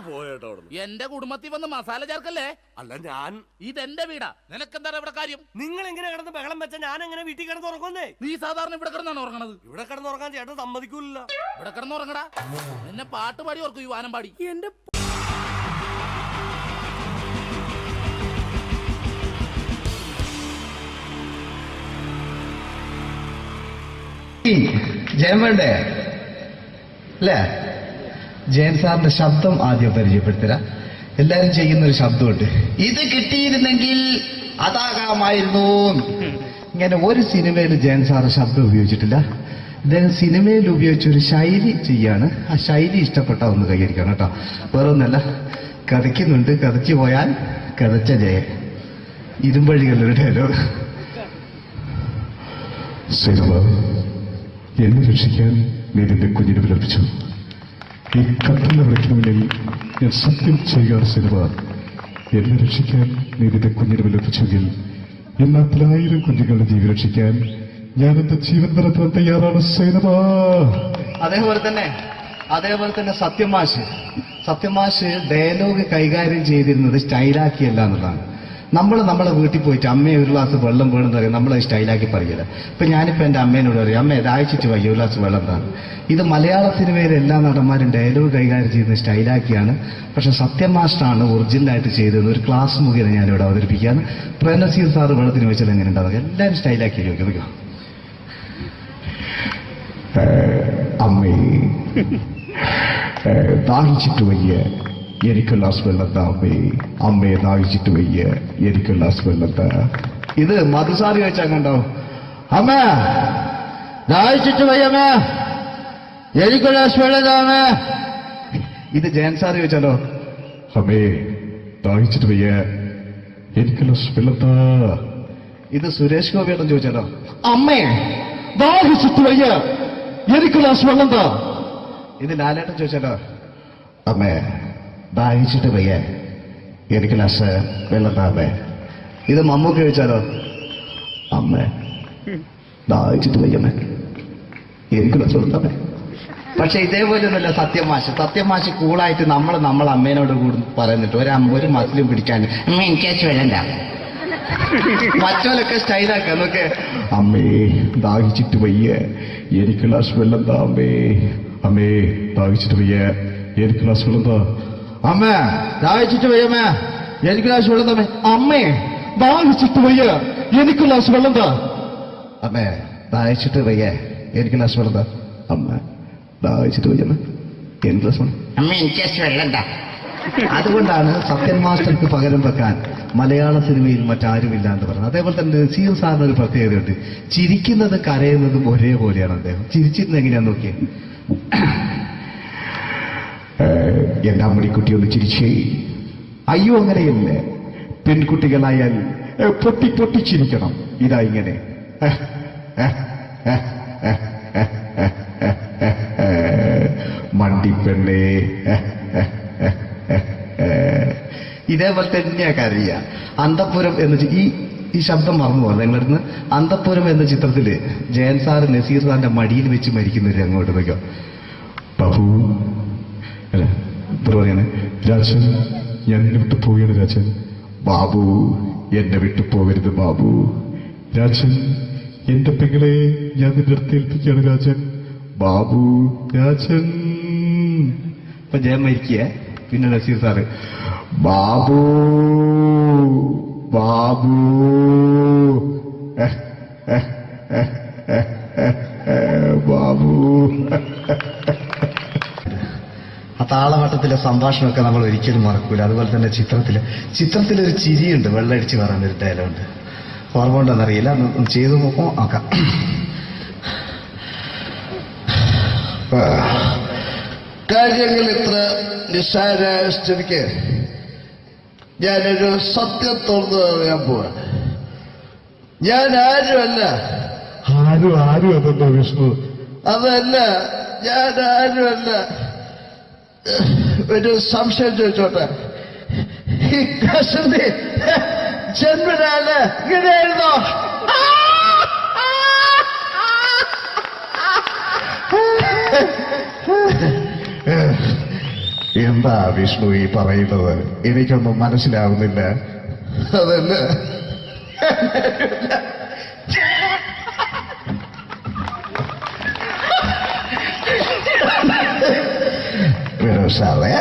പോയേട്ടോ. എന്റെ കുടുംബത്തിൽ വന്ന് മസാല ചേർക്കല്ലേ. അല്ല, ഞാൻ ഇതെന്റെ വീടാ, നിനക്കെന്താ ഇവിടെ കാര്യം? നിങ്ങൾ എങ്ങനെ കിടന്ന് ബഹളം വെച്ച ഞാൻ എങ്ങനെ വീട്ടിൽ കിടന്ന് ഉറങ്ങുന്നേ? നീ സാധാരണ ഇവിടെ കിടന്നാണ് ഉറങ്ങണത്. ഇവിടെ കിടന്ന് ഉറങ്ങാൻ ചേട്ടൻ സമ്മതിക്കൂല. ഇവിടെ കിടന്ന് ഉറങ്ങടാ. നിന്നെ പാട്ട് പാടി ഓർക്കും, ഈ വാനം പാടി. എന്റെ ജയൻ വേണ്ടേ അല്ലേ? ജയൻ സാറിന്റെ ശബ്ദം ആദ്യം പരിചയപ്പെടുത്തരാ. എല്ലാരും ചെയ്യുന്നൊരു ശബ്ദമുണ്ട്. ഇത് കിട്ടിയിരുന്നെങ്കിൽ അതാകാമായിരുന്നു. ഇങ്ങനെ ഒരു സിനിമയിൽ ജയൻ സാറ് ശബ്ദം ഉപയോഗിച്ചിട്ടില്ല. ഇദ്ദേഹം സിനിമയിൽ ഉപയോഗിച്ച ഒരു ശൈലി ചെയ്യാണ്. ആ ശൈലി ഇഷ്ടപ്പെട്ട ഒന്ന് കൈകരിക്കണം കേട്ടോ. വേറെ ഒന്നല്ല, കഥയ്ക്കുന്നുണ്ട്. കഥയ്ക്ക് പോയാൽ കഥച്ച ജയൻ. ഇരുമ്പഴികളുടെ ഡയലോഗ്. എന്നെ രക്ഷിക്കാൻ നീ നിന്റെ കുഞ്ഞിനെ വിലപിച്ചു. ഈ കത്തുന്ന വിളക്കിന് മുന്നിൽ ഞാൻ സത്യം ചെയ്യുകയാണ് സിനിമ. എന്നെ രക്ഷിക്കാൻ നീ നിന്റെ കുഞ്ഞിനെ വിലപിച്ചെങ്കിൽ എല്ലാ 10,000 കുഞ്ഞുങ്ങളുടെ ജീവൻ രക്ഷിക്കാൻ ഞാൻ എന്റെ ജീവൻ നടത്താൻ തയ്യാറാണ് സിനിമ. അതേപോലെ തന്നെ സത്യമാഷ് ഡയലോഗ് കൈകാര്യം ചെയ്തിരുന്നത് സ്റ്റൈലാക്കിയല്ല എന്നുള്ളതാണ്. നമ്മളെ വീട്ടിൽ പോയിട്ട് അമ്മയെ ഒരു ഗ്ലാസ് വെള്ളം വേണമെന്ന് പറയും, നമ്മളത് സ്റ്റൈലാക്കി പറയില്ല. ഇപ്പൊ ഞാനിപ്പോ എന്റെ അമ്മേനോട് പറയും, അമ്മ ദാഹിച്ചിട്ട് വയ്യ ഒരു ഗ്ലാസ് വെള്ളം എന്താണ്. ഇത് മലയാള സിനിമയിലെ എല്ലാ നടന്മാരും ഡയലോഗ് കൈകാര്യം ചെയ്യുന്നത് സ്റ്റൈലാക്കിയാണ്. പക്ഷെ സത്യമാഷ്ടാണ് ഒറിജിനലായിട്ട് ചെയ്തത്. ഒരു ക്ലാസ് മുഖേന ഞാനിവിടെ അവതരിപ്പിക്കുകയാണ്. പ്രേംനസീർ സാറ് വെള്ളത്തിന് വെച്ചാൽ എങ്ങനെ ഉണ്ടാവുക? എല്ലാവരും സ്റ്റൈലാക്കി ചോദിക്കും. അമ്മേ, ദാഹിച്ചിട്ട് വയ്യ, എനിക്ക് ഗ്ലാസ് വെള്ളം താ. അമ്മയെ ദാഹിച്ചിട്ട് വയ്യ, എനിക്ക് ഗ്ലാസ് വെള്ളം താ. ഇത് മധുസാറി വെച്ചാൽ കണ്ടോ? അമ്മ ദാഹിച്ചിട്ട് വയ്യമ്മേ, എനിക്ക് ഗ്ലാസ് വെള്ളം താ. ഇത് ജയൻ സാറി വെച്ചാലോ? അമ്മേ, ദാഹിച്ചിട്ട് വയ്യ, എനിക്ക് ഗ്ലാസ് വെള്ളം താ. ഇത് സുരേഷ് ഗോപിയേട്ടൻ ചോദിച്ചാലോ? അമ്മേ, ദാഹിച്ചിട്ട് വയ്യ, എനിക്ക് ഗ്ലാസ് വെള്ളം താ. ഇത് ലാലേട്ടൻ ചോദിച്ചാലോ? അമ്മേ, ദാഹിച്ചിട്ട് വയ്യ, എനിക്ക് ഗ്ലാസ് വെള്ളം താ. ഇത് മമ്മൂക്ക് ചോദിച്ചാലോ? അമ്മേ, ദാഹിച്ചിട്ട് വയ്യമ്മേ, എനിക്ക് ഗ്ലാസ് വെള്ളം താ. പക്ഷെ ഇതേപോലെ ഒന്നുമല്ല സത്യമാഷ് കൂളായിട്ട് നമ്മളെ അമ്മേനോട് കൂടി പറയുന്നിട്ട് ഒരു മസിലും പിടിക്കാൻ അമ്മ എനിക്ക് വെള്ളം താ. മറ്റോലൊക്കെ സ്റ്റൈലാക്കാം നോക്കെ. അമ്മേ ദാഹിച്ചിട്ട് വയ്യ, എനിക്ക് ഗ്ലാസ് വെള്ളം താ അമ്മേ. അമ്മേ ദാഹിച്ചിട്ട് വയ്യ, എനിക്ക് ഗ്ലാസ് വെള്ളം താ. അമ്മേ ദാഹിച്ചിട്ട് വയ്യമ്മേ, എനിക്ക് ഗ്ലാസ് വെള്ളം താ. അമ്മേ ദാഹിച്ചിട്ട് വയ്യ, എനിക്ക് ഗ്ലാസ് വെള്ളം താ. അമ്മേ ദാഹിച്ചിട്ട് വയ്യ, എനിക്ക് ഗ്ലാസ് വെള്ളം താ. അമ്മ ദാഹിച്ചിട്ട് വയ്യമ്മ, എനിക്ക് ഗ്ലാസ് വെള്ളം. അമ്മ എനിക്ക് വെള്ളം താ. അതുകൊണ്ടാണ് സത്യൻ മാസ്റ്റർക്ക് പകരം വെക്കാൻ മലയാള സിനിമയിൽ മറ്റാരുമില്ല എന്ന് പറഞ്ഞത്. അതേപോലെ തന്നെ നസീർ സാറിന് ഒരു പ്രത്യേകതയുണ്ട്. ചിരിക്കുന്നത് കരയുന്നതും ഒരേപോലെയാണ് അദ്ദേഹം. ചിരിച്ചിരുന്നത് എങ്ങനെയാന്ന് നോക്കിയേ. എന്റെ അമ്മടിക്കുട്ടി ഒന്ന് ചിരിച്ചേ. അയ്യോ അങ്ങനെയല്ല, പെൺകുട്ടികളായാൽ പൊട്ടി പൊട്ടി ചിരിക്കണം. ഇതാ ഇങ്ങനെ മണ്ടിപ്പെണ്ണേ. ഇതേപോലെ തന്നെയാ കരയ. അന്തപ്പുരം എന്ന ഈ ശബ്ദം മറന്നു പോകുന്നത് നിങ്ങളിരുന്ന്. അന്തപ്പുരം എന്ന ചിത്രത്തില് ജയൻ സാറ് നസീർ സാറിന്റെ മടിയിൽ വെച്ച് മരിക്കുന്നവര് അങ്ങോട്ട് നോക്കോ. ബാബു അല്ല പറയാണ്, രാജൻ ഞാൻ എന്നെ വിട്ടു പോവുകയാണ് രാജൻ. ബാബു എന്നെ വിട്ടു പോകരുത് ബാബു. രാജൻ എന്റെ പെങ്ങളെ ഞാൻ നിന്റെ അടുത്ത് ഏൽപ്പിക്കുകയാണ് രാജൻ. ബാബു രാജൻ. ഇപ്പൊ ജയൻ മരിക്കുക. പിന്നെ നസീർ സാറ് ബാബു ബാബു. ബാബു. ആ താളവട്ടത്തിലെ സംഭാഷണമൊക്കെ നമ്മൾ ഒരിക്കലും മറക്കൂല. അതുപോലെ തന്നെ ചിത്രത്തിലൊരു ചിരിയുണ്ട്, വെള്ളടിച്ച് പറയുന്നൊരു ഡയലോഗുണ്ട്. ഓർമ്മ ഉണ്ടോന്നറിയില്ല, ഒന്ന് ചെയ്തു നോക്കാം. കാര്യങ്ങൾ ഇത്ര നിസ്സാരമായ സ്ഥിതിക്ക് ഞാനൊരു സത്യം തുറന്നു പറയാൻ പോവാ. ഞാൻ ആരുമല്ല. ആരും അതല്ലോ വിഷ്ണു. അതല്ല, ഞാൻ ആരുമല്ല. ഒരു സംശയം ചോദിച്ചോട്ടെ, ഈ കസന്തി ജന്മനാണ് ഇങ്ങനെയായിരുന്നോ? എന്താ വിഷ്ണു ഈ പറയുന്നത്? എനിക്കൊന്നും മനസ്സിലാവുന്നില്ല. അതല്ല, സാറേ